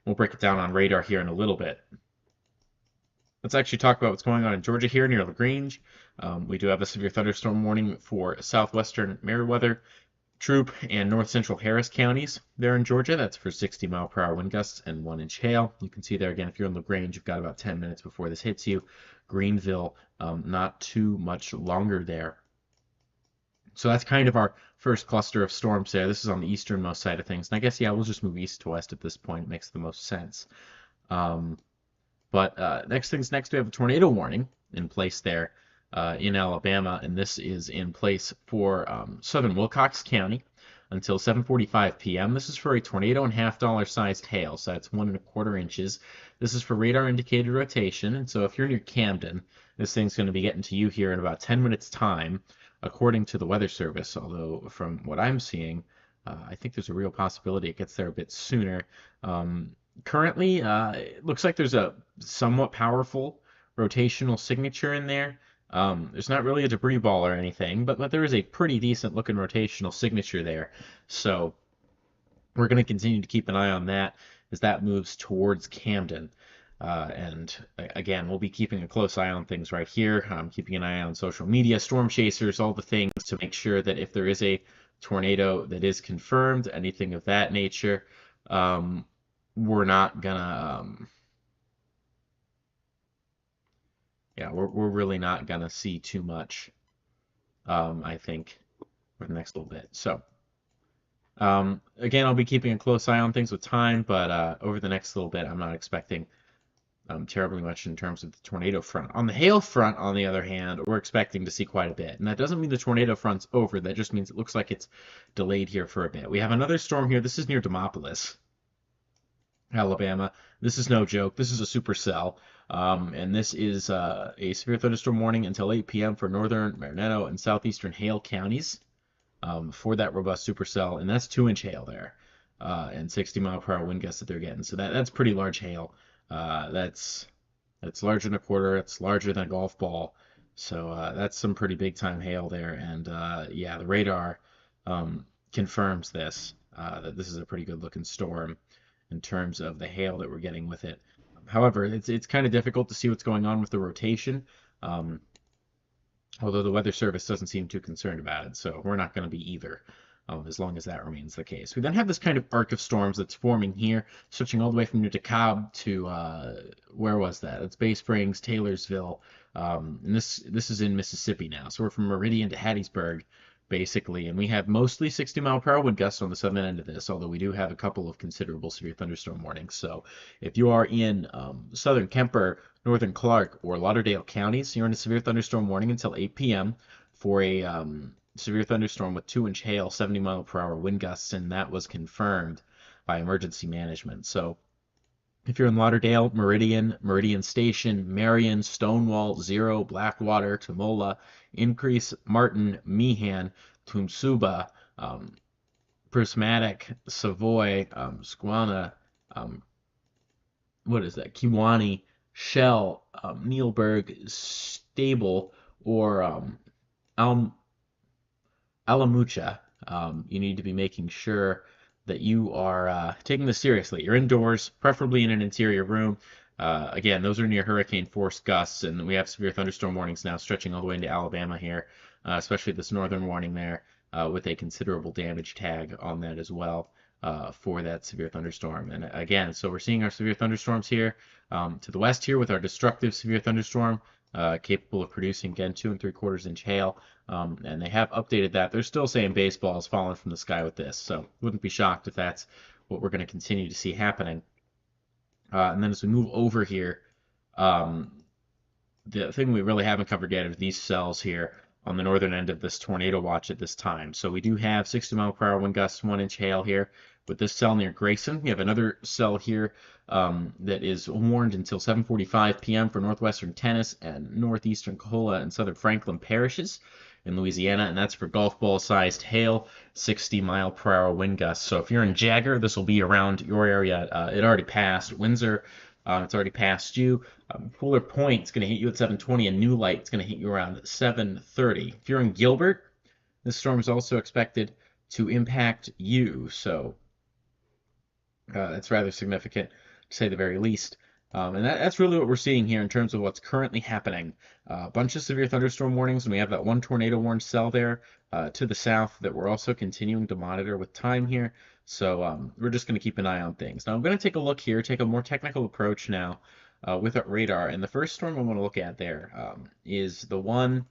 B: We'll break it down on radar here in a little bit. Let's actually talk about what's going on in Georgia here near LaGrange. We do have a severe thunderstorm warning for southwestern Meriwether, Troup, and north central Harris counties there in Georgia. That's for 60-mile-per-hour wind gusts and 1-inch hail. You can see there again, if you're in LaGrange, you've got about 10 minutes before this hits you. Greenville, not too much longer there. So that's kind of our first cluster of storms there. This is on the easternmost side of things. And I guess, yeah, we'll just move east to west at this point. It makes the most sense. But next things next, we have a tornado warning in place there in Alabama. And this is in place for southern Wilcox County until 7:45 p.m. This is for a tornado and $half sized hail. So that's 1 1/4 inches. This is for radar indicated rotation. And so if you're near Camden, this thing's going to be getting to you here in about 10 minutes time, according to the Weather Service, although from what I'm seeing, I think there's a real possibility it gets there a bit sooner. Currently, it looks like there's a somewhat powerful rotational signature in there. There's not really a debris ball or anything, but there is a pretty decent looking rotational signature there. So we're going to continue to keep an eye on that as that moves towards Camden. And again, we'll be keeping a close eye on things right here. Keeping an eye on social media, storm chasers, all the things to make sure that if there is a tornado that is confirmed, anything of that nature, we're not gonna, we're really not gonna see too much, I think, for the next little bit. So, again, I'll be keeping a close eye on things with time, but over the next little bit, I'm not expecting terribly much in terms of the tornado front. On the hail front, on the other hand, we're expecting to see quite a bit. And that doesn't mean the tornado front's over. That just means it looks like it's delayed here for a bit. We have another storm here. This is near Demopolis, Alabama. This is no joke. This is a supercell. And this is a severe thunderstorm warning until 8 p.m. for northern, Marinetto, and southeastern Hale counties for that robust supercell. And that's 2-inch hail there and 60-mile-per-hour wind gusts that they're getting. So that's pretty large hail. That's larger than a quarter. It's larger than a golf ball. So that's some pretty big time hail there. And yeah, the radar confirms this, that this is a pretty good looking storm in terms of the hail that we're getting with it. However, it's kind of difficult to see what's going on with the rotation, although the Weather Service doesn't seem too concerned about it, so we're not going to be either. as long as that remains the case. We then have this kind of arc of storms that's forming here, stretching all the way from near DeKalb to where was that? It's Bay Springs, Taylorsville, and this is in Mississippi now. So we're from Meridian to Hattiesburg, basically, and we have mostly 60-mile-per-hour wind gusts on the southern end of this, although we do have a couple of considerable severe thunderstorm warnings. So if you are in southern Kemper, northern Clark, or Lauderdale counties, you're in a severe thunderstorm warning until 8 p.m. for a severe thunderstorm with 2-inch hail, 70-mile-per-hour wind gusts, and that was confirmed by emergency management. So if you're in Lauderdale, Meridian Station, Marion, Stonewall, Zero, Blackwater, Tumola, Increase, Martin, Meehan, Tumsuba, Prismatic, Savoy, Squana, what is that? Kiwani, Shell, Neilburg, Stable, or Alamucha, you need to be making sure that you are taking this seriously. You're indoors, preferably in an interior room. Again, those are near hurricane force gusts, and we have severe thunderstorm warnings now stretching all the way into Alabama here, especially this northern warning there, with a considerable damage tag on that as well for that severe thunderstorm. And again, so we're seeing our severe thunderstorms here to the west here with our destructive severe thunderstorm. Capable of producing, again, 2 3/4 inch hail. And they have updated that. They're still saying baseballs falling from the sky with this, so wouldn't be shocked if that's what we're going to continue to see happening. And then as we move over here, the thing we really haven't covered yet are these cells here on the northern end of this tornado watch at this time. So we do have 60-mile-per-hour wind gusts, 1-inch hail here with this cell near Grayson. We have another cell here that is warned until 7:45 p.m. for northwestern Tennessee and northeastern Coahuila and southern Franklin parishes in Louisiana, and that's for golf ball sized hail, 60-mile-per-hour wind gusts. So if you're in Jagger, this will be around your area. It already passed Windsor. It's already passed you. Pooler Point is going to hit you at 7:20, and New Light is going to hit you around 7:30. If you're in Gilbert, this storm is also expected to impact you, so that's rather significant, to say the very least. And that's really what we're seeing here in terms of what's currently happening. A bunch of severe thunderstorm warnings, and we have that one tornado warning cell there to the south that we're also continuing to monitor with time here. So we're just going to keep an eye on things. Now I'm going to take a look here, take a more technical approach now with our radar. And the first storm I want to look at there is the one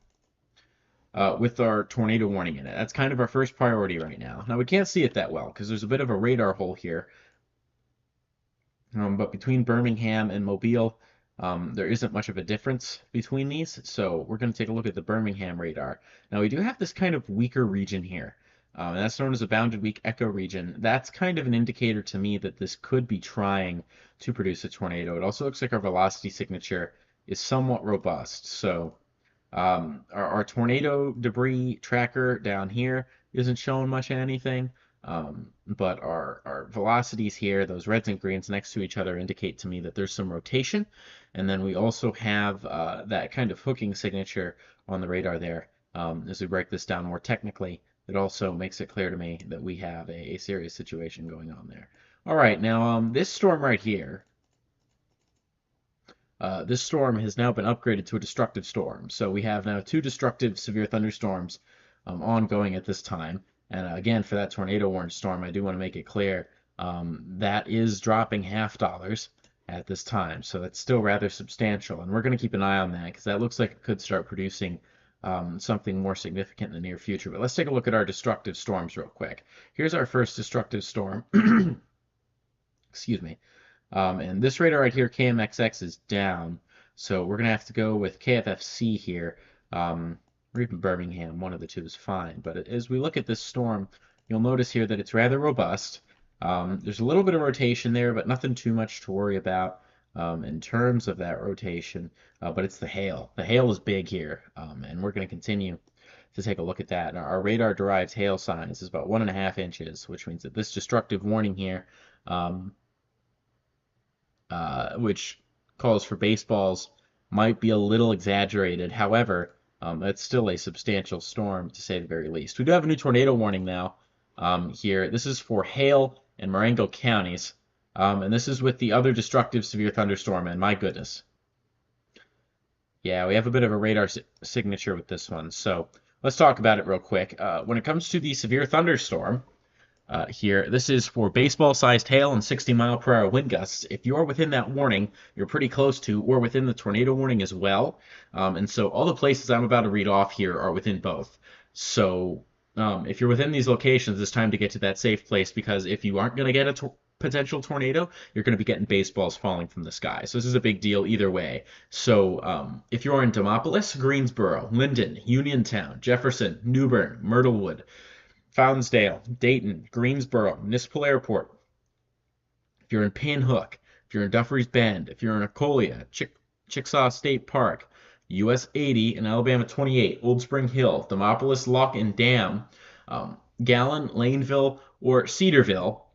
B: with our tornado warning in it. That's kind of our first priority right now. Now we can't see it that well because there's a bit of a radar hole here. But between Birmingham and Mobile, there isn't much of a difference between these. So we're going to take a look at the Birmingham radar. Now we do have this kind of weaker region here. And that's known as a bounded weak echo region. That's kind of an indicator to me that this could be trying to produce a tornado. It also looks like our velocity signature is somewhat robust. So our tornado debris tracker down here isn't showing much of anything. But our velocities here, those reds and greens next to each other, indicate to me that there's some rotation. And then we also have that kind of hooking signature on the radar there. As we break this down more technically, it also makes it clear to me that we have a serious situation going on there. All right, now this storm right here, this storm has now been upgraded to a destructive storm. So we have now 2 destructive severe thunderstorms ongoing at this time. And again, for that tornado warning storm, I do want to make it clear that is dropping $0.50 at this time. So that's still rather substantial. And we're going to keep an eye on that because that looks like it could start producing something more significant in the near future. But let's take a look at our destructive storms real quick. Here's our first destructive storm. Excuse me. And this radar right here, KMXX, is down. So we're going to have to go with KFFC here. Or even Birmingham, one of the two is fine. But as we look at this storm, you'll notice here that it's rather robust. There's a little bit of rotation there, but nothing too much to worry about in terms of that rotation. But it's the hail. The hail is big here, and we're going to continue to take a look at that. Now, our radar-derived hail size is about 1.5 inches, which means that this destructive warning here, which calls for baseballs, might be a little exaggerated. However, that's still a substantial storm, to say the very least. We do have a new tornado warning now here. This is for Hale and Marengo counties, and this is with the other destructive severe thunderstorm, and my goodness. Yeah, we have a bit of a radar signature with this one. So let's talk about it real quick. When it comes to the severe thunderstorm, here. This is for baseball-sized hail and 60-mile-per-hour wind gusts. If you're within that warning, you're pretty close to or within the tornado warning as well. And so all the places I'm about to read off here are within both. So if you're within these locations, it's time to get to that safe place because if you aren't going to get a potential tornado, you're going to be getting baseballs falling from the sky. So this is a big deal either way. So if you're in Demopolis, Greensboro, Linden, Uniontown, Jefferson, New Bern, Myrtlewood, Founsdale, Dayton, Greensboro, Municipal Airport, if you're in Pinhook, if you're in Duffery's Bend, if you're in Arcola, Chickasaw State Park, US 80 and Alabama 28, Old Spring Hill, Demopolis, Lock and Dam, Gallon, Laneville, or Cedarville,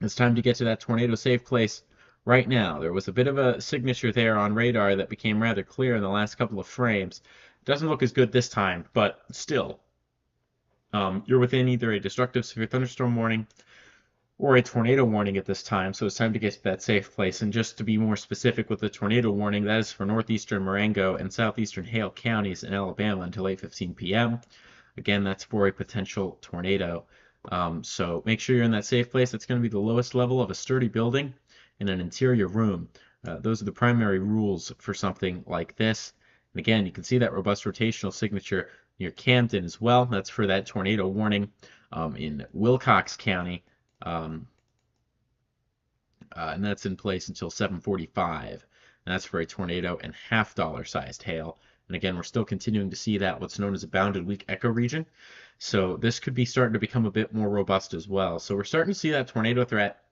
B: it's time to get to that tornado safe place right now. There was a bit of a signature there on radar that became rather clear in the last couple of frames. It doesn't look as good this time, but still, you're within either a destructive severe thunderstorm warning or a tornado warning at this time, so it's time to get to that safe place. And just to be more specific with the tornado warning, that is for northeastern Marengo and southeastern Hale counties in Alabama until 8:15 p.m. Again, that's for a potential tornado. So make sure you're in that safe place. That's going to be the lowest level of a sturdy building in an interior room. Those are the primary rules for something like this. And again, you can see that robust rotational signature near Camden as well. That's for that tornado warning in Wilcox County. And that's in place until 7:45. And that's for a tornado and $half sized hail. And again, we're still continuing to see that what's known as a bounded weak echo region. So this could be starting to become a bit more robust as well. So we're starting to see that tornado threat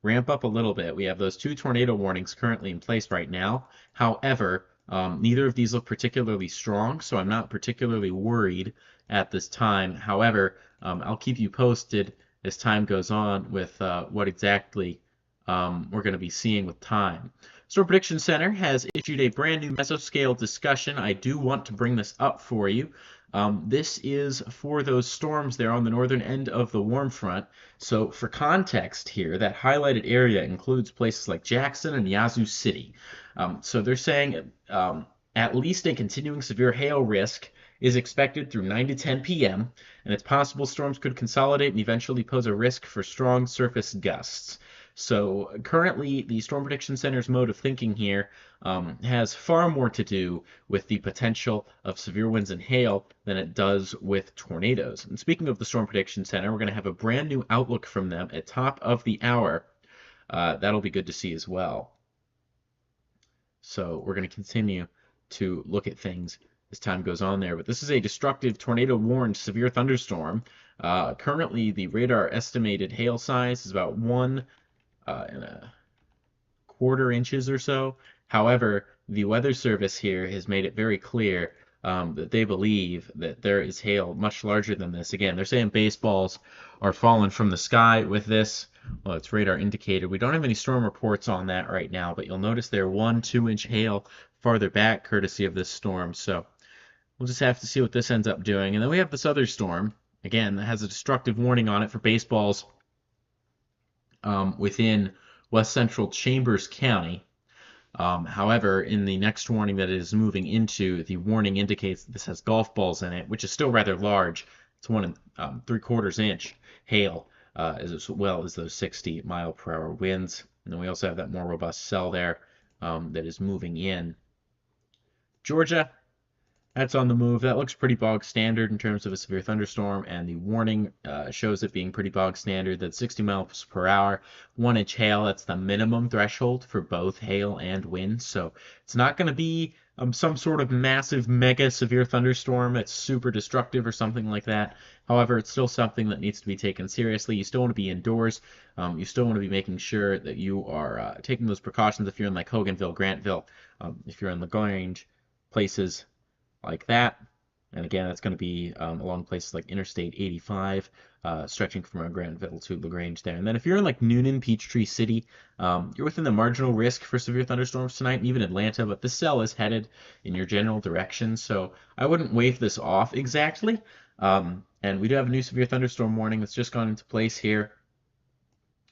B: ramp up a little bit. We have those 2 tornado warnings currently in place right now. However, neither of these look particularly strong, so I'm not particularly worried at this time. However, I'll keep you posted as time goes on with what exactly we're going to be seeing with time. Storm Prediction Center has issued a brand new mesoscale discussion. I do want to bring this up for you. This is for those storms there on the northern end of the warm front. So for context here, that highlighted area includes places like Jackson and Yazoo City. So they're saying at least a continuing severe hail risk is expected through 9 to 10 p.m., and it's possible storms could consolidate and eventually pose a risk for strong surface gusts. So currently, the Storm Prediction Center's mode of thinking here has far more to do with the potential of severe winds and hail than it does with tornadoes. And speaking of the Storm Prediction Center, we're going to have a brand new outlook from them at top of the hour. That'll be good to see as well. So we're going to continue to look at things as time goes on there. But this is a destructive tornado-warned severe thunderstorm. Currently, the radar estimated hail size is about 1.25 inches or so. However, the Weather Service here has made it very clear that they believe that there is hail much larger than this. Again, they're saying baseballs are falling from the sky with this. Well, it's radar indicated. We don't have any storm reports on that right now, but you'll notice there 1-2 inch hail farther back courtesy of this storm. So we'll just have to see what this ends up doing. And then we have this other storm, again, that has a destructive warning on it for baseballs within west central Chambers County. However, in the next warning that it is moving into, the warning indicates that this has golf balls in it, which is still rather large. It's 1 3/4 inch hail, as well as those 60-mile-per-hour winds. And then we also have that more robust cell there that is moving in. Georgia, that's on the move. That looks pretty bog standard in terms of a severe thunderstorm, and the warning shows it being pretty bog standard. That's 60 miles per hour, 1 inch hail. That's the minimum threshold for both hail and wind. So it's not going to be some sort of massive, mega severe thunderstorm that's super destructive or something like that. However, it's still something that needs to be taken seriously. You still want to be indoors. You still want to be making sure that you are taking those precautions if you're in like Hoganville, Grantville, if you're in LaGrange, places like that. And again, that's going to be along places like Interstate 85, stretching from Grantville to LaGrange there. And then if you're in like Noonan, Peachtree City, you're within the marginal risk for severe thunderstorms tonight, and even Atlanta, but this cell is headed in your general direction, so I wouldn't wave this off exactly. And we do have a new severe thunderstorm warning that's just gone into place here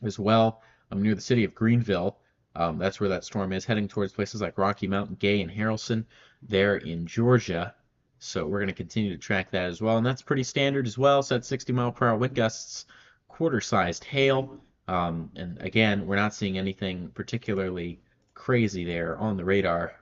B: as well, near the city of Greenville. That's where that storm is, heading towards places like Rocky Mount, Gay, and Harrelson there in Georgia. So we're going to continue to track that as well, and that's pretty standard as well. So that's 60-mile-per-hour wind gusts, quarter-sized hail, and again, we're not seeing anything particularly crazy there on the radar,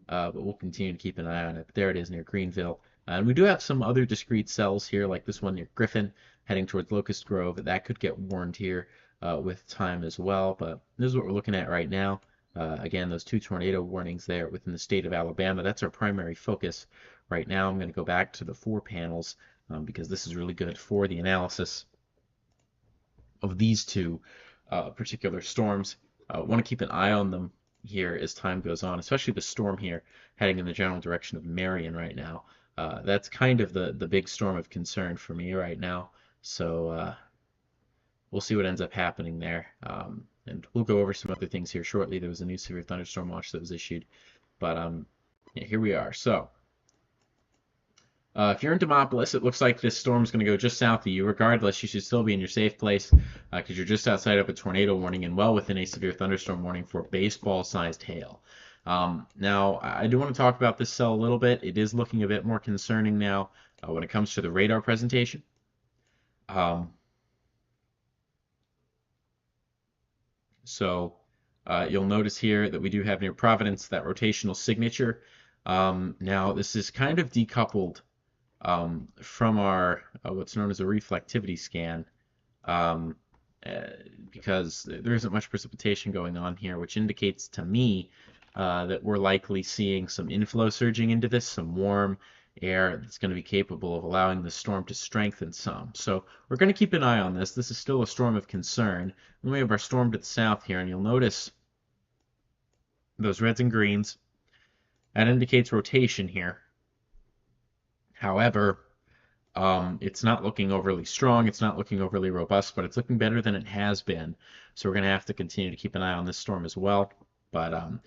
B: but we'll continue to keep an eye on it. But there it is near Greenville. And we do have some other discrete cells here, like this one near Griffin, heading towards Locust Grove. That could get warned here with time as well, but this is what we're looking at right now. Again, those 2 tornado warnings there within the state of Alabama. That's our primary focus right now. I'm going to go back to the 4 panels because this is really good for the analysis of these two particular storms. Want to keep an eye on them here as time goes on, especially the storm here heading in the general direction of Marion right now. That's kind of the big storm of concern for me right now. So we'll see what ends up happening there. And we'll go over some other things here shortly. There was a new severe thunderstorm watch that was issued. But yeah, here we are. So if you're in Demopolis, it looks like this storm is going to go just south of you. Regardless, you should still be in your safe place because you're just outside of a tornado warning and well within a severe thunderstorm warning for baseball-sized hail. Now, I do want to talk about this cell a little bit. It is looking a bit more concerning now when it comes to the radar presentation. So you'll notice here that we do have near Providence that rotational signature. Now, this is kind of decoupled from our what's known as a reflectivity scan um, because there isn't much precipitation going on here, which indicates to me that we're likely seeing some inflow surging into this, some warm air that's going to be capable of allowing the storm to strengthen some. So we're going to keep an eye on this. This is still a storm of concern. Then we have our storm to the south here, and you'll notice those reds and greens. That indicates rotation here. However, it's not looking overly strong. It's not looking overly robust, but it's looking better than it has been. So we're going to have to continue to keep an eye on this storm as well. But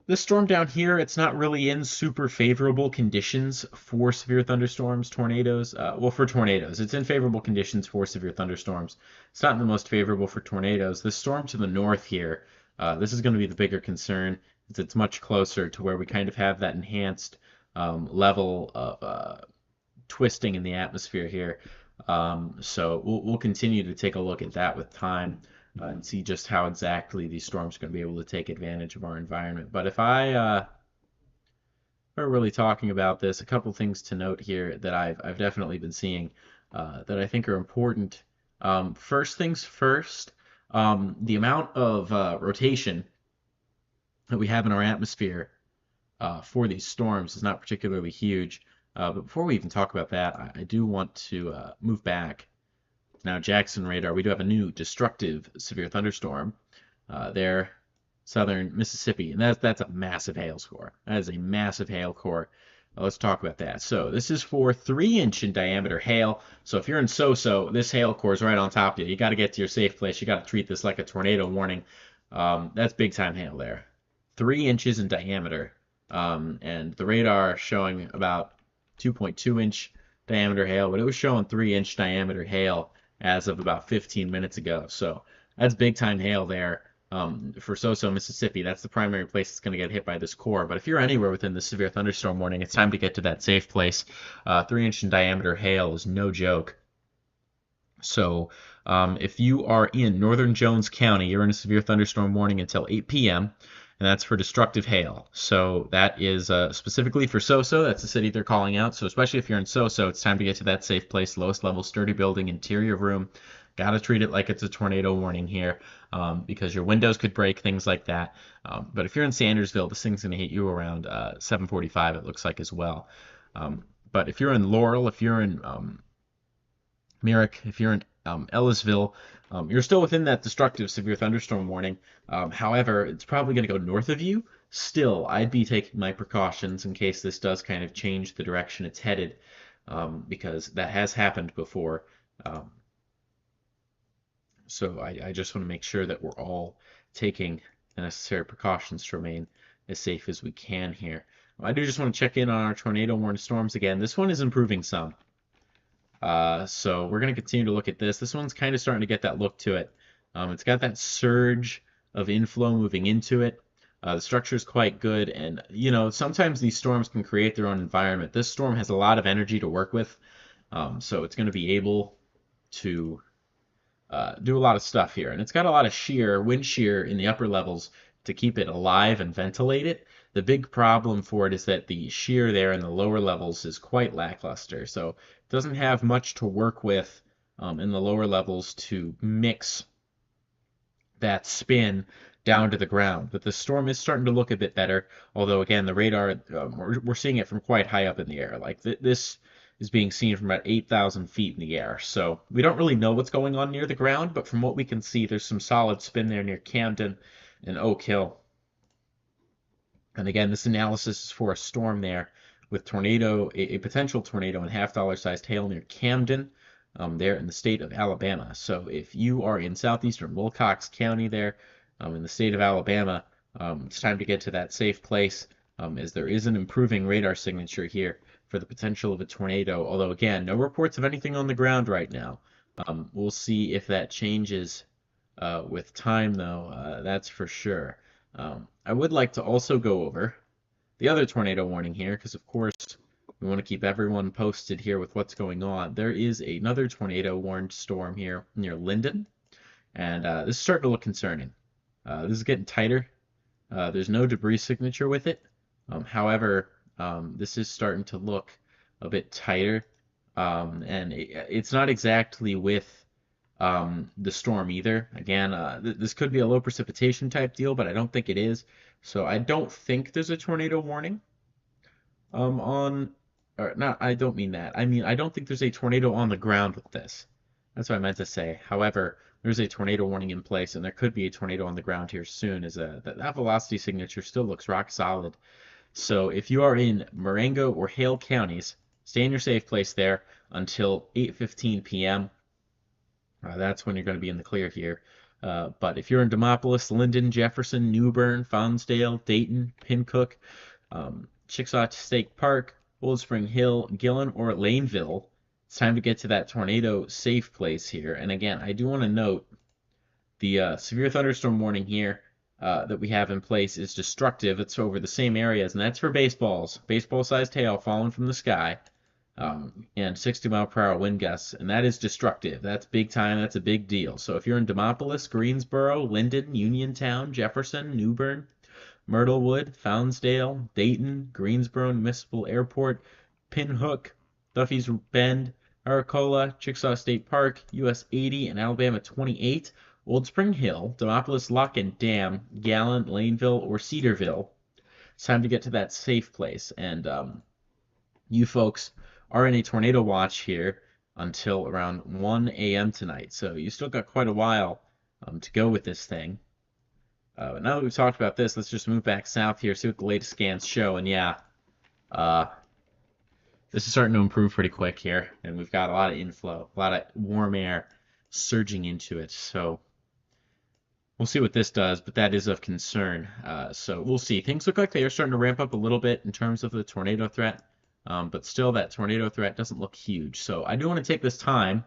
B: this storm down here, it's not really in super favorable conditions for severe thunderstorms, tornadoes. Well, for tornadoes, it's in favorable conditions for severe thunderstorms. It's not the most favorable for tornadoes. This storm to the north here, this is going to be the bigger concern. It's much closer to where we kind of have that enhanced level of twisting in the atmosphere here. So we'll continue to take a look at that with time and see just how exactly these storms are going to be able to take advantage of our environment. But if we're really talking about this, a couple things to note here that I've definitely been seeing that I think are important. First things first, the amount of rotation that we have in our atmosphere for these storms is not particularly huge. But before we even talk about that, I do want to move back. Now, Jackson radar, we do have a new destructive severe thunderstorm there, southern Mississippi, and that's a massive hail score. That is a massive hail core. Let's talk about that. So this is for 3-inch in diameter hail. So if you're in SoSo, this hail core is right on top of you. You got to get to your safe place. You got to treat this like a tornado warning. That's big time hail there. 3 inches in diameter, and the radar showing about 2.2-inch diameter hail, but it was showing 3-inch diameter hail as of about 15 minutes ago. So that's big time hail there for SoSo, Mississippi. That's the primary place that's going to get hit by this core. But if you're anywhere within the severe thunderstorm warning, it's time to get to that safe place. 3-inch in diameter hail is no joke. So if you are in northern Jones County, you're in a severe thunderstorm warning until 8 p.m., and that's for destructive hail. So that is specifically for SoSo. That's the city they're calling out. So especially if you're in SoSo, it's time to get to that safe place, lowest level, sturdy building, interior room. Got to treat it like it's a tornado warning here because your windows could break, things like that. But if you're in Sandersville, this thing's going to hit you around 7:45, it looks like, as well. But if you're in Laurel, if you're in Merrick, if you're in Ellisville, you're still within that destructive severe thunderstorm warning. However, it's probably going to go north of you. Still, I'd be taking my precautions in case this does kind of change the direction it's headed, because that has happened before. So I just want to make sure that we're all taking the necessary precautions to remain as safe as we can here. I do just want to check in on our tornado warning storms again. This one is improving some. So we're going to continue to look at this. This one's kind of starting to get that look to it. It's got that surge of inflow moving into it. The structure is quite good, and sometimes these storms can create their own environment. This storm has a lot of energy to work with, so it's going to be able to do a lot of stuff here. And it's got a lot of wind shear in the upper levels to keep it alive and ventilate it. The big problem for it is that the shear there in the lower levels is quite lackluster. So it doesn't have much to work with in the lower levels to mix that spin down to the ground. But the storm is starting to look a bit better, although again, the radar, we're seeing it from quite high up in the air. Like this is being seen from about 8,000 feet in the air. So we don't really know what's going on near the ground, but from what we can see, there's some solid spin there near Camden and Oak Hill. And again, this analysis is for a storm there with a potential tornado and half-dollar sized hail near Camden, there in the state of Alabama. So if you are in southeastern Wilcox County there, in the state of Alabama, it's time to get to that safe place, as there is an improving radar signature here for the potential of a tornado. Although again, no reports of anything on the ground right now. We'll see if that changes with time, though. That's for sure. I would like to also go over the other tornado warning here, because of course we want to keep everyone posted here with what's going on. There is another tornado warned storm here near Linden, and this is starting to look concerning. This is getting tighter. There's no debris signature with it. However, this is starting to look a bit tighter, and it's not exactly with the storm either. Again, this could be a low precipitation type deal, but I don't think it is. So I don't think there's a tornado warning or not, I don't mean that. I mean, I don't think there's a tornado on the ground with this. That's what I meant to say. However, there's a tornado warning in place, and there could be a tornado on the ground here soon, as that velocity signature still looks rock solid. So if you are in Marengo or Hale counties, stay in your safe place there until 8:15 p.m. That's when you're going to be in the clear here. But if you're in Demopolis, Linden, Jefferson, New Bern, Faunsdale, Dayton, Pincook, Chickasaw State Park, Old Spring Hill, Gillen, or Laneville, it's time to get to that tornado safe place here. And again, I do want to note the severe thunderstorm warning here that we have in place is destructive. It's over the same areas, and that's for baseballs. Baseball-sized hail falling from the sky. And 60-mile-per-hour wind gusts, and that is destructive. That's big time. That's a big deal. So if you're in Demopolis, Greensboro, Linden, Uniontown, Jefferson, New Bern, Myrtlewood, Faunsdale, Dayton, Greensboro Municipal Airport, Pinhook, Duffy's Bend, Aracola, Chickasaw State Park, US 80, and Alabama 28, Old Spring Hill, Demopolis Lock and Dam, Gallant, Laneville, or Cedarville, it's time to get to that safe place. And you folks are in a tornado watch here until around 1 a.m. tonight. So you still got quite a while to go with this thing. Now that we've talked about this, let's just move back south here, see what the latest scans show. And yeah, this is starting to improve pretty quick here. And we've got a lot of inflow, a lot of warm air surging into it. So we'll see what this does, but that is of concern. So we'll see. Things look like they are starting to ramp up a little bit in terms of the tornado threat. But still, that tornado threat doesn't look huge. So I do want to take this time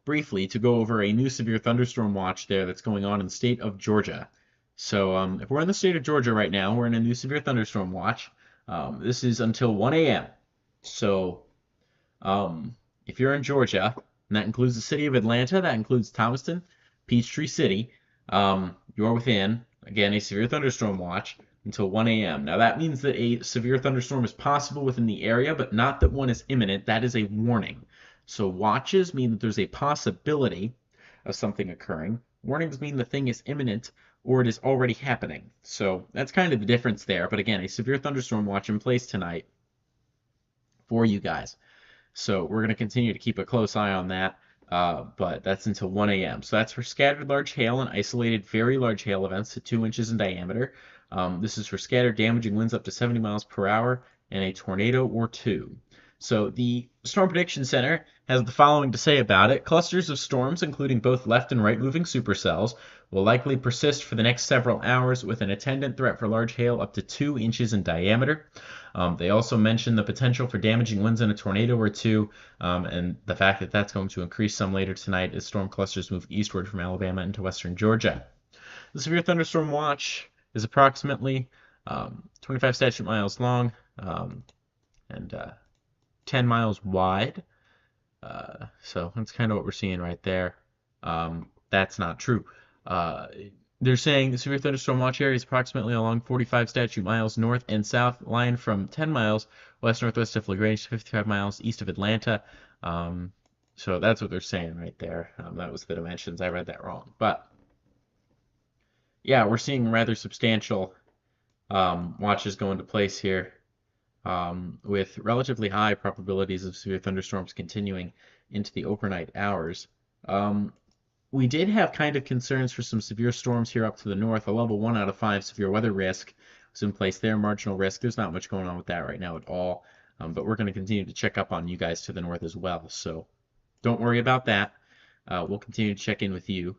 B: briefly to go over a new severe thunderstorm watch there that's going on in the state of Georgia. So if we're in the state of Georgia right now, we're in a new severe thunderstorm watch. This is until 1 a.m. So if you're in Georgia, and that includes the city of Atlanta, that includes Thomaston, Peachtree City, you are within, again, a severe thunderstorm watch until 1 a.m. Now that means that a severe thunderstorm is possible within the area, but not that one is imminent. That is a warning. So watches mean that there's a possibility of something occurring. Warnings mean the thing is imminent or it is already happening. So that's kind of the difference there. But again, a severe thunderstorm watch in place tonight for you guys. So we're going to continue to keep a close eye on that. But that's until 1 a.m. So that's for scattered large hail and isolated very large hail events to 2 inches in diameter. This is for scattered damaging winds up to 70 miles per hour and a tornado or two. So the Storm Prediction Center has the following to say about it. Clusters of storms, including both left and right moving supercells, will likely persist for the next several hours with an attendant threat for large hail up to 2 inches in diameter. They also mention the potential for damaging winds in a tornado or two, and the fact that that's going to increase some later tonight as storm clusters move eastward from Alabama into western Georgia. The Severe Thunderstorm Watch is approximately 25 statute miles long and 10 miles wide. So that's kind of what we're seeing right there. That's not true. Uh, they're saying the severe thunderstorm watch area is approximately along 45 statute miles north and south, lying from 10 miles west-northwest of LaGrange to 55 miles east of Atlanta. So that's what they're saying right there. That was the dimensions. I read that wrong. But yeah, we're seeing rather substantial watches go into place here with relatively high probabilities of severe thunderstorms continuing into the overnight hours. Um, we did have kind of concerns for some severe storms here up to the north. A level 1 out of 5 severe weather risk was in place there. Marginal risk. There's not much going on with that right now at all. But we're going to continue to check up on you guys to the north as well. So don't worry about that. We'll continue to check in with you.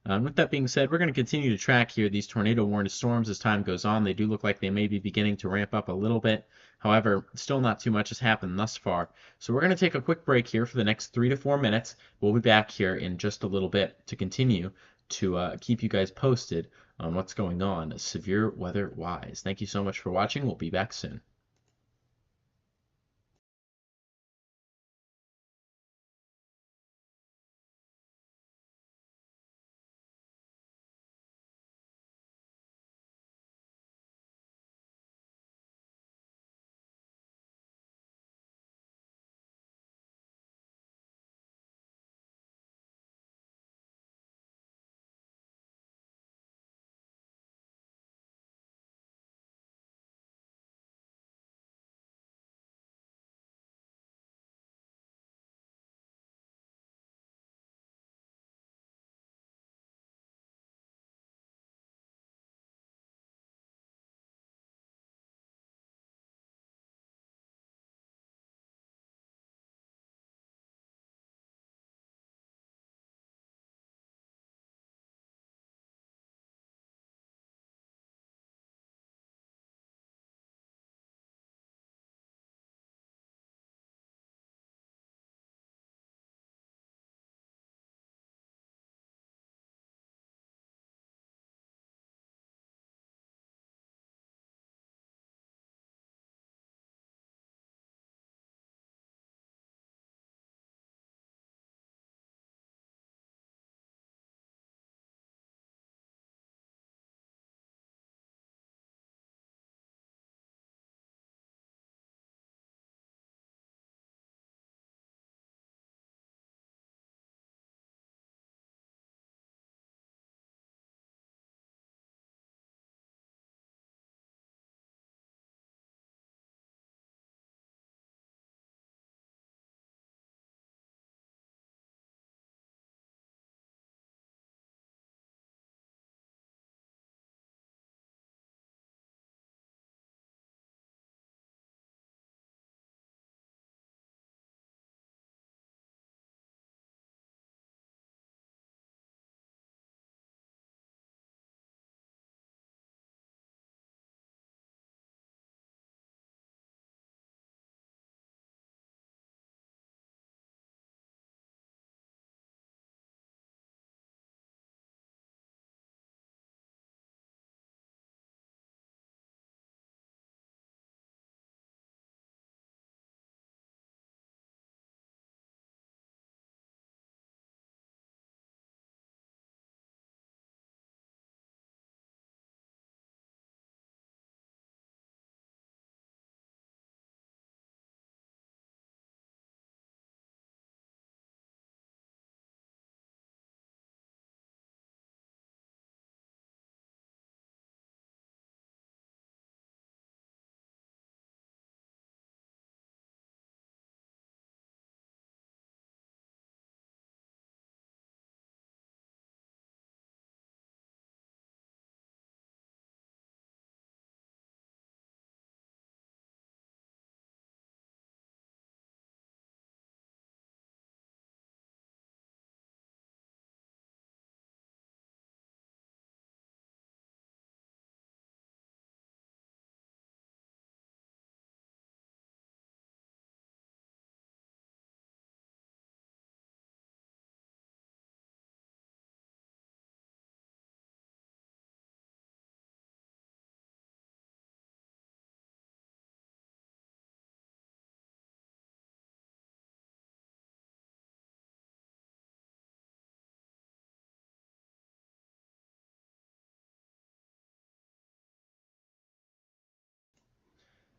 B: With that being said, we're going to continue to track here these tornado warned storms as time goes on. They do look like they may be beginning to ramp up a little bit. However, still not too much has happened thus far. So we're going to take a quick break here for the next 3 to 4 minutes. We'll be back here in just a little bit to continue to keep you guys posted on what's going on severe weather wise. Thank you so much for watching. We'll be back soon.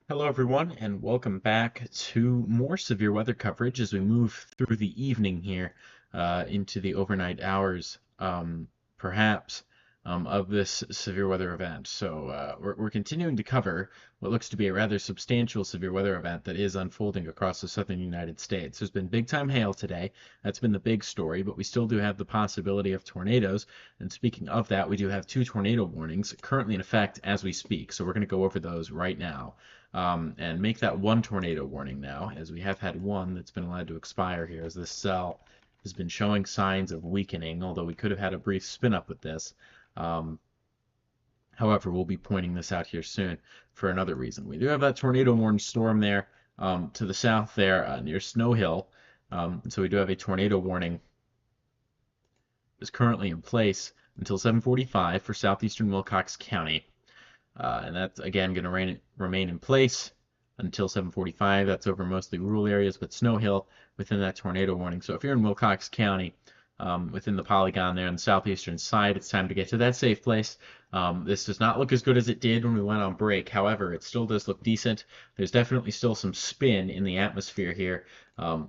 B: Hello, everyone, and welcome back to more severe weather coverage as we move through the evening here into the overnight hours, perhaps, of this severe weather event. So we're continuing to cover what looks to be a rather substantial severe weather event that is unfolding across the southern United States. There's been big time hail today. That's been the big story, but we still do have the possibility of tornadoes. And speaking of that, we do have two tornado warnings currently in effect as we speak. So we're going to go over those right now and make that one tornado warning now, as we have had one that's been allowed to expire here, as this cell has been showing signs of weakening, although we could have had a brief spin up with this. Um, However, we'll be pointing this out here soon for another reason. We do have that tornado warning storm there to the south there near Snow Hill. So we do have a tornado warning is currently in place until 7:45 for southeastern Wilcox County. And that's again going to remain in place until 7:45. That's over mostly rural areas, but Snow Hill within that tornado warning. So if you're in Wilcox County, within the polygon there on the southeastern side, it's time to get to that safe place. This does not look as good as it did when we went on break. However, it still does look decent. There's definitely still some spin in the atmosphere here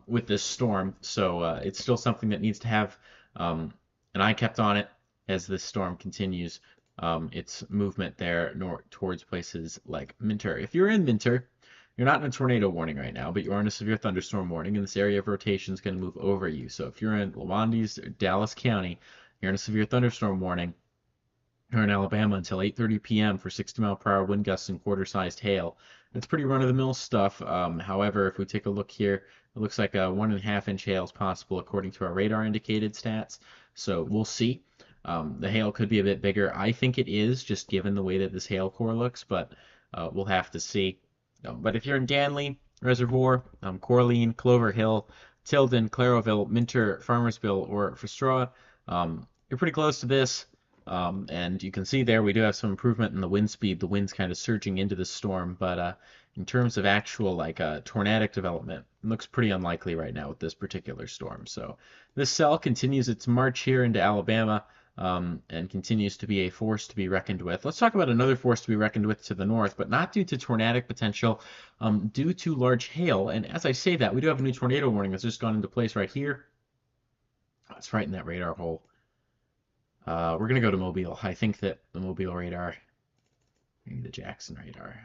B: with this storm. So it's still something that needs to have an eye kept on it as this storm continues its movement there towards places like Minter. If you're in Minter, you're not in a tornado warning right now, but you're in a severe thunderstorm warning, and this area of rotation is going to move over you. So if you're in Lawandys or Dallas County, you're in a severe thunderstorm warning. You're in Alabama until 8:30 p.m. for 60-mile-per-hour wind gusts and quarter-sized hail. It's pretty run-of-the-mill stuff. However, if we take a look here, it looks like a 1.5-inch hail is possible according to our radar-indicated stats. So we'll see. The hail could be a bit bigger. I think it is, just given the way that this hail core looks, but we'll have to see. But if you're in Danley Reservoir, Corleen, Clover Hill, Tilden, Claroville, Minter, Farmersville, or Fosstroa, you're pretty close to this. And you can see there we do have some improvement in the wind speed. The wind's kind of surging into the storm, but in terms of actual tornadic development, it looks pretty unlikely right now with this particular storm. So this cell continues its march here into Alabama. And continues to be a force to be reckoned with. Let's talk about another force to be reckoned with to the north, but not due to tornadic potential, due to large hail. And as I say that, we do have a new tornado warning that's just gone into place right here. It's right in that radar hole. We're going to go to Mobile. I think that the Mobile radar, maybe the Jackson radar,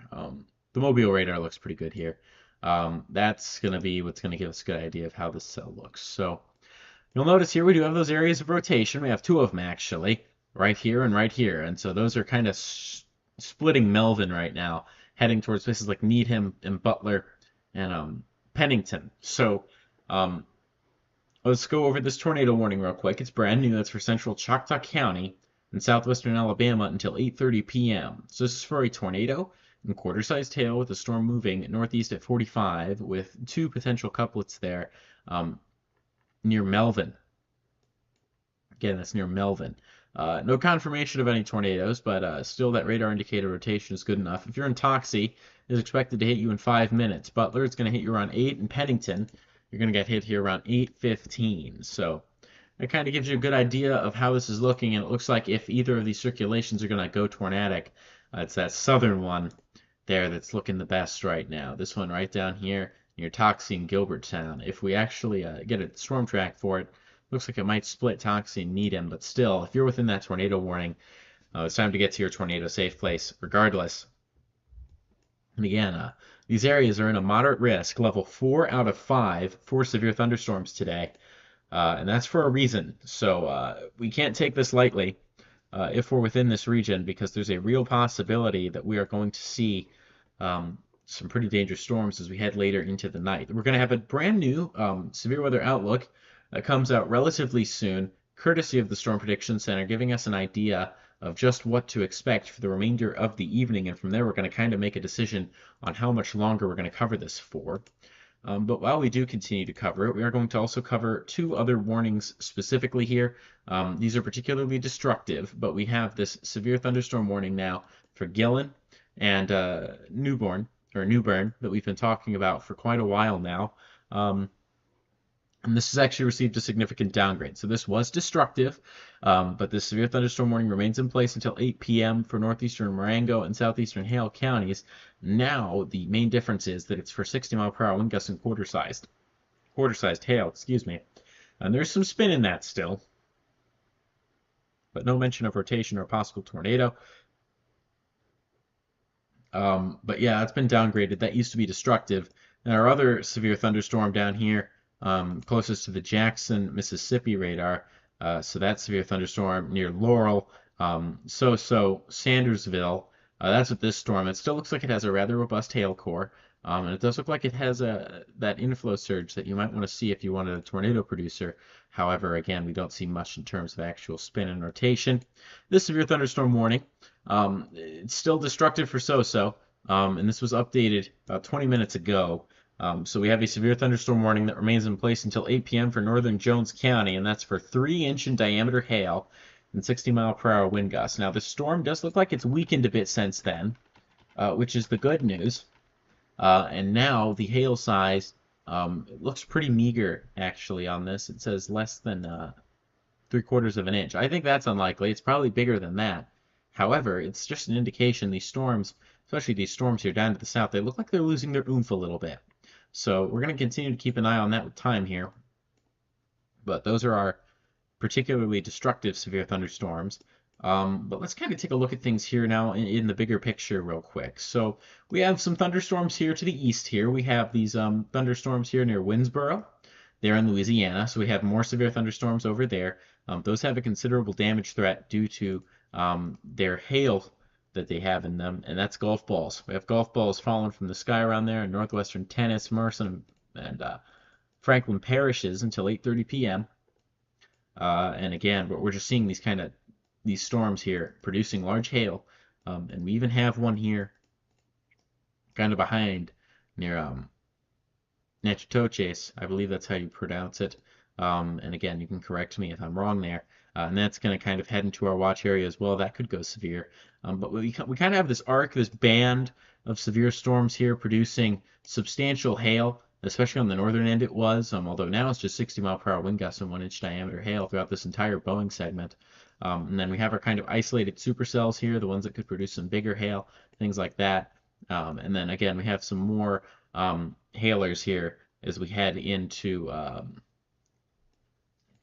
B: the Mobile radar looks pretty good here. That's going to be what's going to give us a good idea of how this cell looks. So you'll notice here we do have those areas of rotation. We have two of them actually, right here and right here. And so those are kind of splitting Melvin right now, heading towards places like Needham and Butler and Pennington. So let's go over this tornado warning real quick. It's brand new. That's for central Choctaw County in southwestern Alabama until 8:30 p.m. So this is for a tornado and quarter-sized hail with a storm moving northeast at 45 with two potential couplets there. Near Melvin. Again, that's near Melvin. No confirmation of any tornadoes, but still that radar indicator rotation is good enough. If you're in Toxie, it's expected to hit you in 5 minutes. Butler, it's going to hit you around 8. And Pennington, you're going to get hit here around 8:15. So that kind of gives you a good idea of how this is looking. And it looks like if either of these circulations are going to go tornadic, it's that southern one there that's looking the best right now. This one right down here near Toxie and Gilberttown. If we actually get a storm track for it, looks like it might split Toxie and Needham, but still, if you're within that tornado warning, it's time to get to your tornado safe place regardless. And again, these areas are in a moderate risk, level 4 out of 5 for severe thunderstorms today, and that's for a reason. So we can't take this lightly if we're within this region, because there's a real possibility that we are going to see some pretty dangerous storms as we head later into the night. We're going to have a brand new severe weather outlook that comes out relatively soon, courtesy of the Storm Prediction Center, giving us an idea of just what to expect for the remainder of the evening. And from there, we're going to kind of make a decision on how much longer we're going to cover this for. But while we do continue to cover it, we are going to also cover two other warnings specifically here. These are particularly destructive, but we have this severe thunderstorm warning now for Gillen and Newbern that we've been talking about for quite a while now. And this has actually received a significant downgrade. So this was destructive, but this severe thunderstorm warning remains in place until 8 p.m. for northeastern Marengo and southeastern Hale counties. Now the main difference is that it's for 60-mile-per-hour wind gusts and quarter-sized hail, excuse me. And there's some spin in that still, but no mention of rotation or possible tornado. But yeah, it's been downgraded. That used to be destructive. And our other severe thunderstorm down here, closest to the Jackson, Mississippi radar, so that severe thunderstorm near Laurel, Sandersville, that's what this storm. It still looks like it has a rather robust hail core, and it does look like it has that inflow surge that you might want to see if you wanted a tornado producer. However, again, we don't see much in terms of actual spin and rotation. This severe thunderstorm warning. It's still destructive for so-so, and this was updated about 20 minutes ago. So we have a severe thunderstorm warning that remains in place until 8 p.m. for northern Jones County, and that's for 3-inch in diameter hail and 60-mile-per-hour wind gusts. Now, the storm does look like it's weakened a bit since then, which is the good news. And now the hail size, it looks pretty meager, actually, on this. It says less than 3/4 of an inch. I think that's unlikely. It's probably bigger than that. However, it's just an indication these storms, especially these storms here down to the south, they look like they're losing their oomph a little bit. So we're going to continue to keep an eye on that with time here. But those are our particularly destructive severe thunderstorms. But let's kind of take a look at things here now in the bigger picture real quick. So we have some thunderstorms here to the east here. We have these thunderstorms here near Winnsboro. They're in Louisiana, so we have more severe thunderstorms over there. Those have a considerable damage threat due to their hail that they have in them, and that's golf balls. We have golf balls falling from the sky around there in northwestern Tennis, Mercer, and Franklin parishes until 8:30 p.m. And again, we're just seeing these storms here producing large hail, and we even have one here kind of behind near Natchitoches, I believe that's how you pronounce it. And again, you can correct me if I'm wrong there. And that's going to kind of head into our watch area as well. That could go severe. But we kind of have this arc, this band of severe storms here producing substantial hail, especially on the northern end it was, although now it's just 60-mile-per-hour wind gusts and 1-inch diameter hail throughout this entire Boeing segment. And then we have our kind of isolated supercells here, the ones that could produce some bigger hail, things like that. And then again, we have some more hailers here as we head into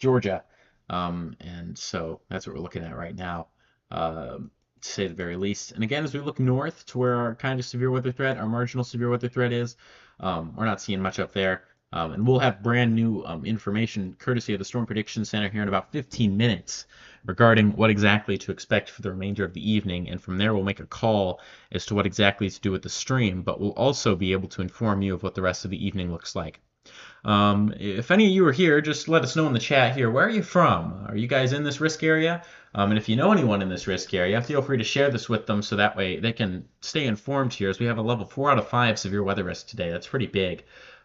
B: Georgia. And so that's what we're looking at right now, to say the very least. And again, as we look north to where our kind of severe weather threat, our marginal severe weather threat is, we're not seeing much up there. And we'll have brand new information courtesy of the Storm Prediction Center here in about 15 minutes regarding what exactly to expect for the remainder of the evening. And from there, we'll make a call as to what exactly to do with the stream, but we'll also be able to inform you of what the rest of the evening looks like. If any of you are here, just let us know in the chat here. Where are you from? Are you guys in this risk area? And if you know anyone in this risk area, feel free to share this with them so that way they can stay informed here, as we have a level 4 out of 5 severe weather risk today. That's pretty big.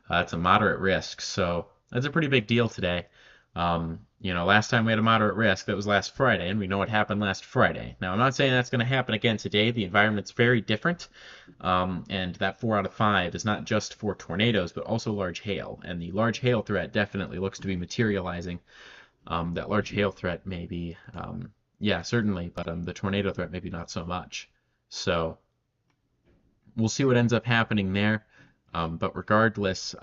B: It's a moderate risk, so that's a pretty big deal today. Last time we had a moderate risk, that was last Friday, and we know what happened last Friday. Now, I'm not saying that's going to happen again today. The environment's very different, and that 4 out of 5 is not just for tornadoes, but also large hail, and the large hail threat definitely looks to be materializing. That large hail threat may be, yeah, certainly, but the tornado threat maybe not so much. So we'll see what ends up happening there. But regardless,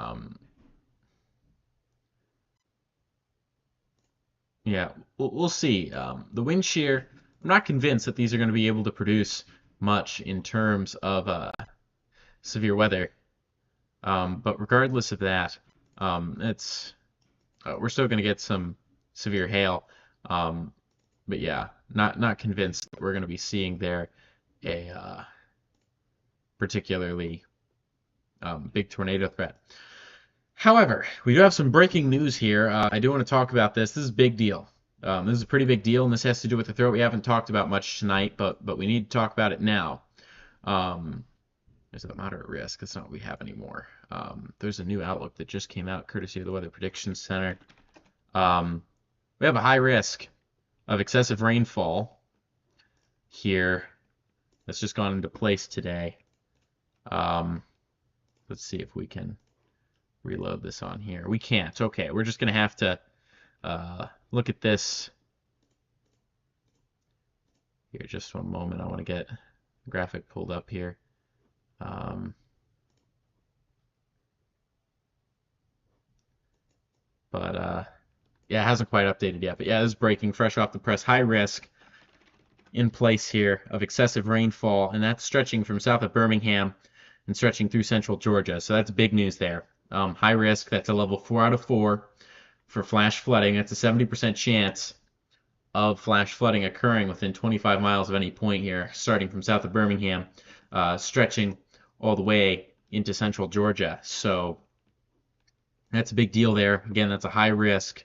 B: yeah, we'll see. The wind shear, I'm not convinced that these are going to be able to produce much in terms of severe weather. But regardless of that, we're still going to get some severe hail. But yeah, not convinced that we're going to be seeing there a particularly big tornado threat. However, we do have some breaking news here. I do want to talk about this. This is a big deal. This is a pretty big deal, and this has to do with the threat we haven't talked about much tonight, but we need to talk about it now. There's a moderate risk. That's not what we have anymore. There's a new outlook that just came out, courtesy of the Weather Prediction Center. We have a high risk of excessive rainfall here that's just gone into place today. Let's see if we can reload this on here. We can't. Okay, we're just going to have to look at this. Here, just one moment. I want to get the graphic pulled up here. Yeah, it hasn't quite updated yet. But yeah, this is breaking fresh off the press. High risk in place here of excessive rainfall, and that's stretching from south of Birmingham and stretching through central Georgia. So that's big news there. High risk, that's a level 4 out of 4 for flash flooding. That's a 70% chance of flash flooding occurring within 25 miles of any point here, starting from south of Birmingham, stretching all the way into central Georgia. So that's a big deal there. Again, that's a high risk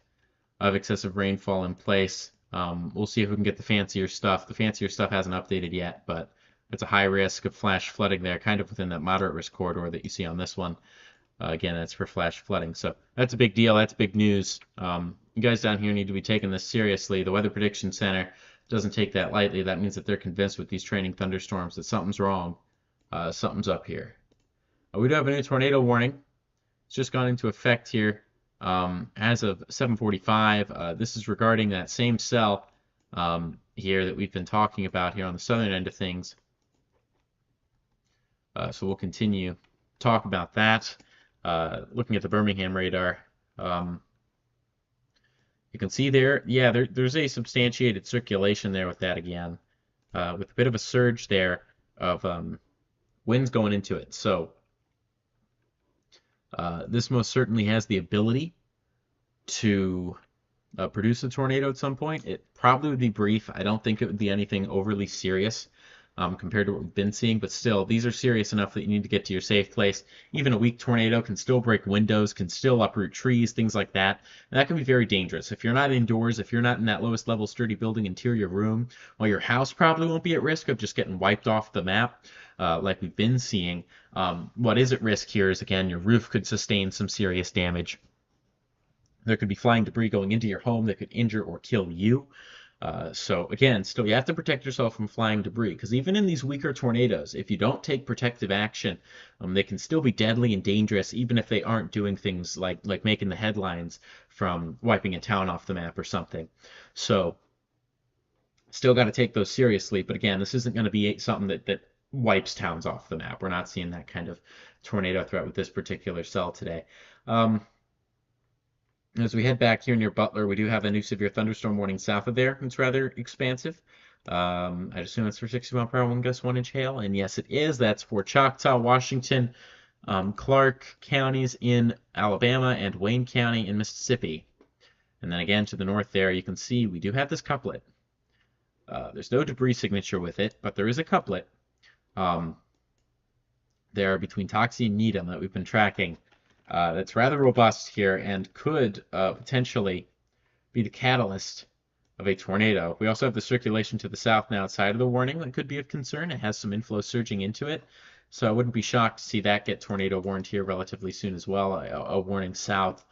B: of excessive rainfall in place. We'll see if we can get the fancier stuff. The fancier stuff hasn't updated yet, but it's a high risk of flash flooding there, kind of within that moderate risk corridor that you see on this one. Again, that's for flash flooding. So that's a big deal. That's big news. You guys down here need to be taking this seriously. The Weather Prediction Center doesn't take that lightly. That means that they're convinced with these training thunderstorms that something's wrong. Something's up here. We do have a new tornado warning. It's just gone into effect here as of 7:45. This is regarding that same cell here that we've been talking about here on the southern end of things. So we'll continue to talk about that. Looking at the Birmingham radar, you can see there, yeah, there's a substantiated circulation there with that again, with a bit of a surge there of winds going into it. So this most certainly has the ability to produce a tornado at some point. It probably would be brief. I don't think it would be anything overly serious compared to what we've been seeing, but still, these are serious enough that you need to get to your safe place. Even a weak tornado can still break windows, can still uproot trees, things like that. And that can be very dangerous. If you're not indoors, if you're not in that lowest level sturdy building interior room, well, your house probably won't be at risk of just getting wiped off the map like we've been seeing. What is at risk here is, again, your roof could sustain some serious damage. There could be flying debris going into your home that could injure or kill you. So again, still you have to protect yourself from flying debris, because even in these weaker tornadoes, if you don't take protective action, they can still be deadly and dangerous, even if they aren't doing things like making the headlines from wiping a town off the map or something. So still got to take those seriously. But again, this isn't going to be something that wipes towns off the map. We're not seeing that kind of tornado threat with this particular cell today. As we head back here near Butler, we do have a new severe thunderstorm warning south of there. It's rather expansive. I assume it's for 60 mile per hour, 1 gust, 1 inch hail. And yes, it is. That's for Choctaw, Washington, Clark counties in Alabama, and Wayne County in Mississippi. And then again to the north there, you can see we do have this couplet. There's no debris signature with it, but there is a couplet there between Toxie and Needham that we've been tracking. That's rather robust here and could potentially be the catalyst of a tornado. We also have the circulation to the south now outside of the warning that could be of concern. It has some inflow surging into it, so I wouldn't be shocked to see that get tornado warned here relatively soon as well, a warning south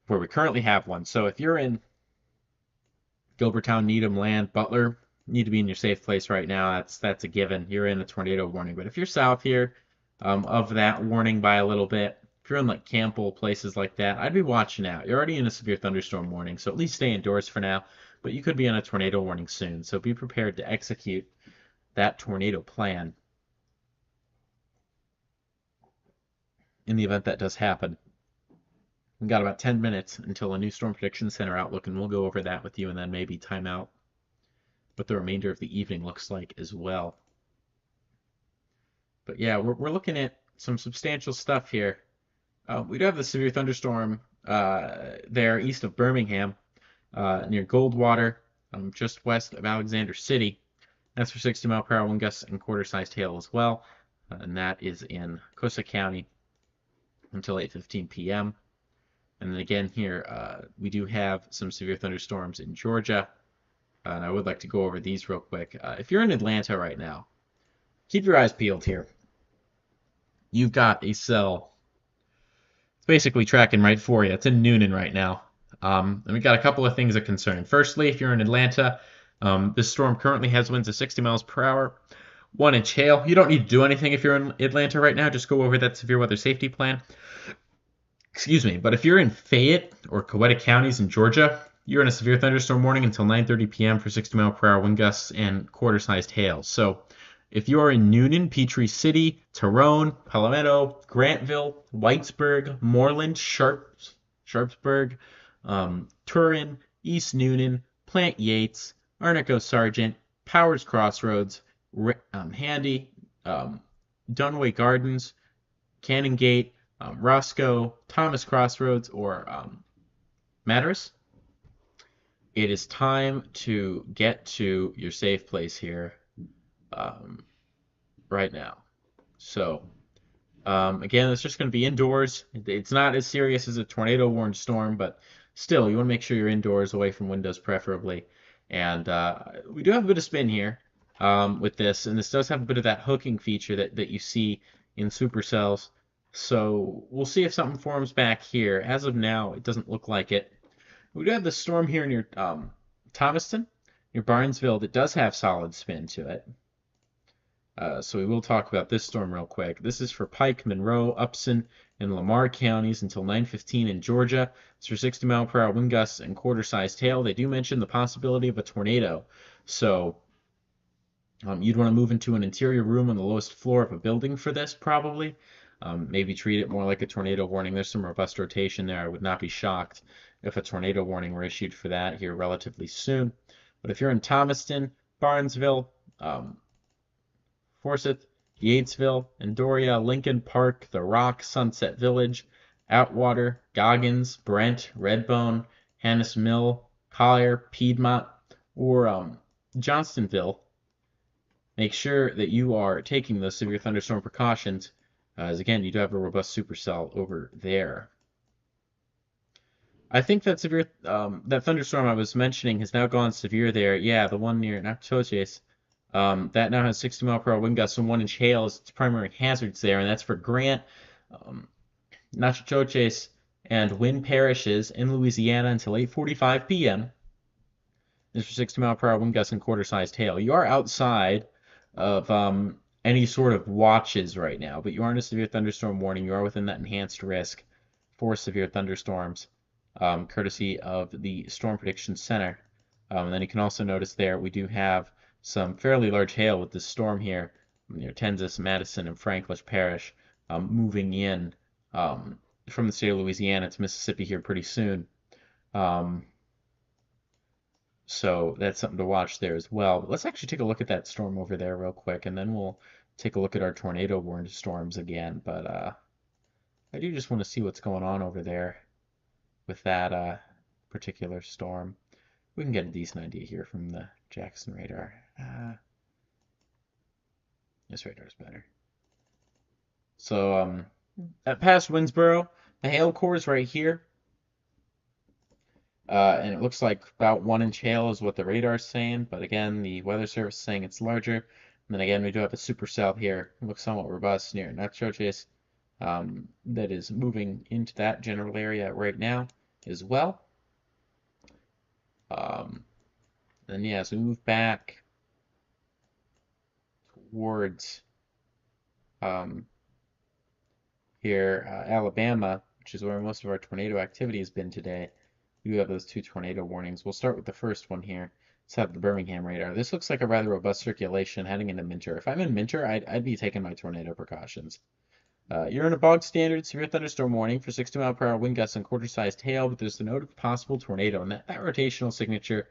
B: where we currently have one. So if you're in Gilbertown, Needham, Land, Butler, you need to be in your safe place right now. That's a given. You're in a tornado warning. But if you're south here of that warning by a little bit, if you're in like Campbell, places like that, I'd be watching out. You're already in a severe thunderstorm warning, so at least stay indoors for now. But you could be on a tornado warning soon, so be prepared to execute that tornado plan in the event that does happen. We've got about 10 minutes until a new Storm Prediction Center outlook, and we'll go over that with you and then maybe time out what the remainder of the evening looks like as well. But yeah, we're looking at some substantial stuff here. We do have the severe thunderstorm there east of Birmingham, near Goldwater, just west of Alexander City. That's for 60 mile per hour, 1 gust, and quarter-sized hail as well. And that is in Cossack County until 8:15 p.m. And then again here, we do have some severe thunderstorms in Georgia. And I would like to go over these real quick. If you're in Atlanta right now, keep your eyes peeled here. You've got a cell. It's basically tracking right for you. It's in Noonan right now. And we've got a couple of things of concern. Firstly, if you're in Atlanta, this storm currently has winds of 60 miles per hour, 1 inch hail. You don't need to do anything if you're in Atlanta right now. Just go over that severe weather safety plan. Excuse me, but if you're in Fayette or Coweta counties in Georgia, you're in a severe thunderstorm warning until 9:30 p.m. for 60-mile-per-hour wind gusts and quarter-sized hail. So if you're in Noonan, Peachtree City, Tyrone, Palmetto, Grantville, Whitesburg, Moreland, Sharpsburg, Turin, East Noonan, Plant Yates, Arnico Sargent, Powers Crossroads, Handy, um, Dunway Gardens, Canongate, Roscoe, Thomas Crossroads, or Madras, it is time to get to your safe place here um, right now. So, again, it's just going to be indoors. It's not as serious as a tornado warned storm, but still, you want to make sure you're indoors, away from windows preferably. And we do have a bit of spin here with this, and this does have a bit of that hooking feature that you see in Supercells. So we'll see if something forms back here. As of now, it doesn't look like it. We do have the storm here near Thomaston, near Barnesville, that does have solid spin to it. So we will talk about this storm real quick. This is for Pike, Monroe, Upson, and Lamar counties until 9:15 in Georgia. It's for 60-mile-per-hour wind gusts and quarter-sized hail. They do mention the possibility of a tornado. So you'd want to move into an interior room on the lowest floor of a building for this, probably. Maybe treat it more like a tornado warning. There's some robust rotation there. I would not be shocked if a tornado warning were issued for that here relatively soon. But if you're in Thomaston, Barnesville, Forsyth, Yatesville, Andoria, Lincoln Park, The Rock, Sunset Village, Outwater, Goggins, Brent, Redbone, Hannes Mill, Collier, Piedmont, or Johnstonville, make sure that you are taking those severe thunderstorm precautions, as again, you do have a robust supercell over there. I think that that thunderstorm I was mentioning has now gone severe there. Yeah, the one near Nacogdoches, that now has 60-mile-per-hour wind gusts and 1-inch hail as its primary hazards there, and that's for Grant, um, Nacogdoches, and Wynn parishes in Louisiana until 8:45 p.m. This is for 60-mile-per-hour wind gusts and quarter-sized hail. You are outside of any sort of watches right now, but you are in a severe thunderstorm warning. You are within that enhanced risk for severe thunderstorms, courtesy of the Storm Prediction Center. And then you can also notice there we do have some fairly large hail with this storm here near Tensas, Madison, and Franklin Parish, moving in from the state of Louisiana to Mississippi here pretty soon. So that's something to watch there as well. But let's actually take a look at that storm over there real quick, and then we'll take a look at our tornado warned storms again. But I do just want to see what's going on over there with that particular storm. We can get a decent idea here from the Jackson radar. This radar is better. So at past Winnsboro, the hail core is right here. And it looks like about 1-inch hail is what the radar is saying, but again, the weather service is saying it's larger. And then again, we do have a supercell here. It looks somewhat robust near Nacogdoches, that is moving into that general area right now as well. Then yeah, so we move back towards here, Alabama, which is where most of our tornado activity has been today. We do have those 2 tornado warnings. We'll start with the first one here. Let's have the Birmingham radar. This looks like a rather robust circulation heading into Minter. If I'm in Minter, I'd be taking my tornado precautions. You're in a bog standard severe thunderstorm warning for 60-mile-per-hour wind gusts and quarter-sized hail, but there's the note of possible tornado, and that rotational signature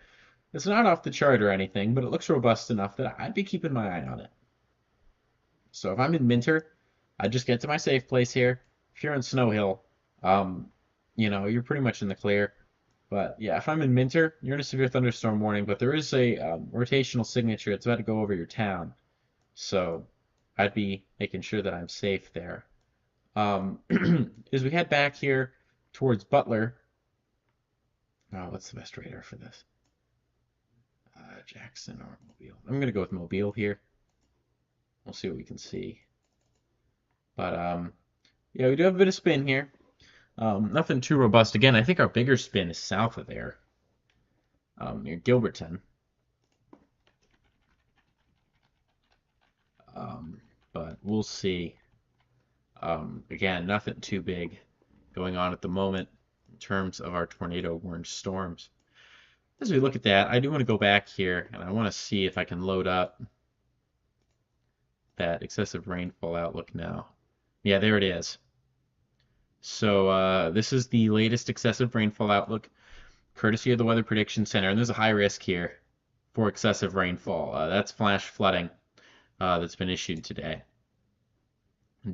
B: is not off the chart or anything, but it looks robust enough that I'd be keeping my eye on it. So if I'm in Minter, I'd just get to my safe place here. If you're in Snow Hill, you're pretty much in the clear. But yeah, if I'm in Minter, you're in a severe thunderstorm warning, but there is a rotational signature. It's about to go over your town. So I'd be making sure that I'm safe there. As we head back here towards Butler, what's the best radar for this? Jackson or Mobile? I'm going to go with Mobile here. We'll see what we can see. But yeah, we do have a bit of spin here. Nothing too robust. Again, I think our bigger spin is south of there, near Gilberton. But we'll see. Again, nothing too big going on at the moment in terms of our tornado warned storms. As we look at that, I do want to go back here and I want to see if I can load up that excessive rainfall outlook now. Yeah, there it is. So this is the latest excessive rainfall outlook, courtesy of the Weather Prediction Center, and there's a high risk here for excessive rainfall. That's flash flooding that's been issued today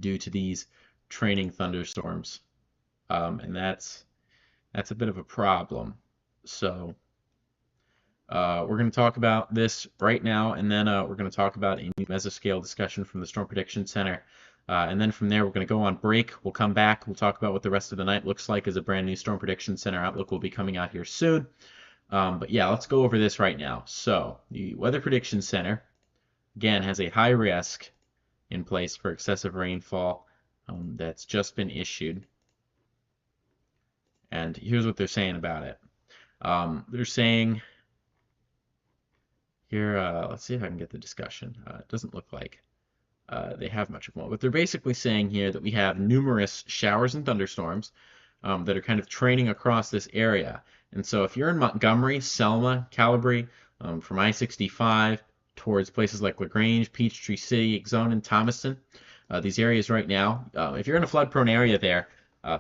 B: due to these training thunderstorms, and that's a bit of a problem. So we're going to talk about this right now, and then we're going to talk about a new mesoscale discussion from the Storm Prediction Center. And then from there, we're going to go on break. We'll come back. We'll talk about what the rest of the night looks like as a brand new Storm Prediction Center outlook will be coming out here soon. But yeah, let's go over this right now. So the Weather Prediction Center, again, has a high risk in place for excessive rainfall that's just been issued. And here's what they're saying about it. They're saying here, let's see if I can get the discussion. It doesn't look like they have much of one, but they're basically saying here that we have numerous showers and thunderstorms that are kind of training across this area. And so if you're in Montgomery, Selma, Calabrese, from I-65 towards places like LaGrange, Peachtree City, Exone, and Thomaston, these areas right now, if you're in a flood-prone area there,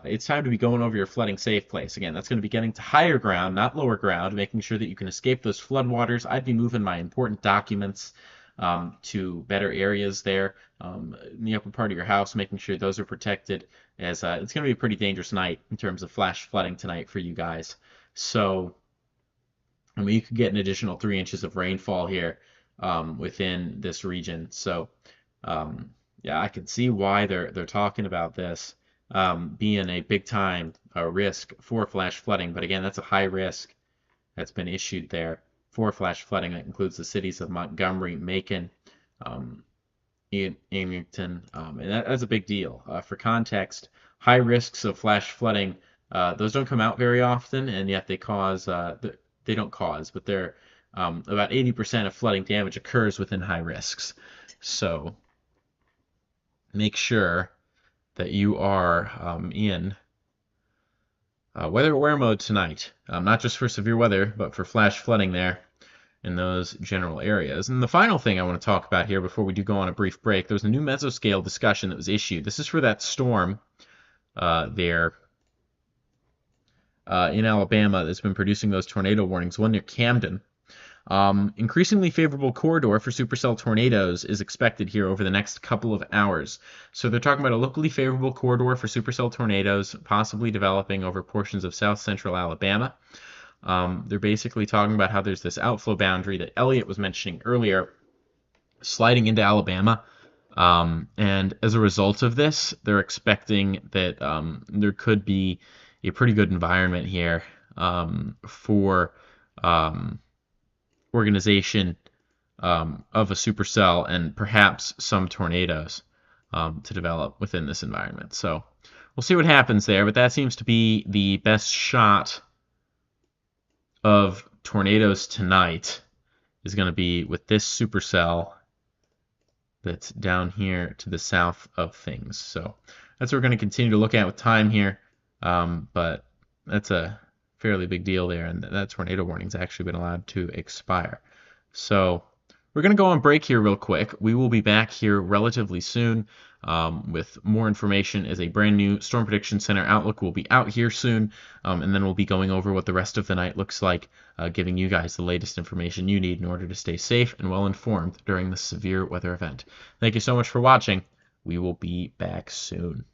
B: it's time to be going over your flooding safe place. Again, that's going to be getting to higher ground, not lower ground, making sure that you can escape those floodwaters. I'd be moving my important documents to better areas there in the upper part of your house, making sure those are protected, as it's going to be a pretty dangerous night in terms of flash flooding tonight for you guys. So, I mean, you could get an additional 3 inches of rainfall here within this region. So, yeah, I can see why they're talking about this being a big time risk for flash flooding. But again, that's a high risk that's been issued there for flash flooding. That includes the cities of Montgomery, Macon, Amington, and that's a big deal. For context, high risks of flash flooding, those don't come out very often, and yet they cause, they don't cause, but they're about 80% of flooding damage occurs within high risks. So make sure that you are in weather aware mode tonight, not just for severe weather, but for flash flooding there in those general areas. And the final thing I want to talk about here before we do go on a brief break, there was a new mesoscale discussion that was issued. This is for that storm there in Alabama that's been producing those tornado warnings, one near Camden. Increasingly favorable corridor for supercell tornadoes is expected here over the next couple of hours. So they're talking about a locally favorable corridor for supercell tornadoes, possibly developing over portions of south central Alabama. They're basically talking about how there's this outflow boundary that Elliot was mentioning earlier, sliding into Alabama. And as a result of this, they're expecting that there could be a pretty good environment here for organization of a supercell and perhaps some tornadoes to develop within this environment. So we'll see what happens there, but that seems to be the best shot of tornadoes tonight is going to be with this supercell that's down here to the south of things. So that's what we're going to continue to look at with time here, but that's a fairly big deal there, and that tornado warning's actually been allowed to expire. So we're going to go on break here real quick. We will be back here relatively soon with more information as a brand new Storm Prediction Center outlook will be out here soon, and then we'll be going over what the rest of the night looks like, giving you guys the latest information you need in order to stay safe and well informed during this severe weather event. Thank you so much for watching. We will be back soon.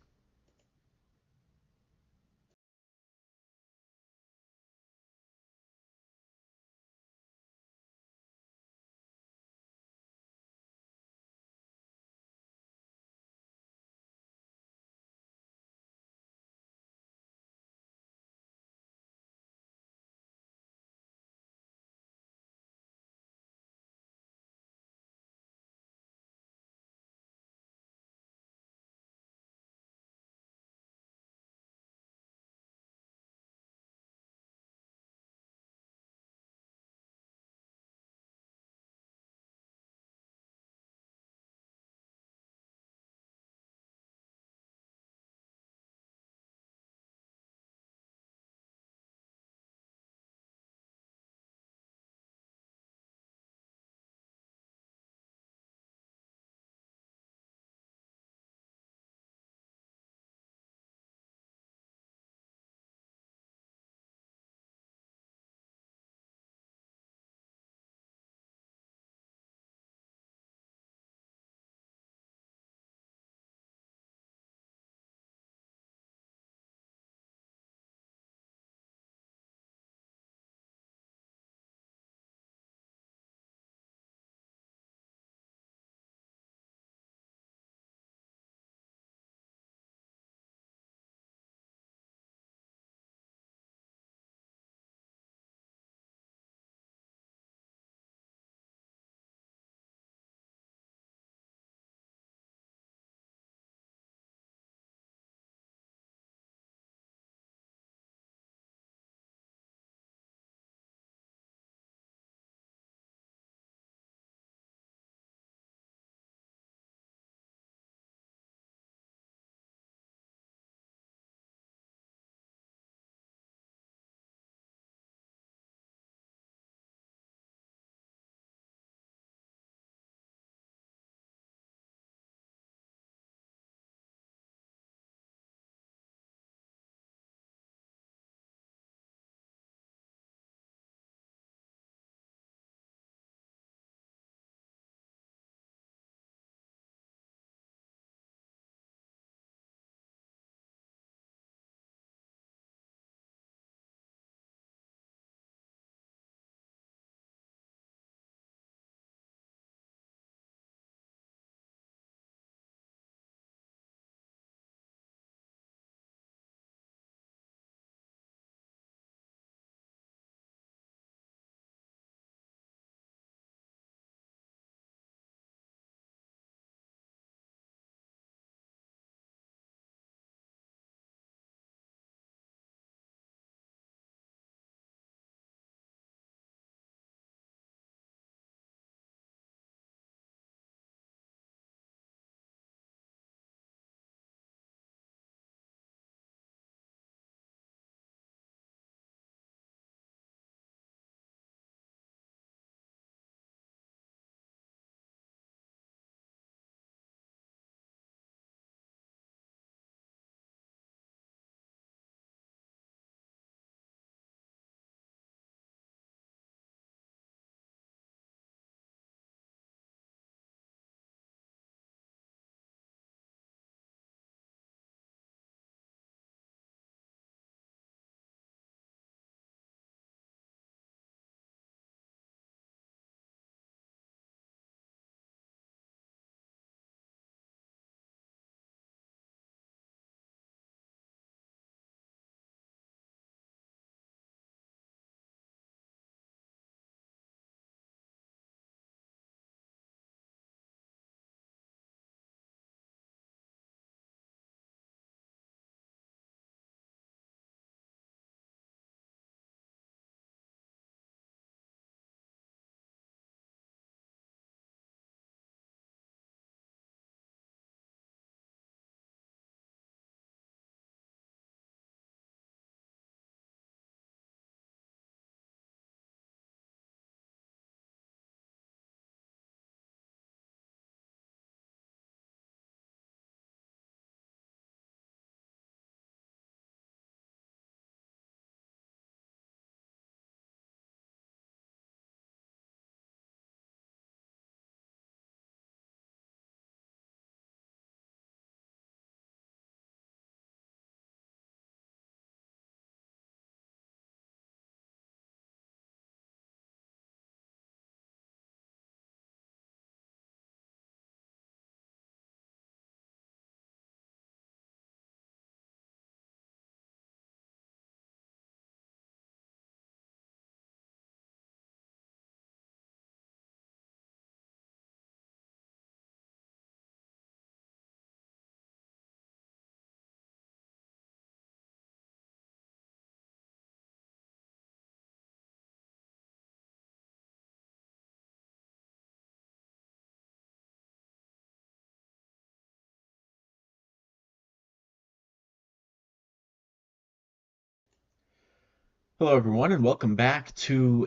B: Hello, everyone, and welcome back to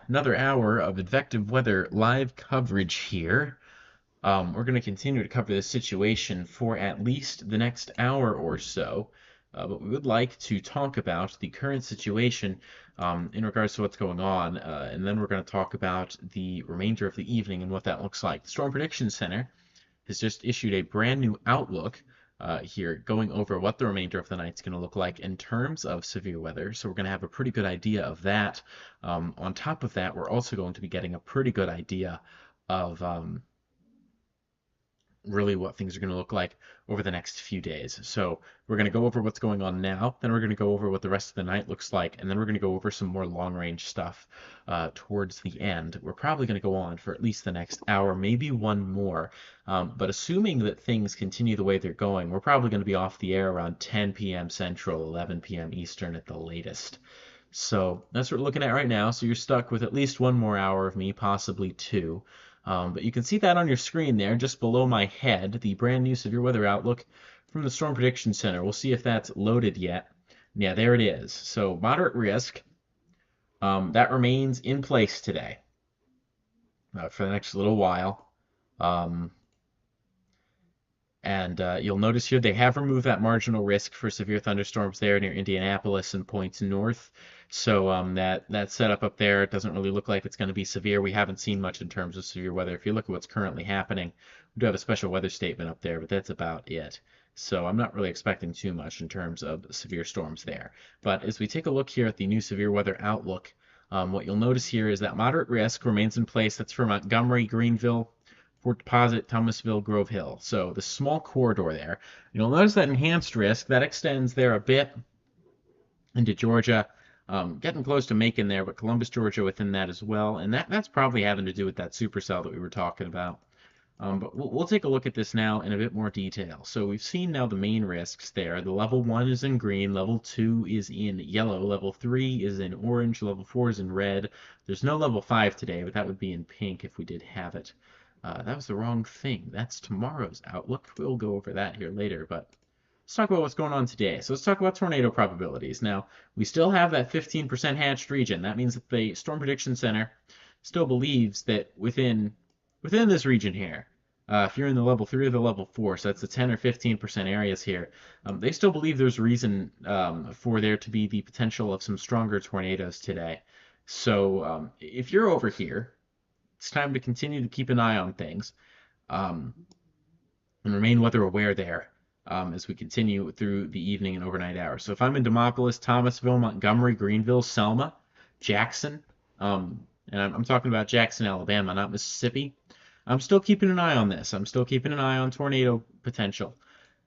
B: another hour of Advective Weather live coverage here. We're going to continue to cover this situation for at least the next hour or so, but we would like to talk about the current situation in regards to what's going on, and then we're going to talk about the remainder of the evening and what that looks like. The Storm Prediction Center has just issued a brand new outlook here, going over what the remainder of the night's going to look like in terms of severe weather. So we're going to have a pretty good idea of that. On top of that, we're also going to be getting a pretty good idea of really what things are going to look like over the next few days. So we're going to go over what's going on now, then we're going to go over what the rest of the night looks like, and then we're going to go over some more long range stuff towards the end. We're probably going to go on for at least the next hour, maybe one more. But assuming that things continue the way they're going, we're probably going to be off the air around 10 p.m. Central, 11 p.m. Eastern at the latest. So that's what we're looking at right now. So you're stuck with at least one more hour of me, possibly two. But you can see that on your screen there, just below my head, the brand new severe weather outlook from the Storm Prediction Center. We'll see if that's loaded yet. Yeah, there it is. So moderate risk, that remains in place today for the next little while. And you'll notice here they have removed that marginal risk for severe thunderstorms there near Indianapolis and points north. So that setup up there doesn't really look like it's going to be severe. We haven't seen much in terms of severe weather. If you look at what's currently happening, we do have a special weather statement up there, but that's about it. So I'm not really expecting too much in terms of severe storms there. But as we take a look here at the new severe weather outlook, what you'll notice here is that moderate risk remains in place. That's for Montgomery, Greenville, Fort Deposit, Thomasville, Grove Hill. So the small corridor there. You'll notice that enhanced risk, that extends there a bit into Georgia, getting close to Macon there, but Columbus, Georgia within that as well. And that's probably having to do with that supercell that we were talking about. But we'll take a look at this now in a bit more detail. So we've seen now the main risks there. The level 1 is in green, level 2 is in yellow, level 3 is in orange, level 4 is in red. There's no level 5 today, but that would be in pink if we did have it. That was the wrong thing. That's tomorrow's outlook. We'll go over that here later, but let's talk about what's going on today. So let's talk about tornado probabilities. Now, we still have that 15% hatched region. That means that the Storm Prediction Center still believes that within this region here, if you're in the level 3 or the level 4, so that's the 10 or 15% areas here, they still believe there's reason for there to be the potential of some stronger tornadoes today. So if you're over here, it's time to continue to keep an eye on things and remain weather aware there as we continue through the evening and overnight hours. So if I'm in Demopolis, Thomasville, Montgomery, Greenville, Selma, Jackson, and I'm talking about Jackson, Alabama, not Mississippi, I'm still keeping an eye on this. I'm still keeping an eye on tornado potential.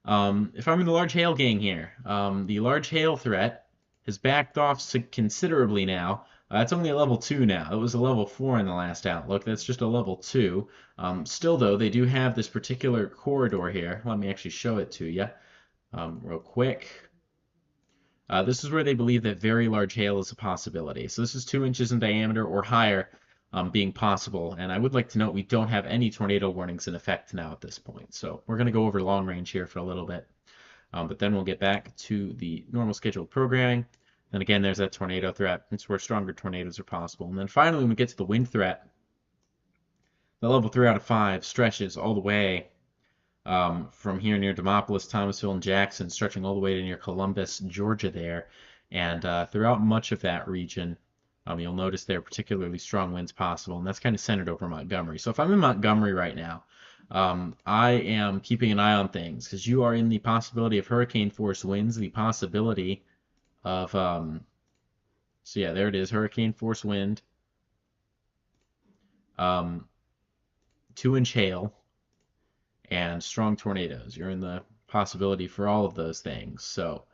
B: If I'm in the large hail gang here, the large hail threat has backed off considerably now. It's only a level 2 now. It was a level 4 in the last outlook. That's just a level 2. Still, though, they do have this particular corridor here. Let me actually show it to you real quick. This is where they believe that very large hail is a possibility. So this is 2 inches in diameter or higher being possible. And I would like to note we don't have any tornado warnings in effect now at this point. So we're going to go over long range here for a little bit. But then we'll get back to the normal scheduled programming. And again, there's that tornado threat. It's where stronger tornadoes are possible. And then finally, when we get to the wind threat, the level 3 out of 5 stretches all the way from here near Demopolis, Thomasville, and Jackson, stretching all the way to near Columbus, Georgia there. And throughout much of that region, you'll notice there are particularly strong winds possible. And that's kind of centered over Montgomery. So if I'm in Montgomery right now, I am keeping an eye on things because you are in the possibility of hurricane force winds, the possibility of so yeah, there it is, hurricane force wind, 2-inch hail, and strong tornadoes. You're in the possibility for all of those things. So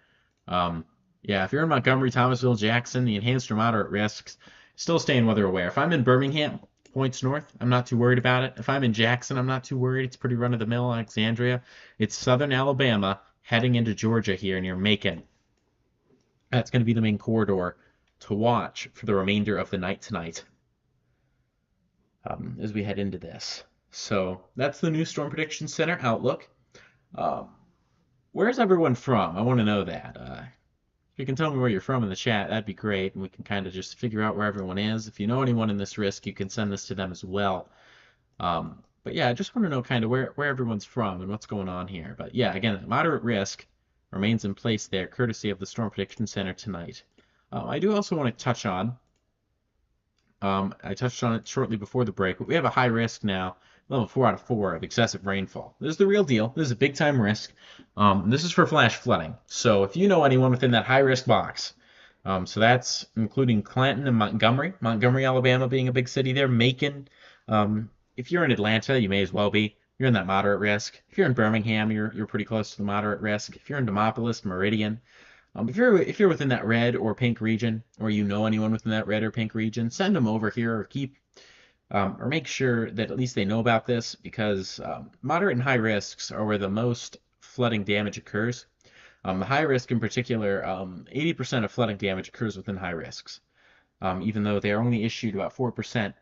B: yeah, if you're in Montgomery, Thomasville, Jackson, the enhanced or moderate risks, still staying weather aware. If I'm in Birmingham, points north, I'm not too worried about it. If I'm in Jackson, I'm not too worried. It's pretty run-of-the-mill. Alexandria, it's southern Alabama heading into Georgia here near Macon. That's going to be the main corridor to watch for the remainder of the night tonight as we head into this. So that's the new Storm Prediction Center outlook. Where's everyone from? I want to know that. If you can tell me where you're from in the chat, that'd be great, and we can kind of just figure out where everyone is. If you know anyone in this risk, you can send this to them as well. But yeah, I just want to know kind of where everyone's from and what's going on here. But yeah, again, moderate risk remains in place there, courtesy of the Storm Prediction Center tonight. I do also want to touch on, I touched on it shortly before the break, but we have a high risk now, level 4 out of 4 of excessive rainfall. This is the real deal. This is a big time risk. This is for flash flooding. So if you know anyone within that high risk box, so that's including Clanton and Montgomery, Alabama being a big city there, Macon. If you're in Atlanta, you may as well be. You're in that moderate risk. If you're in Birmingham, you're pretty close to the moderate risk. If you're in Demopolis, Meridian, if you're within that red or pink region, or you know anyone within that red or pink region, send them over here or or make sure that at least they know about this, because moderate and high risks are where the most flooding damage occurs. The high risk in particular, 80% of flooding damage occurs within high risks, even though they are only issued about 4%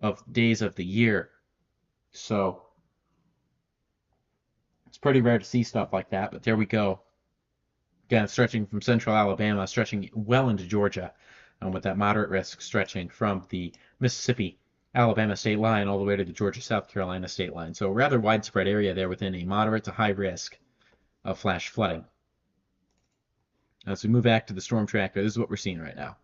B: of days of the year. So it's pretty rare to see stuff like that, but there we go. Again, stretching from central Alabama, stretching well into Georgia, with that moderate risk stretching from the Mississippi Alabama state line all the way to the Georgia South Carolina state line. So a rather widespread area there within a moderate to high risk of flash flooding. As we move back to the storm tracker, this is what we're seeing right now.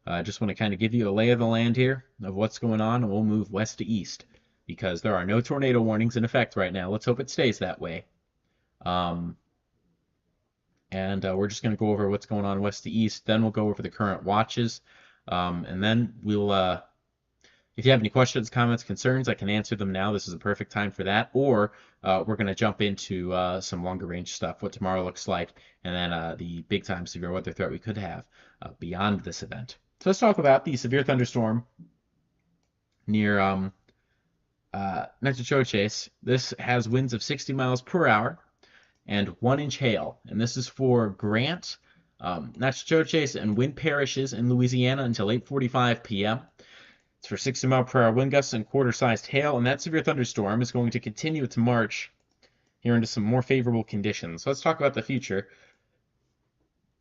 B: I just want to kind of give you a lay of the land here of what's going on, and we'll move west to east because there are no tornado warnings in effect right now. Let's hope it stays that way. We're just going to go over what's going on west to east. Then we'll go over the current watches. And then we'll, if you have any questions, comments, concerns, I can answer them now. This is a perfect time for that. Or we're going to jump into some longer range stuff, what tomorrow looks like, and then the big time severe weather threat we could have beyond this event. So let's talk about the severe thunderstorm near Natchitoches. This has winds of 60 miles per hour and 1-inch hail. And this is for Grant, Natchitoches, and Wind parishes in Louisiana until 8:45 p.m. It's for 60 mile per hour wind gusts and quarter-sized hail, and that severe thunderstorm is going to continue its march here into some more favorable conditions. So let's talk about the future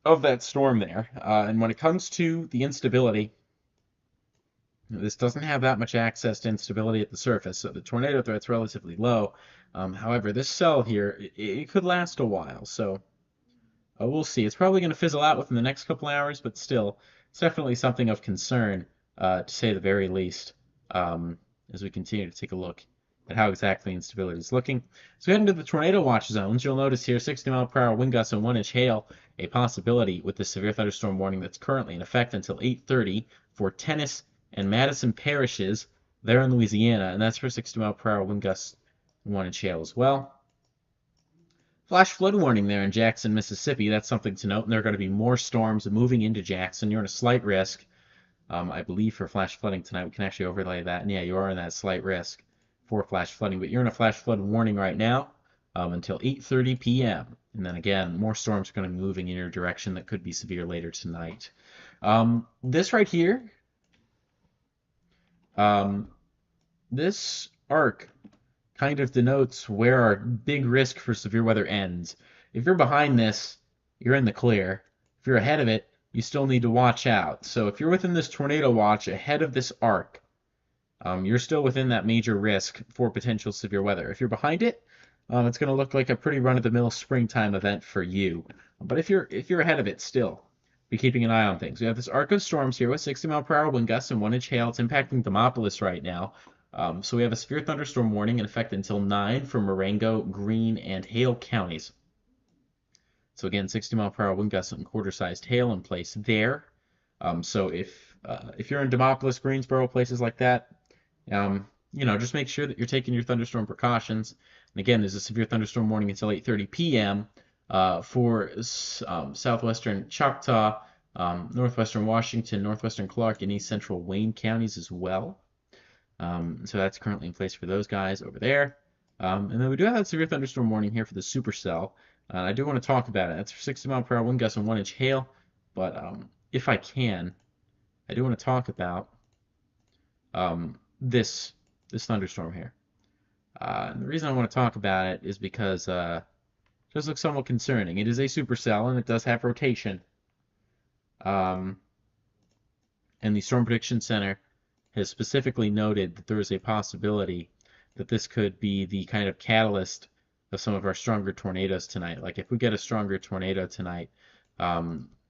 B: of that storm there. And when it comes to the instability, this doesn't have that much access to instability at the surface, so the tornado threat's relatively low. However, this cell here, it could last a while, so we'll see. It's probably going to fizzle out within the next couple hours, but still, it's definitely something of concern, to say the very least, as we continue to take a look at how exactly instability is looking. So we head into the tornado watch zones. You'll notice here 60 mile per hour wind gusts and 1-inch hail, a possibility with the severe thunderstorm warning that's currently in effect until 8:30 for Tennis and Madison parishes there in Louisiana, and that's for 60 mile per hour wind gusts and 1-inch hail as well. Flash flood warning there in Jackson, Mississippi. That's something to note, and there are going to be more storms moving into Jackson. You're in a slight risk, I believe, for flash flooding tonight. We can actually overlay that, and yeah, you are in that slight risk for flash flooding, but you're in a flash flood warning right now until 8:30 p.m. And then again, more storms are going to be moving in your direction that could be severe later tonight. This right here, this arc kind of denotes where our big risk for severe weather ends. If you're behind this, you're in the clear. If you're ahead of it, you still need to watch out. So if you're within this tornado watch ahead of this arc, you're still within that major risk for potential severe weather. If you're behind it, it's going to look like a pretty run-of-the-mill springtime event for you. But if you're ahead of it still, be keeping an eye on things. We have this arc of storms here with 60 mile per hour wind gusts and 1-inch hail. It's impacting Demopolis right now. So we have a severe thunderstorm warning in effect until 9 for Marengo, Greene, and Hale counties. So again, 60 mile per hour wind gusts and quarter-sized hail in place there. So if you're in Demopolis, Greensboro, places like that, just make sure that you're taking your thunderstorm precautions. And again, there's a severe thunderstorm warning until 8:30 p.m. For southwestern Choctaw, northwestern Washington, northwestern Clark, and east central Wayne counties as well. So that's currently in place for those guys over there. And then we do have that severe thunderstorm warning here for the supercell. I do want to talk about it. That's for 60 mile per hour wind gusts and 1-inch hail. But if I can, I do want to talk about this thunderstorm here. And the reason I want to talk about it is because it does look somewhat concerning. It is a supercell, and it does have rotation. Um, and the Storm Prediction Center has specifically noted that there is a possibility that this could be the kind of catalyst of some of our stronger tornadoes tonight. Like if we get a stronger tornado tonight,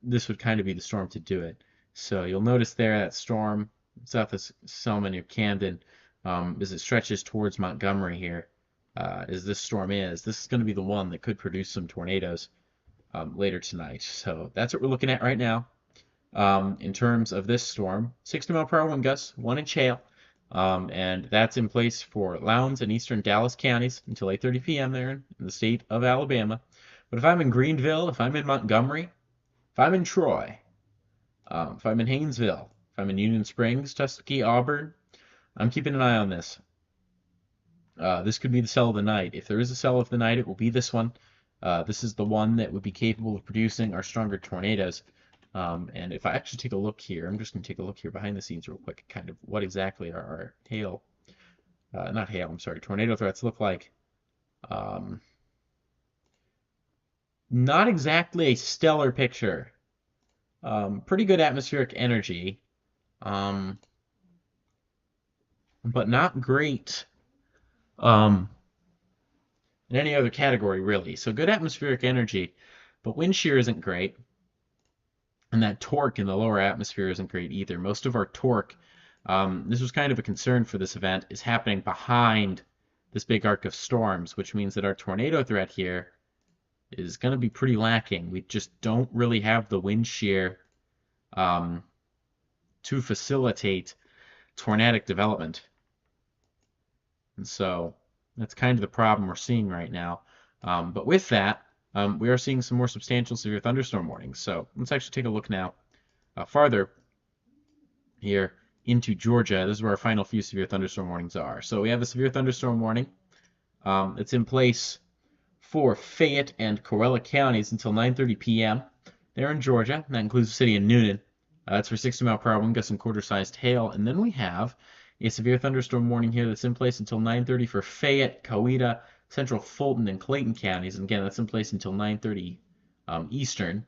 B: this would kind of be the storm to do it. So you'll notice there that storm south of Selma near Camden, as it stretches towards Montgomery here, as this storm is, this is going to be the one that could produce some tornadoes later tonight. So that's what we're looking at right now. In terms of this storm, 60-mile-per-hour wind gusts, 1-inch hail, and that's in place for Lowndes and eastern Dallas counties until 8:30 p.m. there in the state of Alabama. But if I'm in Greenville, if I'm in Montgomery, if I'm in Troy, if I'm in Haynesville, if I'm in Union Springs, Tuskegee, Auburn, I'm keeping an eye on this. This could be the cell of the night. If there is a cell of the night, it will be this one. This is the one that would be capable of producing our stronger tornadoes. And if I actually take a look here, I'm just going to take a look here behind the scenes real quick, kind of what exactly our tornado threats look like. Not exactly a stellar picture. Pretty good atmospheric energy, but not great in any other category, really. So good atmospheric energy, but wind shear isn't great. And that torque in the lower atmosphere isn't great either. Most of our torque, this was kind of a concern for this event, is happening behind this big arc of storms, which means that our tornado threat here is going to be pretty lacking. We just don't really have the wind shear to facilitate tornadic development. And so that's kind of the problem we're seeing right now. But with that, we are seeing some more substantial severe thunderstorm warnings. So let's actually take a look now farther here into Georgia. This is where our final few severe thunderstorm warnings are. So we have a severe thunderstorm warning. It's in place for Fayette and Corella counties until 9:30 p.m. They're in Georgia, and that includes the city of Noonan. That's for 60-mile-per-hour wind gusts and quarter-sized hail. And then we have a severe thunderstorm warning here that's in place until 9:30 for Fayette, Coweta, Central Fulton, and Clayton counties. And again, that's in place until 9:30 Eastern.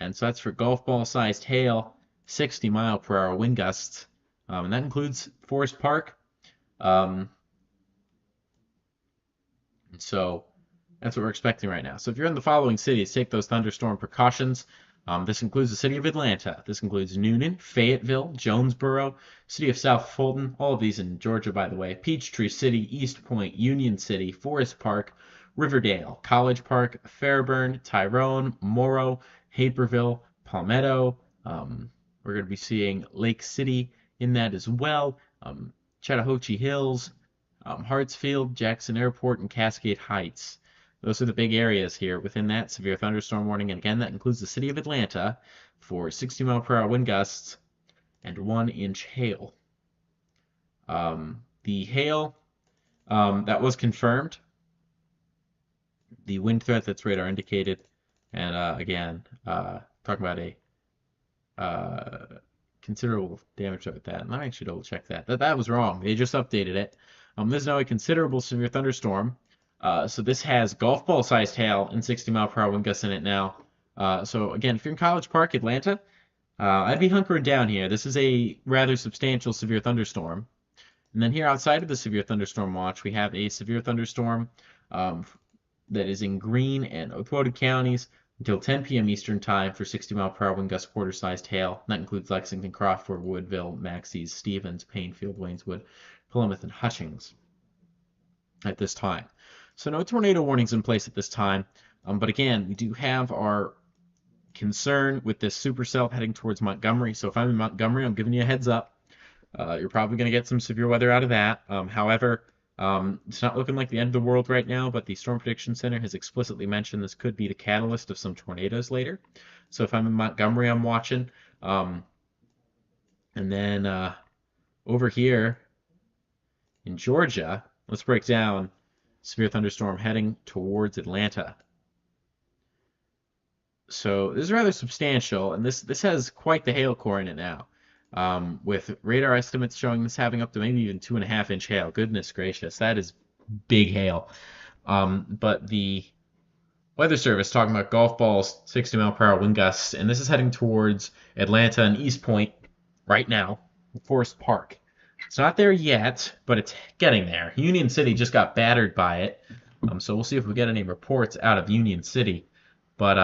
B: And so that's for golf ball-sized hail, 60-mile-per-hour wind gusts. And that includes Forest Park. And so that's what we're expecting right now. So if you're in the following cities, take those thunderstorm precautions. This includes the city of Atlanta. This includes Noonan, Fayetteville, Jonesboro, city of South Fulton, all of these in Georgia, by the way, Peachtree City, East Point, Union City, Forest Park, Riverdale, College Park, Fairburn, Tyrone, Morrow, Haberville, Palmetto. We're going to be seeing Lake City in that as well, Chattahoochee Hills, Hartsfield, Jackson Airport, and Cascade Heights. Those are the big areas here within that severe thunderstorm warning. And again, that includes the city of Atlanta for 60-mile-per-hour wind gusts and 1-inch hail. The hail that was confirmed, the wind threat that's radar indicated, and again, talking about a considerable damage with that. And I actually double check that. That was wrong. They just updated it. This is now a considerable severe thunderstorm. So this has golf ball sized hail and 60-mile-per-hour wind gusts in it now. So again, if you're in College Park, Atlanta, I'd be hunkering down here. This is a rather substantial severe thunderstorm. And then here outside of the severe thunderstorm watch, we have a severe thunderstorm that is in Greene and Ototo counties until 10 p.m. Eastern time for 60-mile-per-hour wind gust quarter-sized hail. And that includes Lexington, Crawford, Woodville, Maxey's, Stevens, Painfield, Wayneswood, Plymouth, and Hutchings at this time. So no tornado warnings in place at this time. But again, we do have our concern with this supercell heading towards Montgomery. So if I'm in Montgomery, I'm giving you a heads up. You're probably going to get some severe weather out of that. However, it's not looking like the end of the world right now, but the Storm Prediction Center has explicitly mentioned this could be the catalyst of some tornadoes later. So if I'm in Montgomery, I'm watching. And then over here in Georgia, let's break down severe thunderstorm heading towards Atlanta. So this is rather substantial, and this has quite the hail core in it now. With radar estimates showing this having up to maybe even 2.5-inch hail. Goodness gracious, that is big hail. But the Weather Service talking about golf balls, 60-mile-per-hour wind gusts, and this is heading towards Atlanta and East Point right now, Forest Park. It's not there yet, but it's getting there. Union City just got battered by it, so we'll see if we get any reports out of Union City. But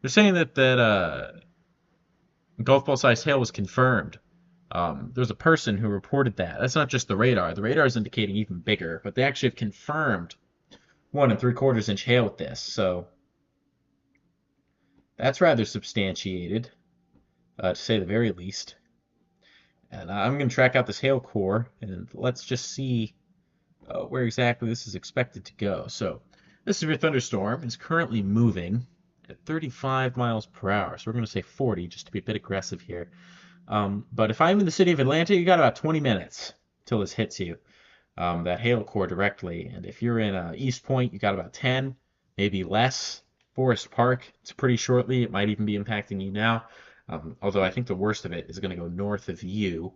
B: they're saying that golf ball sized hail was confirmed. There's a person who reported that. That's not just the radar. The radar is indicating even bigger, but they actually have confirmed 1 3/4 inch hail with this. So that's rather substantiated, to say the very least. And I'm going to track out this hail core, and let's just see where exactly this is expected to go. So this severe thunderstorm is currently moving at 35 miles per hour. So we're going to say 40 just to be a bit aggressive here. But if I'm in the city of Atlanta, you got about 20 minutes till this hits you, that hail core directly. And if you're in East Point, you got about 10, maybe less. Forest Park, it's pretty shortly. It might even be impacting you now. Although I think the worst of it is going to go north of you.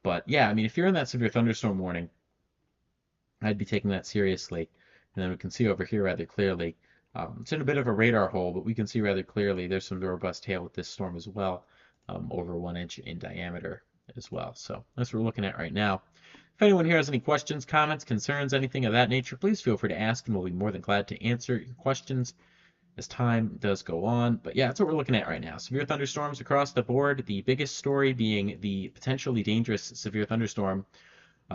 B: But yeah, I mean, if you're in that severe thunderstorm warning, I'd be taking that seriously. And then we can see over here rather clearly. It's in a bit of a radar hole, but we can see rather clearly there's some robust hail with this storm as well, over 1 inch in diameter as well. So that's what we're looking at right now. If anyone here has any questions, comments, concerns, anything of that nature, please feel free to ask, and we'll be more than glad to answer your questions as time does go on. But yeah, that's what we're looking at right now. Severe thunderstorms across the board. The biggest story being the potentially dangerous severe thunderstorm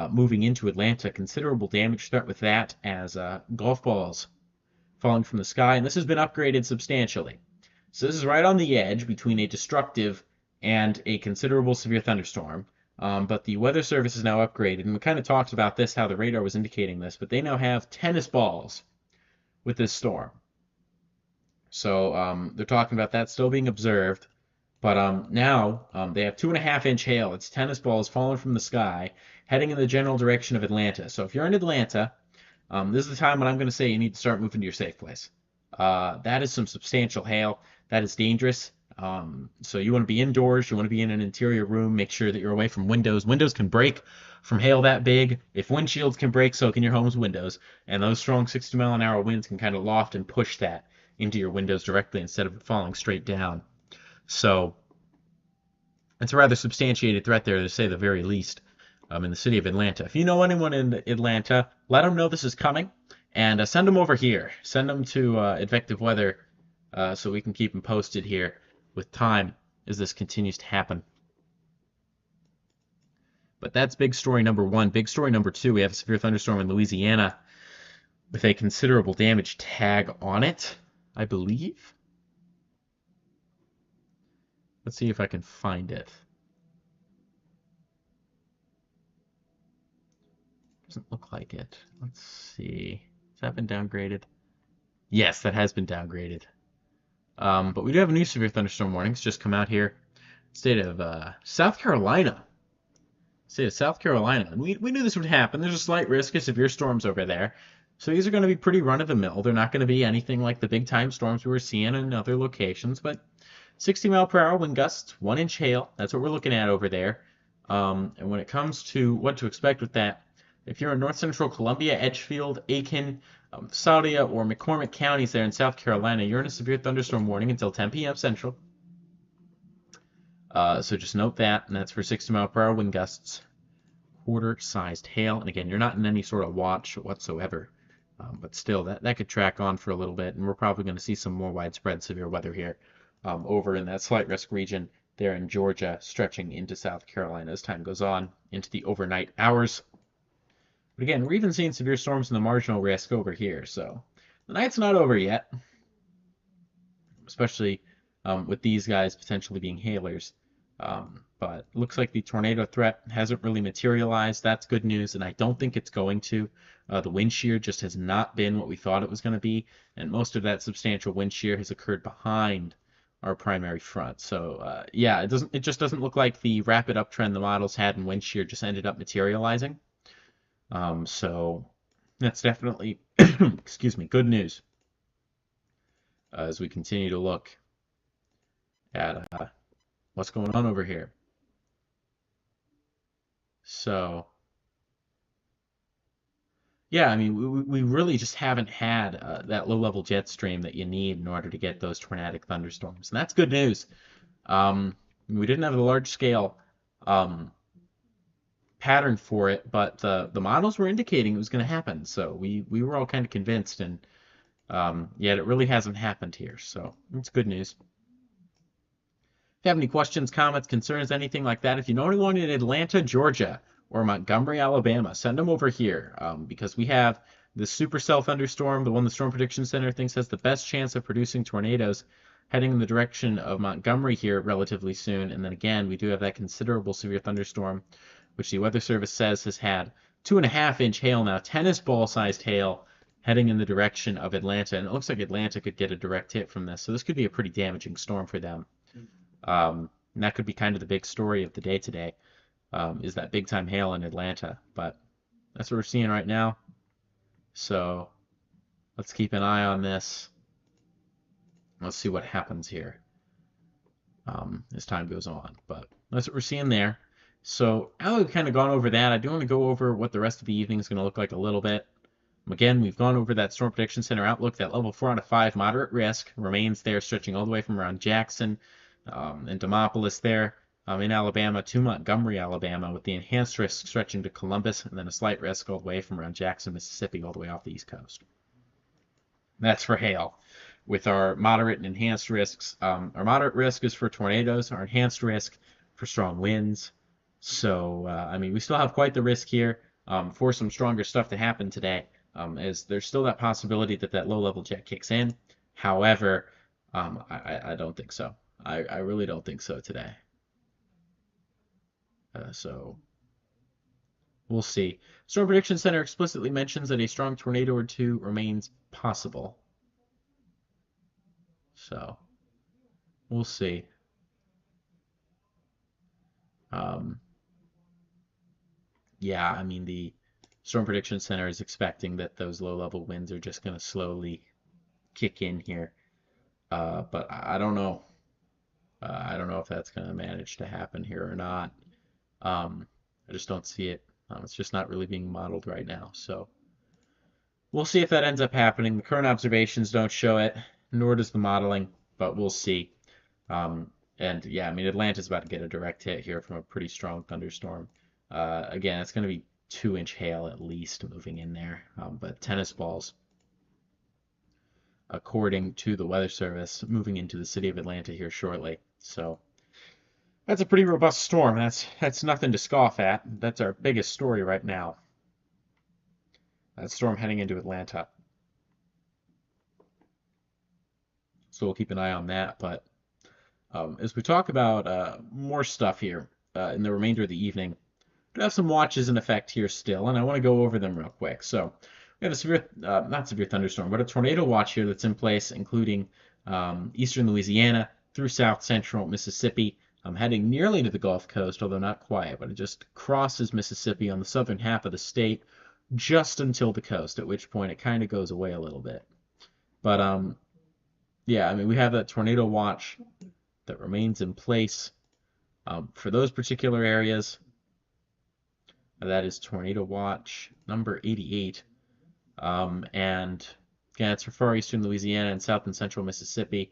B: moving into Atlanta. Considerable damage threat with that, as golf balls falling from the sky. And this has been upgraded substantially. So this is right on the edge between a destructive and a considerable severe thunderstorm. But the Weather Service is now upgraded. And we kind of talked about this, how the radar was indicating this. But they now have tennis balls with this storm. So they're talking about that still being observed. But now they have 2.5 inch hail. It's tennis balls falling from the sky, heading in the general direction of Atlanta. So if you're in Atlanta, this is the time when I'm going to say you need to start moving to your safe place. That is some substantial hail. That is dangerous. So you want to be indoors. You want to be in an interior room. Make sure that you're away from windows. Windows can break from hail that big. If windshields can break, so can your home's windows. And those strong 60-mile-an-hour winds can kind of loft and push that into your windows directly instead of falling straight down. So it's a rather substantiated threat there, to say the very least, in the city of Atlanta. If you know anyone in Atlanta, let them know this is coming, and send them over here. Send them to Advective Weather, so we can keep them posted here with time as this continues to happen. But that's big story number one. Big story number two, we have a severe thunderstorm in Louisiana with a considerable damage tag on it, I believe. Let's see if I can find it. Doesn't look like it. Let's see. Has that been downgraded? Yes, that has been downgraded. But we do have a new severe thunderstorm warnings just come out here. State of South Carolina. State of South Carolina. And we knew this would happen. There's a slight risk of severe storms over there. So these are going to be pretty run-of-the-mill. They're not going to be anything like the big-time storms we were seeing in other locations. But 60-mile-per-hour wind gusts, 1 inch hail. That's what we're looking at over there. And when it comes to what to expect with that, if you're in north central Columbia, Edgefield, Aiken, Saudia, or McCormick counties there in South Carolina, you're in a severe thunderstorm warning until 10 p.m. Central. So just note that, and that's for 60-mile-per-hour wind gusts, quarter-sized hail. And again, you're not in any sort of watch whatsoever. But still, that could track on for a little bit, and we're probably going to see some more widespread severe weather here over in that slight risk region there in Georgia, stretching into South Carolina as time goes on into the overnight hours. But again, we're even seeing severe storms in the marginal risk over here, so the night's not over yet, especially with these guys potentially being hailers. But looks like the tornado threat hasn't really materialized. That's good news, and I don't think it's going to. The wind shear just has not been what we thought it was going to be, and most of that substantial wind shear has occurred behind our primary front. So yeah, it just doesn't look like the rapid uptrend the models had in wind shear just ended up materializing. So that's definitely, excuse me, good news as we continue to look at what's going on over here. So Yeah, I mean, we really just haven't had that low-level jet stream that you need in order to get those tornadic thunderstorms, and that's good news. We didn't have a large-scale um, pattern for it, but the models were indicating it was going to happen, so we were all kind of convinced, and yet it really hasn't happened here, so it's good news. If you have any questions, comments, concerns, anything like that, if you know anyone in Atlanta, Georgia, or Montgomery, Alabama, send them over here because we have the supercell thunderstorm, the one the Storm Prediction Center thinks has the best chance of producing tornadoes heading in the direction of Montgomery here relatively soon. And then again, we do have that considerable severe thunderstorm, which the Weather Service says has had 2.5-inch hail now, tennis ball sized hail heading in the direction of Atlanta. And it looks like Atlanta could get a direct hit from this. So this could be a pretty damaging storm for them. And that could be kind of the big story of the day today, is that big time hail in Atlanta. But that's what we're seeing right now. So let's keep an eye on this. Let's see what happens here as time goes on. But that's what we're seeing there. So now we've kind of gone over that. I do want to go over what the rest of the evening is going to look like a little bit. Again, we've gone over that Storm Prediction Center outlook. That level 4 out of 5 moderate risk remains there, stretching all the way from around Jackson and Demopolis there in Alabama to Montgomery, Alabama, with the enhanced risk stretching to Columbus, and then a slight risk all the way from around Jackson, Mississippi, all the way off the East Coast. That's for hail. With our moderate and enhanced risks, our moderate risk is for tornadoes, our enhanced risk for strong winds. So, I mean, we still have quite the risk here for some stronger stuff to happen today, as there's still that possibility that that low-level jet kicks in. However, I don't think so. I really don't think so today. So we'll see. Storm Prediction Center explicitly mentions that a strong tornado or two remains possible. So we'll see. Yeah, I mean, the Storm Prediction Center is expecting that those low-level winds are just going to slowly kick in here. But I don't know. I don't know if that's going to manage to happen here or not. I just don't see it. It's just not really being modeled right now. So we'll see if that ends up happening. The current observations don't show it, nor does the modeling, but we'll see. And yeah, I mean, Atlanta's about to get a direct hit here from a pretty strong thunderstorm. Again, it's going to be 2-inch hail at least moving in there, but tennis balls, according to the Weather Service, moving into the city of Atlanta here shortly. So that's a pretty robust storm. That's nothing to scoff at. That's our biggest story right now. That storm heading into Atlanta. So we'll keep an eye on that. But as we talk about more stuff here in the remainder of the evening, we have some watches in effect here still, and I want to go over them real quick. So we have a severe, not severe thunderstorm, but a tornado watch here that's in place, including eastern Louisiana through south central Mississippi, heading nearly to the Gulf Coast, although not quite, but it just crosses Mississippi on the southern half of the state just until the coast, at which point it kind of goes away a little bit. But yeah, I mean, we have that tornado watch that remains in place for those particular areas. That is tornado watch number 88. And again, it's for far eastern Louisiana and south and central Mississippi.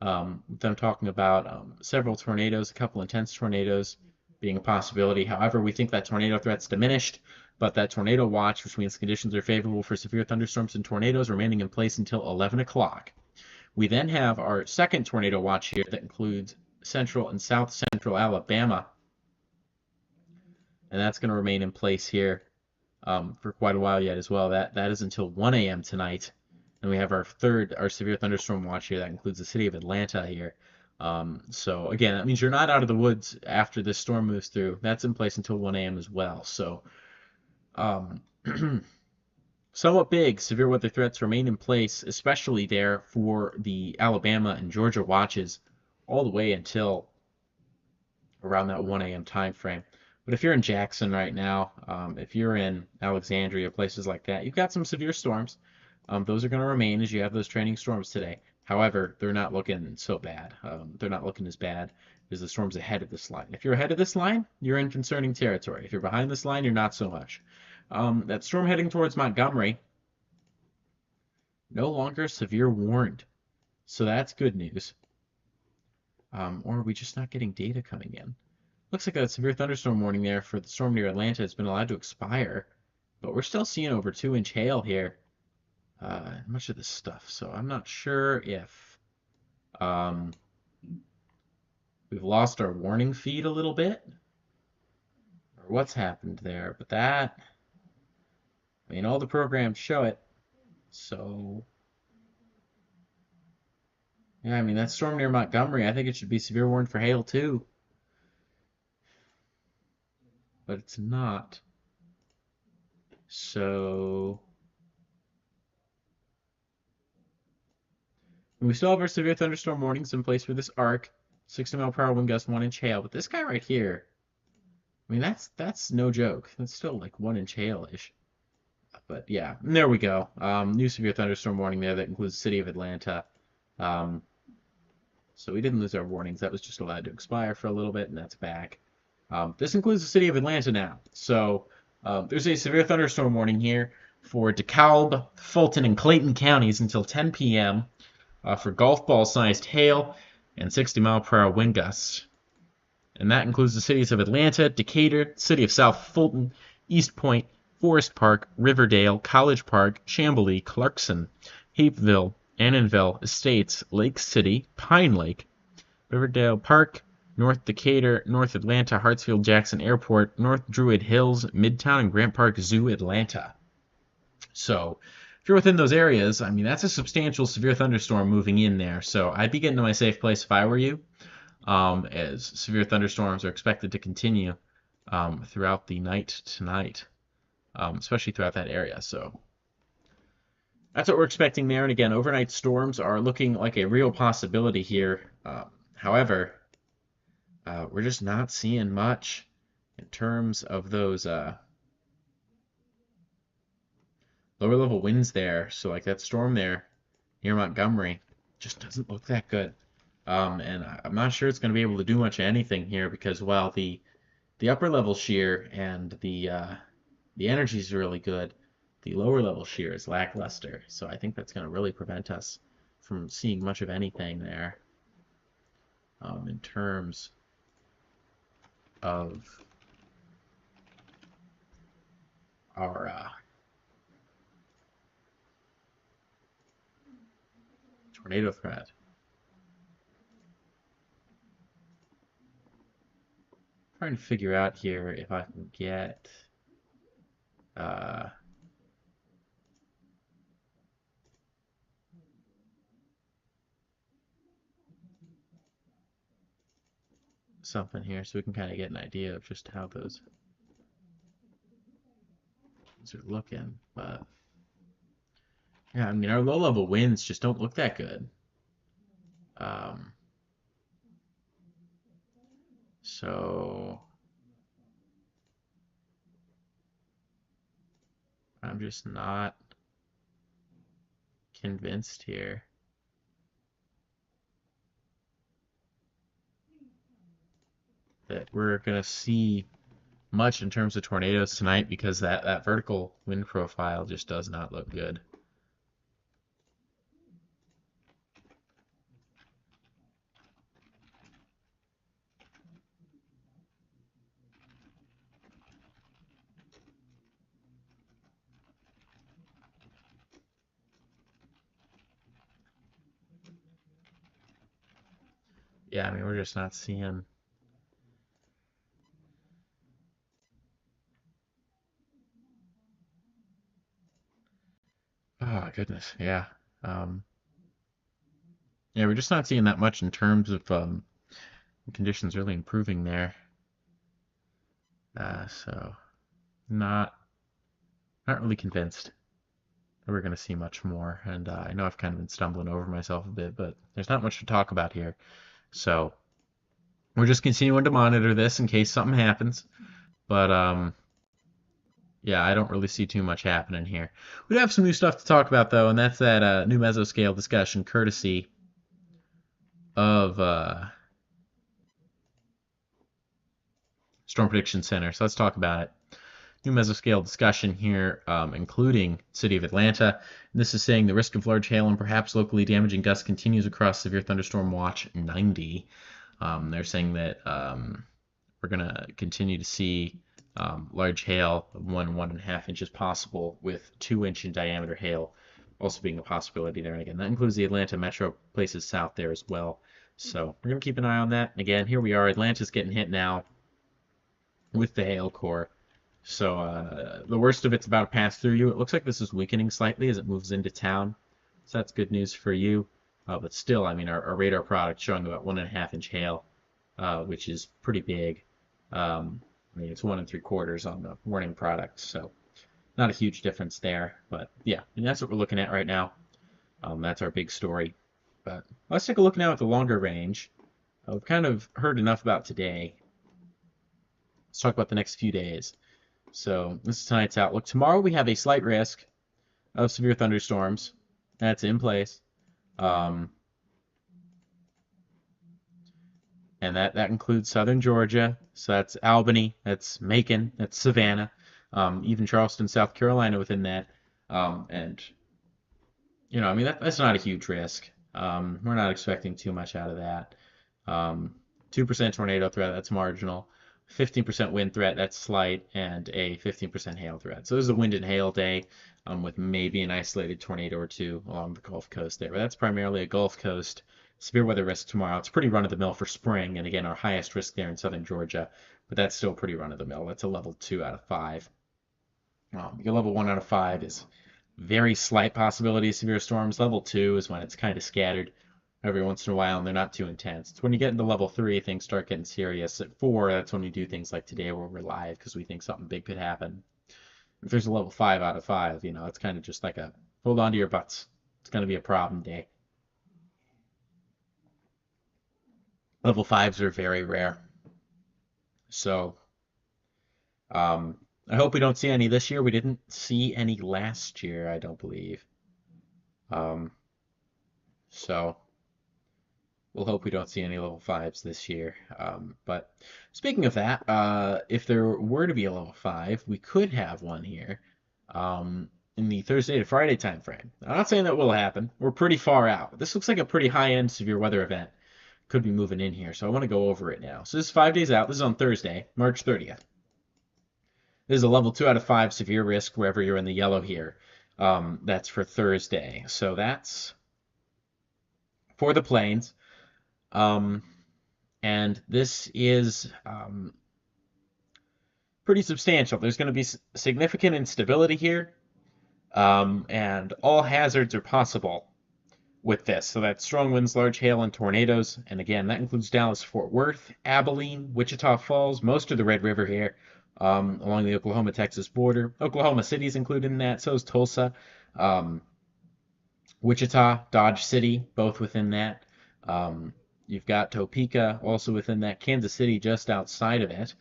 B: With them talking about several tornadoes, a couple intense tornadoes being a possibility. However, we think that tornado threat's diminished, but that tornado watch, which means conditions are favorable for severe thunderstorms and tornadoes, remaining in place until 11 o'clock. We then have our second tornado watch here that includes central and south central Alabama, and that's going to remain in place here for quite a while yet as well. That is until 1 a.m. tonight. And we have our severe thunderstorm watch here that includes the city of Atlanta here. So again, that means you're not out of the woods after this storm moves through. That's in place until 1 a.m. as well. So somewhat big severe weather threats remain in place, especially there for the Alabama and Georgia watches all the way until around that 1 a.m. time frame. But if you're in Jackson right now, if you're in Alexandria, places like that, you've got some severe storms. Those are going to remain as you have those training storms today. However, they're not looking so bad. They're not looking as bad as the storms ahead of this line. If you're ahead of this line, you're in concerning territory. If you're behind this line, you're not so much. That storm heading towards Montgomery, no longer severe warned. So that's good news. Or are we just not getting data coming in? Looks like that severe thunderstorm warning there for the storm near Atlanta has been allowed to expire, but we're still seeing over 2-inch hail here. Much of this stuff, so I'm not sure if um, we've lost our warning feed a little bit or what's happened there. But that, I mean, all the programs show it. So, yeah, I mean, that storm near Montgomery, I think it should be severe warned for hail too, but it's not. So, we still have our severe thunderstorm warnings in place for this arc, 60-mile-per-hour wind gust, 1-inch hail. But this guy right here, I mean, that's no joke. That's still like 1-inch hail-ish. But yeah, there we go. New severe thunderstorm warning there that includes the city of Atlanta. So we didn't lose our warnings. That was just allowed to expire for a little bit, and that's back. This includes the city of Atlanta now. So there's a severe thunderstorm warning here for DeKalb, Fulton, and Clayton counties until 10 p.m. For golf ball-sized hail and 60-mile-per-hour wind gusts. And that includes the cities of Atlanta, Decatur, city of South Fulton, East Point, Forest Park, Riverdale, College Park, Chamblee, Clarkson, Hapeville, Annanville, Estates, Lake City, Pine Lake, Riverdale Park, North Decatur, North Atlanta, Hartsfield Jackson Airport, North Druid Hills, Midtown, and Grant Park Zoo, Atlanta. So if you're within those areas, I mean, that's a substantial severe thunderstorm moving in there. So I'd be getting to my safe place if I were you, as severe thunderstorms are expected to continue throughout the night tonight, especially throughout that area. So that's what we're expecting there. And again, overnight storms are looking like a real possibility here. However, we're just not seeing much in terms of those lower level winds there. So like that storm there near Montgomery just doesn't look that good. And I'm not sure it's going to be able to do much of anything here because while the upper level shear and the energy is really good, the lower level shear is lackluster. So I think that's going to really prevent us from seeing much of anything there in terms of our tornado threat. Trying to figure out here if I can get something here so we can kind of get an idea of just how those are looking. But yeah, I mean, our low level winds just don't look that good. So I'm just not convinced here. That we're going to see much in terms of tornadoes tonight because that vertical wind profile just does not look good. Yeah, I mean, we're just not seeing. Oh, goodness, yeah. Yeah, we're just not seeing that much in terms of conditions really improving there. So not really convinced that we're going to see much more. And I know I've kind of been stumbling over myself a bit, but there's not much to talk about here. So we're just continuing to monitor this in case something happens. But yeah, I don't really see too much happening here. We do have some new stuff to talk about, though, and that's that new mesoscale discussion courtesy of Storm Prediction Center. So let's talk about it. mesoscale discussion here, including city of Atlanta. This is saying the risk of large hail and perhaps locally damaging gusts continues across severe thunderstorm watch 90. They're saying that we're going to continue to see large hail of 1.5 inches possible, with 2-inch in diameter hail also being a possibility there. And again, that includes the Atlanta metro places south there as well. So we're going to keep an eye on that. And again, here we are. Atlanta's getting hit now with the hail core. So the worst of it's about to pass through you. It looks like this is weakening slightly as it moves into town. So that's good news for you. But still, I mean, our radar product showing about 1.5 inch hail, which is pretty big. I mean, it's 1 3/4 on the warning product, so not a huge difference there. But yeah, and that's what we're looking at right now. That's our big story. But let's take a look now at the longer range. We've kind of heard enough about today. Let's talk about the next few days. So this is tonight's outlook. Tomorrow we have a slight risk of severe thunderstorms. That's in place. And that includes southern Georgia. So that's Albany, that's Macon, that's Savannah, even Charleston, South Carolina within that. And, you know, I mean, that's not a huge risk. We're not expecting too much out of that. 2% tornado threat, that's marginal. 15% wind threat, that's slight, and a 15% hail threat. So this is a wind and hail day, with maybe an isolated tornado or two along the Gulf Coast there. But that's primarily a Gulf Coast severe weather risk tomorrow. It's pretty run-of-the-mill for spring, and again, our highest risk there in southern Georgia, but that's still pretty run-of-the-mill. That's a level 2 out of 5. Your level 1 out of 5 is very slight possibility of severe storms. Level 2 is when it's kind of scattered every once in a while, and they're not too intense. It's when you get into level 3, things start getting serious. At 4, that's when we do things like today where we're live because we think something big could happen. If there's a level 5 out of 5, you know, it's kind of just like a hold on to your butts. It's going to be a problem day. Level 5s are very rare. So, I hope we don't see any this year. We didn't see any last year, I don't believe. So we'll hope we don't see any level 5s this year. But speaking of that, if there were to be a level 5, we could have one here in the Thursday to Friday time frame. I'm not saying that will happen. We're pretty far out. This looks like a pretty high-end severe weather event. Could be moving in here, so I want to go over it now. So this is 5 days out. This is on Thursday, March 30th. This is a level 2 out of 5 severe risk wherever you're in the yellow here. That's for Thursday. So that's for the plains. And this is pretty substantial. There's going to be significant instability here, and all hazards are possible with this. So that's strong winds, large hail, and tornadoes. And again, that includes Dallas, Fort Worth, Abilene, Wichita Falls, most of the Red River here, along the Oklahoma-Texas border. Oklahoma City is included in that. So is Tulsa, Wichita, Dodge City, both within that. You've got Topeka also within that. Kansas City just outside of it.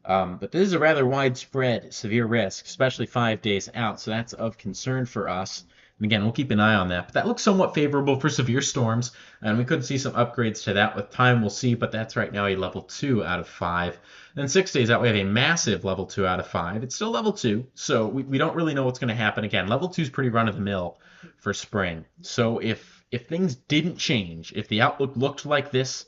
B: But this is a rather widespread severe risk, especially 5 days out. So that's of concern for us. And again, we'll keep an eye on that. But that looks somewhat favorable for severe storms, and we could see some upgrades to that with time. We'll see, but that's right now a level 2 out of 5. Then 6 days out, we have a massive level 2 out of 5. It's still level 2, so we don't really know what's going to happen. Again, level 2 is pretty run-of-the-mill for spring. So if things didn't change, if the outlook looked like this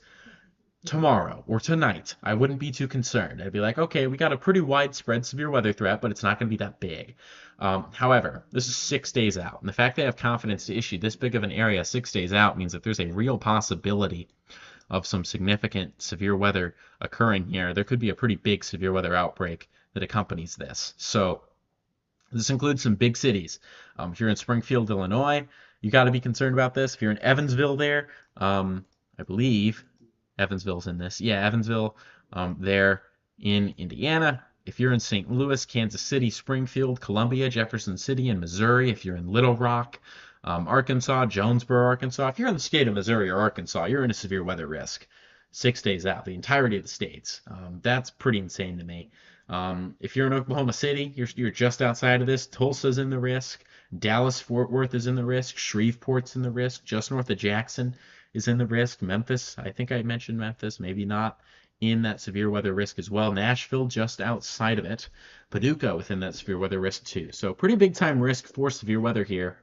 B: tomorrow or tonight, I wouldn't be too concerned. I'd be like, okay, we got a pretty widespread severe weather threat, but it's not going to be that big. However, this is 6 days out, and the fact they have confidence to issue this big of an area 6 days out means that there's a real possibility of some significant severe weather occurring here. There could be a pretty big severe weather outbreak that accompanies this. So this includes some big cities. If you're in Springfield, Illinois, you got to be concerned about this. If you're in Evansville there, I believe Evansville's in this. Yeah, Evansville there in Indiana. If you're in St. Louis, Kansas City, Springfield, Columbia, Jefferson City, and Missouri. If you're in Little Rock, Arkansas, Jonesboro, Arkansas. If you're in the state of Missouri or Arkansas, you're in a severe weather risk 6 days out, the entirety of the states. That's pretty insane to me. If you're in Oklahoma City, you're just outside of this. Tulsa's in the risk. Dallas, Fort Worth is in the risk. Shreveport's in the risk. Just north of Jackson is in the risk. Memphis, I think I mentioned Memphis, maybe not, in that severe weather risk as well. Nashville just outside of it. Paducah within that severe weather risk too. So pretty big time risk for severe weather here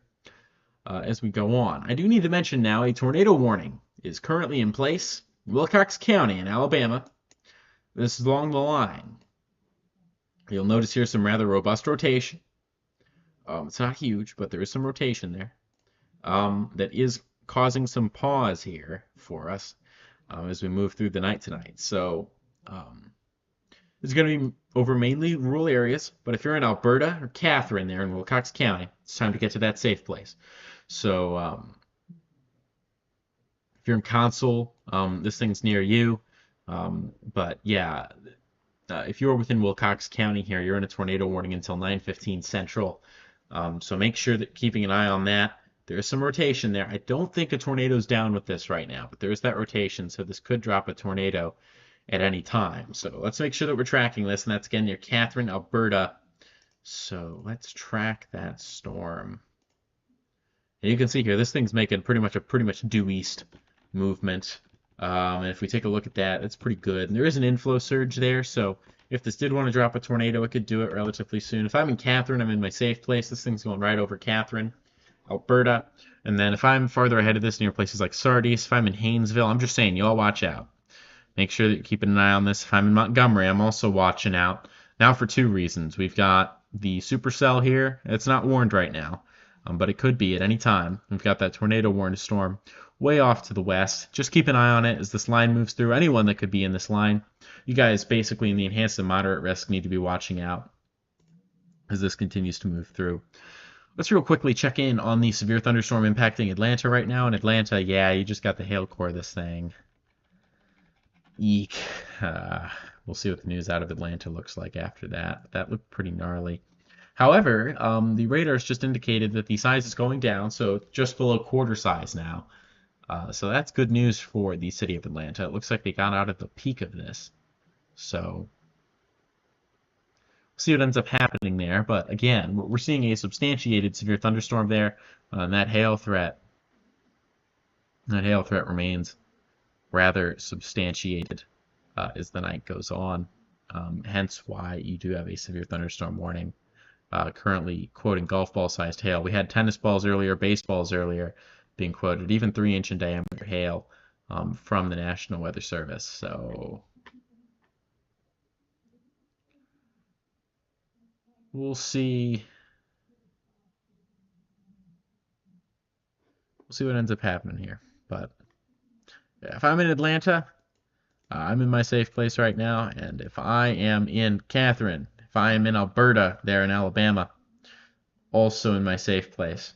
B: as we go on. I do need to mention now a tornado warning is currently in place. Wilcox County in Alabama. This is along the line. You'll notice here some rather robust rotation. It's not huge, but there is some rotation there that is causing some pause here for us as we move through the night tonight. So it's going to be over mainly rural areas, but if you're in Alberta or Catherine there in Wilcox County, it's time to get to that safe place. So if you're in Consul, this thing's near you. But yeah, if you're within Wilcox County here, you're in a tornado warning until 9:15 Central. So make sure that keeping an eye on that. There is some rotation there. I don't think a tornado's down with this right now, but there is that rotation, so this could drop a tornado at any time. So let's make sure that we're tracking this, and that's again near Catherine, Alberta. So let's track that storm. And you can see here, this thing's making pretty much due east movement. And if we take a look at that, it's pretty good. And there is an inflow surge there, so if this did want to drop a tornado, it could do it relatively soon. If I'm in Catherine, I'm in my safe place. This thing's going right over Catherine, Alberta. And then if I'm farther ahead of this near places like Sardis, if I'm in Haynesville, I'm just saying, y'all watch out. Make sure that you're keeping an eye on this. If I'm in Montgomery, I'm also watching out. Now for two reasons. We've got the supercell here. It's not warned right now, but it could be at any time. We've got that tornado warning storm way off to the west. Just keep an eye on it as this line moves through. Anyone that could be in this line, you guys basically in the enhanced and moderate risk need to be watching out as this continues to move through. Let's real quickly check in on the severe thunderstorm impacting Atlanta right now. In Atlanta, yeah, you just got the hail core of this thing. Eek. We'll see what the news out of Atlanta looks like after that. That looked pretty gnarly. However, the radars just indicated that the size is going down, so it's just below quarter size now. So that's good news for the city of Atlanta. It looks like they got out of the peak of this. So we'll see what ends up happening there. But again, we're seeing a substantiated severe thunderstorm there. And that hail threat remains rather substantiated as the night goes on. Hence why you do have a severe thunderstorm warning. Currently quoting golf ball sized hail. We had tennis balls earlier, baseballs earlier being quoted, even 3-inch in diameter hail from the National Weather Service. So we'll see what ends up happening here. But yeah, if I'm in Atlanta, I'm in my safe place right now. And if I am in Catherine, if I am in Alberta, there in Alabama, also in my safe place,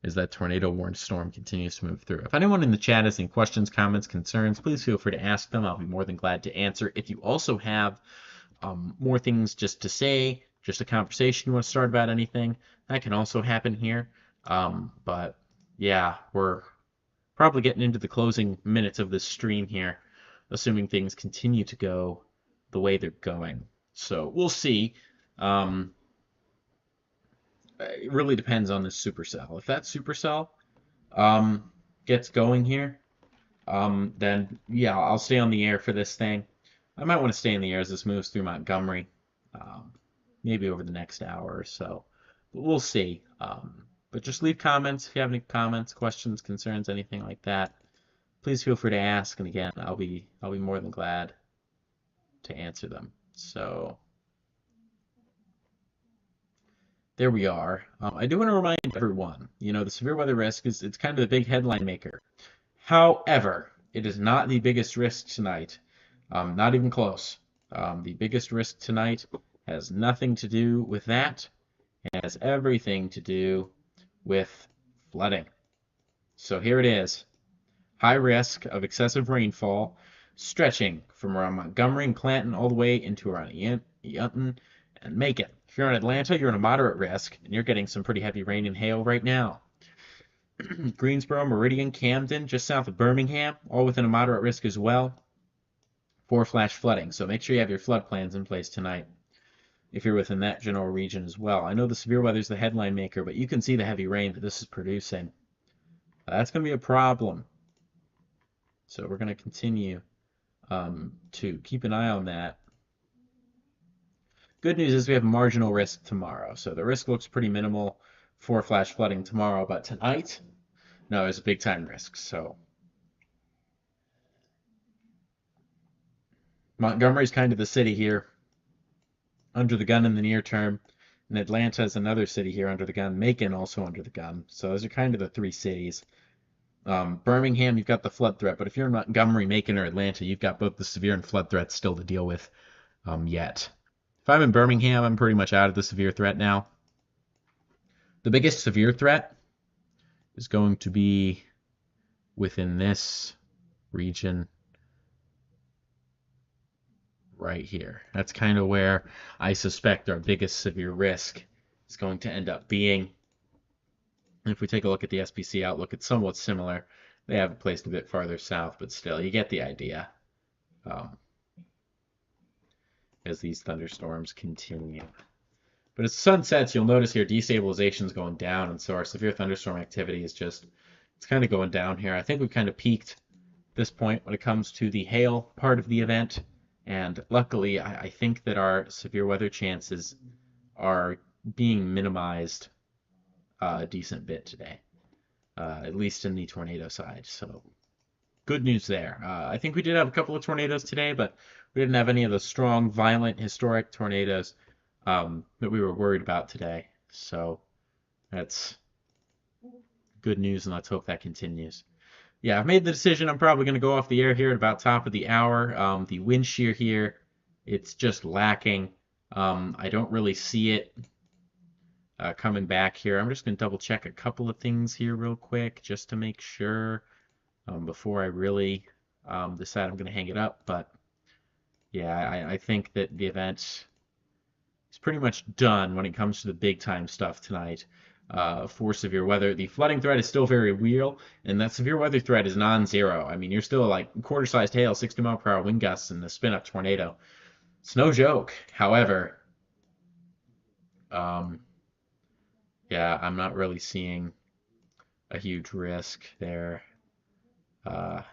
B: as that tornado warned storm continues to move through. If anyone in the chat has any questions, comments, concerns, please feel free to ask them. I'll be more than glad to answer. If you also have more things just to say, just a conversation you want to start about anything, that can also happen here. But yeah, we're probably getting into the closing minutes of this stream here, assuming things continue to go the way they're going. So we'll see. It really depends on this supercell. If that supercell gets going here, then yeah, I'll stay on the air for this thing. I might want to stay in the air as this moves through Montgomery, maybe over the next hour or so. But we'll see. But just leave comments if you have any comments, questions, concerns, anything like that. Please feel free to ask, and again, I'll be more than glad to answer them. So there we are. I do want to remind everyone, the severe weather risk it's kind of the big headline maker. However, it is not the biggest risk tonight. Not even close. The biggest risk tonight has nothing to do with that. It has everything to do with flooding. So here it is. High risk of excessive rainfall stretching from around Montgomery and Clanton all the way into around Yunton and Macon. If you're in Atlanta, you're in a moderate risk, and you're getting some pretty heavy rain and hail right now. Greensboro, Meridian, Camden, just south of Birmingham, all within a moderate risk as well for flash flooding. So make sure you have your flood plans in place tonight if you're within that general region as well. I know the severe weather is the headline maker, but you can see the heavy rain that this is producing. That's going to be a problem. So we're going to continue to keep an eye on that. Good news is we have marginal risk tomorrow, so the risk looks pretty minimal for flash flooding tomorrow, but tonight, no, it's a big time risk. So Montgomery's kind of the city here under the gun in the near term, and Atlanta is another city here under the gun. Macon also under the gun. So those are kind of the three cities. Birmingham, you've got the flood threat, but if you're in Montgomery, Macon, or Atlanta, you've got both the severe and flood threats still to deal with yet. If I'm in Birmingham, I'm pretty much out of the severe threat now. The biggest severe threat is going to be within this region right here. That's kind of where I suspect our biggest severe risk is going to end up being. If we take a look at the SPC outlook, it's somewhat similar. They have it placed a bit farther south, but still, you get the idea. As these thunderstorms continue. But as the sun sets, you'll notice here destabilization is going down, and so our severe thunderstorm activity is just, it's kind of going down here. I think we've kind of peaked at this point when it comes to the hail part of the event, and luckily I think that our severe weather chances are being minimized a decent bit today, at least in the tornado side. So good news there. I think we did have a couple of tornadoes today, but we didn't have any of the strong, violent, historic tornadoes that we were worried about today. So that's good news, and let's hope that continues. Yeah, I've made the decision. I'm probably going to go off the air here at about top of the hour. The wind shear here, it's just lacking. I don't really see it coming back here. I'm just going to double check a couple of things here real quick just to make sure before I really decide I'm going to hang it up. But yeah, I think that the event is pretty much done when it comes to the big time stuff tonight for severe weather. The flooding threat is still very real, and that severe weather threat is non-zero. I mean, you're still like quarter-sized hail, 60-mile-per-hour wind gusts, and the spin-up tornado. It's no joke. However, yeah, I'm not really seeing a huge risk there for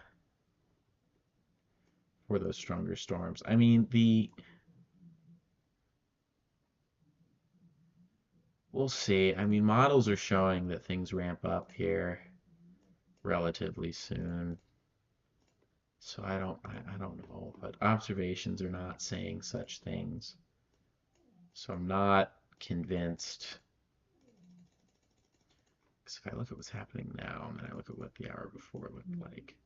B: those stronger storms. I mean, we'll see. I mean, models are showing that things ramp up here relatively soon. So I don't know, but observations are not saying such things. So I'm not convinced. Because if I look at what's happening now, and then I look at what the hour before looked like,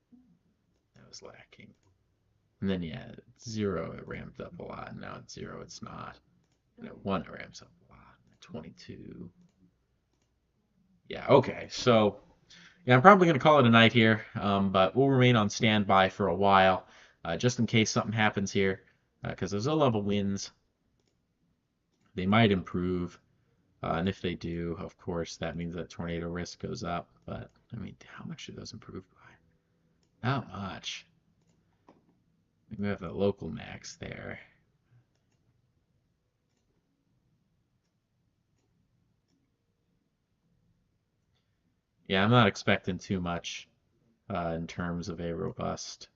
B: that was lacking. And then yeah, at 0 it ramped up a lot, and now at 0 it's not. And at 1 it ramps up a lot. At 22. Yeah, okay. So yeah, I'm probably going to call it a night here, but we'll remain on standby for a while, just in case something happens here, because those low-level winds, they might improve, and if they do, of course, that means that tornado risk goes up, but, I mean, how much do those improve by? Not much. We have the local max there. Yeah, I'm not expecting too much in terms of a robust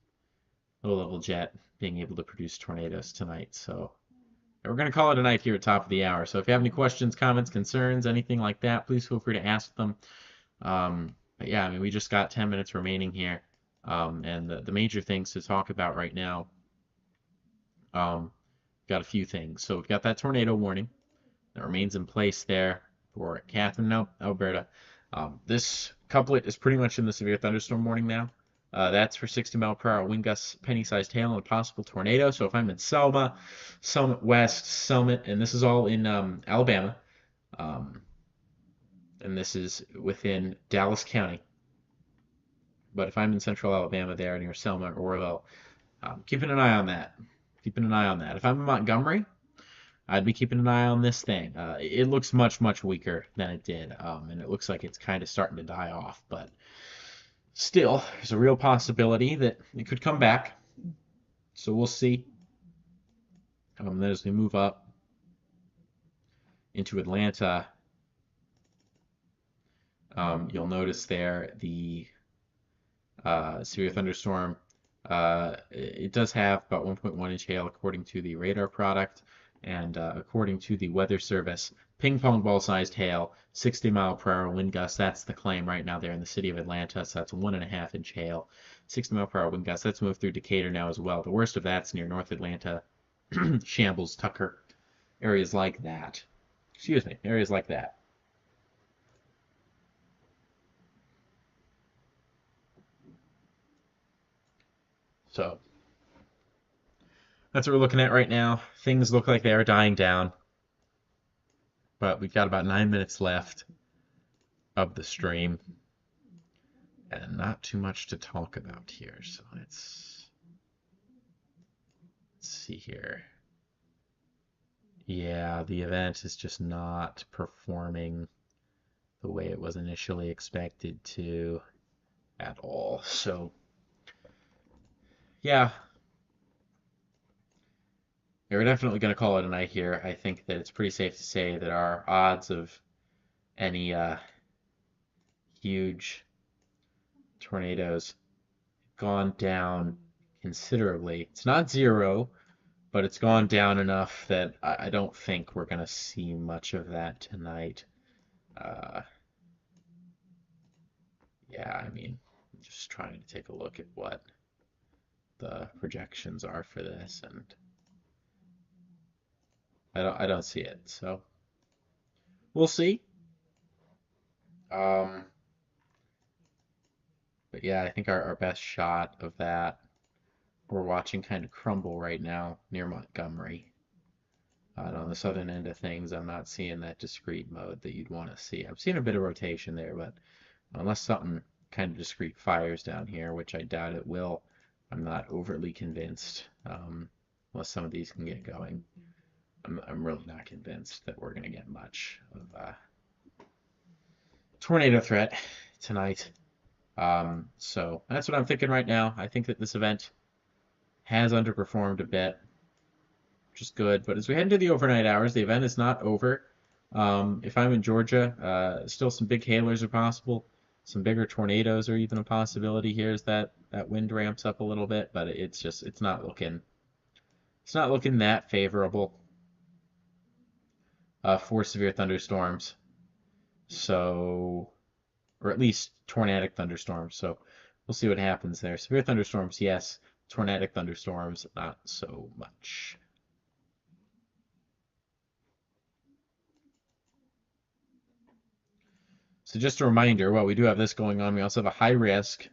B: low-level jet being able to produce tornadoes tonight. So we're going to call it a night here at top of the hour. So if you have any questions, comments, concerns, anything like that, please feel free to ask them. But yeah, I mean, we just got 10 minutes remaining here. And the major things to talk about right now, got a few things. So we've got that tornado warning that remains in place there for Catherine, Alberta. This couplet is pretty much in the severe thunderstorm warning now. That's for 60-mile-per-hour wind gusts, penny-sized hail, and a possible tornado. So if I'm in Selma, Summit West, Summit, and this is all in Alabama, and this is within Dallas County. But if I'm in central Alabama there near Selma or Orville, keeping an eye on that. Keeping an eye on that. If I'm in Montgomery, I'd be keeping an eye on this thing. It looks much, much weaker than it did, and it looks like it's kind of starting to die off, but still, there's a real possibility that it could come back. So we'll see. Then as we move up into Atlanta, you'll notice there the severe thunderstorm It does have about 1.1 inch hail according to the radar product, and according to the Weather Service, ping pong ball sized hail, 60-mile-per-hour wind gusts. That's the claim right now there in the city of Atlanta. So that's 1.5 inch hail, 60-mile-per-hour wind gusts. That's moved through Decatur now as well. The worst of that's near North Atlanta, Shambles, Tucker, areas like that. Excuse me, areas like that. So that's what we're looking at right now. Things look like they are dying down, but we've got about 9 minutes left of the stream and not too much to talk about here. So let's see here. Yeah, the event is just not performing the way it was initially expected to at all. So, yeah, we're definitely going to call it a night here. I think that it's pretty safe to say that our odds of any huge tornadoes gone down considerably. It's not zero, but it's gone down enough that I don't think we're going to see much of that tonight. Uh, yeah, I mean, I'm just trying to take a look at what the projections are for this, and I don't see it. So we'll see. Um, but yeah, I think our best shot of that we're watching kind of crumble right now near Montgomery. And on the southern end of things, I'm not seeing that discrete mode that you'd want to see. I'm seeing a bit of rotation there, but unless something kind of discrete fires down here, which I doubt it will, I'm not overly convinced. Unless some of these can get going, I'm really not convinced that we're going to get much of a tornado threat tonight. So that's what I'm thinking right now. I think that this event has underperformed a bit, which is good. But as we head into the overnight hours, the event is not over. If I'm in Georgia, still some big hailers are possible. Some bigger tornadoes are even a possibility here as that wind ramps up a little bit, but it's not looking that favorable for severe thunderstorms. So, or at least tornadic thunderstorms. So we'll see what happens there. Severe thunderstorms, yes. Tornadic thunderstorms, not so much. So just a reminder, while we do have this going on, we also have a high risk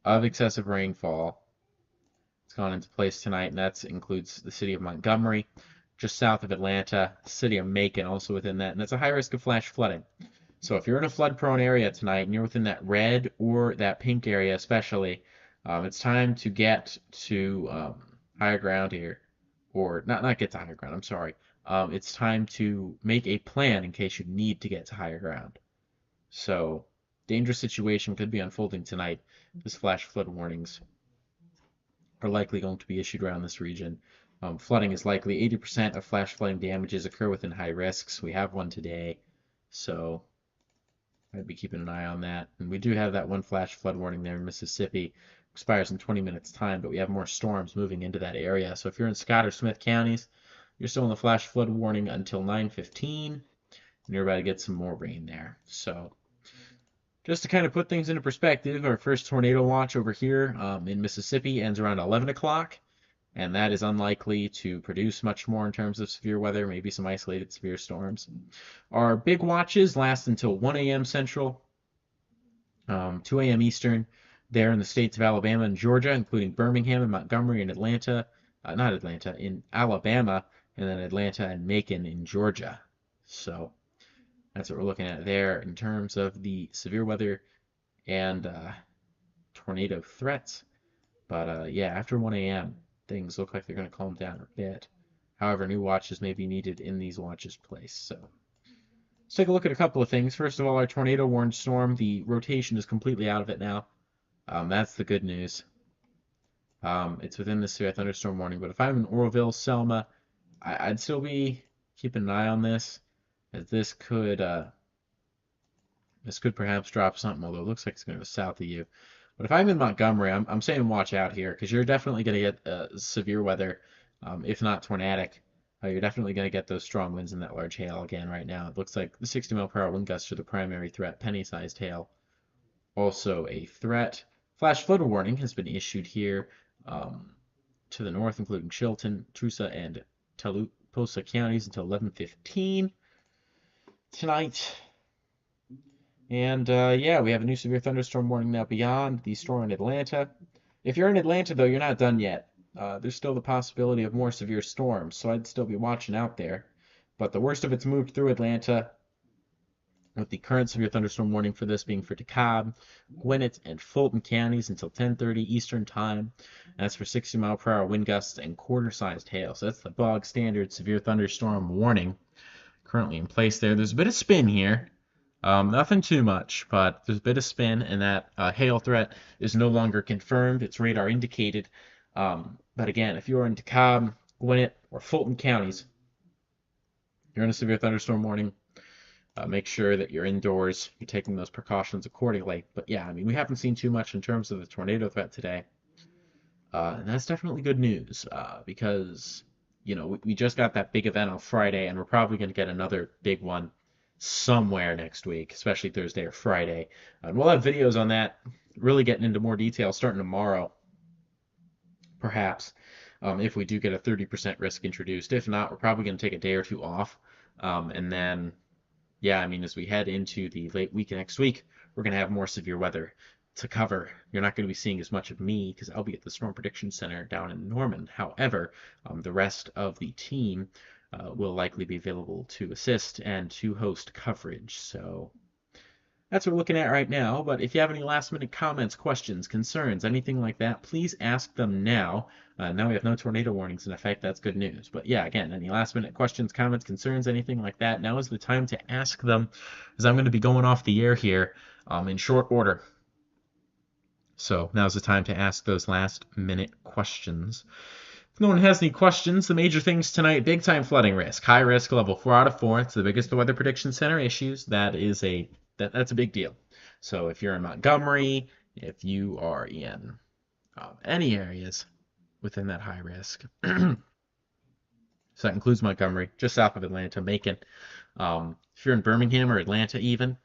B: of excessive rainfall. It's gone into place tonight, and that includes the city of Montgomery, just south of Atlanta, the city of Macon also within that, and it's a high risk of flash flooding. So if you're in a flood-prone area tonight and you're within that red or that pink area especially, it's time to get to higher ground here, or not get to higher ground, I'm sorry. It's time to make a plan in case you need to get to higher ground. So, dangerous situation could be unfolding tonight. This flash flood warnings are likely going to be issued around this region. Flooding is likely. 80% of flash flooding damages occur within high risks. We have one today, so I'd be keeping an eye on that. And we do have that one flash flood warning there in Mississippi. Expires in 20 minutes time, but we have more storms moving into that area. So if you're in Scott or Smith counties, you're still in the flash flood warning until 9:15, and you're about to get some more rain there. So just to kind of put things into perspective, our first tornado watch over here in Mississippi ends around 11 o'clock, and that is unlikely to produce much more in terms of severe weather, maybe some isolated severe storms. Our big watches last until 1 a.m. Central, 2 a.m. Eastern, there in the states of Alabama and Georgia, including Birmingham and Montgomery and Atlanta, not Atlanta, in Alabama, and then Atlanta and Macon in Georgia. So that's what we're looking at there in terms of the severe weather and tornado threats. But yeah, after 1 a.m., things look like they're going to calm down a bit. However, new watches may be needed in these watches placed. So let's take a look at a couple of things. First of all, our tornado warned storm, the rotation is completely out of it now. That's the good news. It's within the severe thunderstorm warning, but if I'm in Oroville, Selma, I'd still be keeping an eye on this, as this could perhaps drop something, although it looks like it's going to go south of you. But if I'm in Montgomery, I'm saying watch out here because you're definitely going to get severe weather, if not tornadic. You're definitely going to get those strong winds and that large hail again right now. It looks like the 60-mile-per-hour wind gusts are the primary threat. Penny-sized hail also a threat. Flash flood warning has been issued here to the north, including Chilton, Trusa, and Tallapoosa counties until 11:15 tonight. And yeah, we have a new severe thunderstorm warning now beyond the storm in Atlanta. If you're in Atlanta, though, you're not done yet. There's still the possibility of more severe storms, so I'd still be watching out there. But the worst of it's moved through Atlanta, with the current severe thunderstorm warning for this being for DeKalb, Gwinnett, and Fulton counties until 10:30 Eastern Time. And that's for 60-mile-per-hour wind gusts and quarter-sized hail. So that's the bog standard severe thunderstorm warning currently in place there. There's a bit of spin here. Nothing too much, but there's a bit of spin, and that hail threat is no longer confirmed. It's radar indicated. But again, if you're in DeKalb, Gwinnett, or Fulton counties, you're in a severe thunderstorm warning. Make sure that you're indoors. You're taking those precautions accordingly. But yeah, I mean, we haven't seen too much in terms of the tornado threat today. And that's definitely good news because, you know, we just got that big event on Friday, and we're probably going to get another big one somewhere next week, especially Thursday or Friday. And we'll have videos on that, really getting into more detail starting tomorrow, perhaps, if we do get a 30% risk introduced. If not, we're probably going to take a day or two off. And then, yeah, I mean, as we head into the late week next week, we're going to have more severe weather to cover. You're not going to be seeing as much of me because I'll be at the Storm Prediction Center down in Norman. However, the rest of the team will likely be available to assist and to host coverage. So that's what we're looking at right now. But if you have any last minute comments, questions, concerns, anything like that, please ask them now. Now we have no tornado warnings in effect. That's good news. But yeah, again, any last minute questions, comments, concerns, anything like that, now is the time to ask them, as I'm going to be going off the air here in short order. So now's the time to ask those last minute questions. If no one has any questions, the major things tonight: big time flooding risk, high risk level 4 out of 4. It's the biggest the Weather Prediction Center issues. That's a big deal. So if you're in Montgomery, if you are in any areas within that high risk, so that includes Montgomery, just south of Atlanta, Macon. If you're in Birmingham or Atlanta even,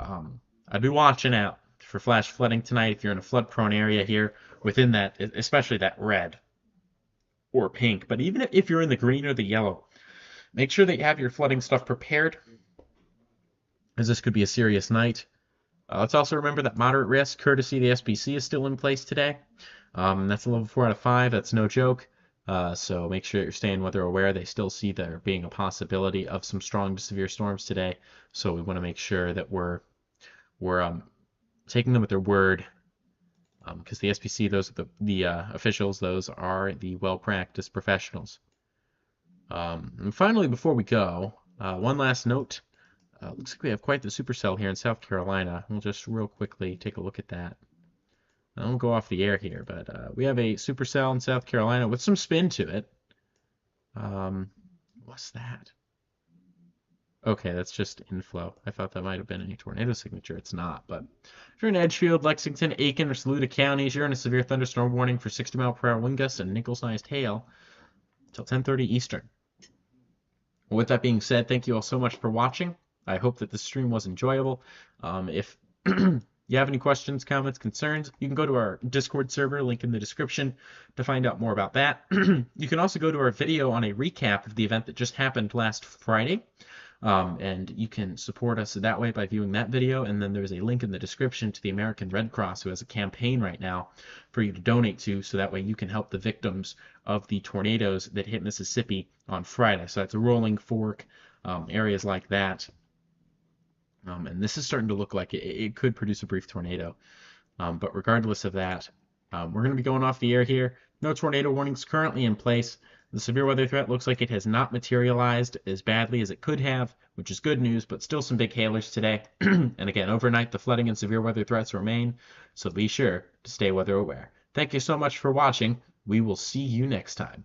B: I'd be watching out for flash flooding tonight. If you're in a flood-prone area here within that, especially that red or pink, but even if you're in the green or the yellow, make sure that you have your flooding stuff prepared, as this could be a serious night. Let's also remember that moderate risk, courtesy of the SPC, is still in place today. That's a level 4 out of 5. That's no joke. So make sure that you're staying weather aware. They still see there being a possibility of some strong to severe storms today. So we want to make sure that we're taking them at their word, because the SPC, those are the officials, those are the well-practiced professionals. And finally, before we go, one last note. Looks like we have quite the supercell here in South Carolina. We'll just real quickly take a look at that. I won't go off the air here, but we have a supercell in South Carolina with some spin to it. What's that? Okay, that's just inflow. I thought that might have been a tornado signature. It's not, but if you're in Edgefield, Lexington, Aiken, or Saluda counties, you're in a severe thunderstorm warning for 60-mile-per-hour wind gusts and nickel-sized hail until 10:30 Eastern. Well, with that being said, thank you all so much for watching. I hope that this stream was enjoyable. If you have any questions, comments, concerns, you can go to our Discord server, link in the description, to find out more about that. You can also go to our video on a recap of the event that just happened last Friday. And you can support us that way by viewing that video. And then there's a link in the description to the American Red Cross, who has a campaign right now for you to donate to, so that way you can help the victims of the tornadoes that hit Mississippi on Friday. So that's a Rolling Fork, areas like that. And this is starting to look like it could produce a brief tornado. But regardless of that, we're going to be going off the air here. No tornado warnings currently in place. The severe weather threat looks like it has not materialized as badly as it could have, which is good news, but still some big hailers today. And again, overnight, the flooding and severe weather threats remain, so be sure to stay weather aware. Thank you so much for watching. We will see you next time.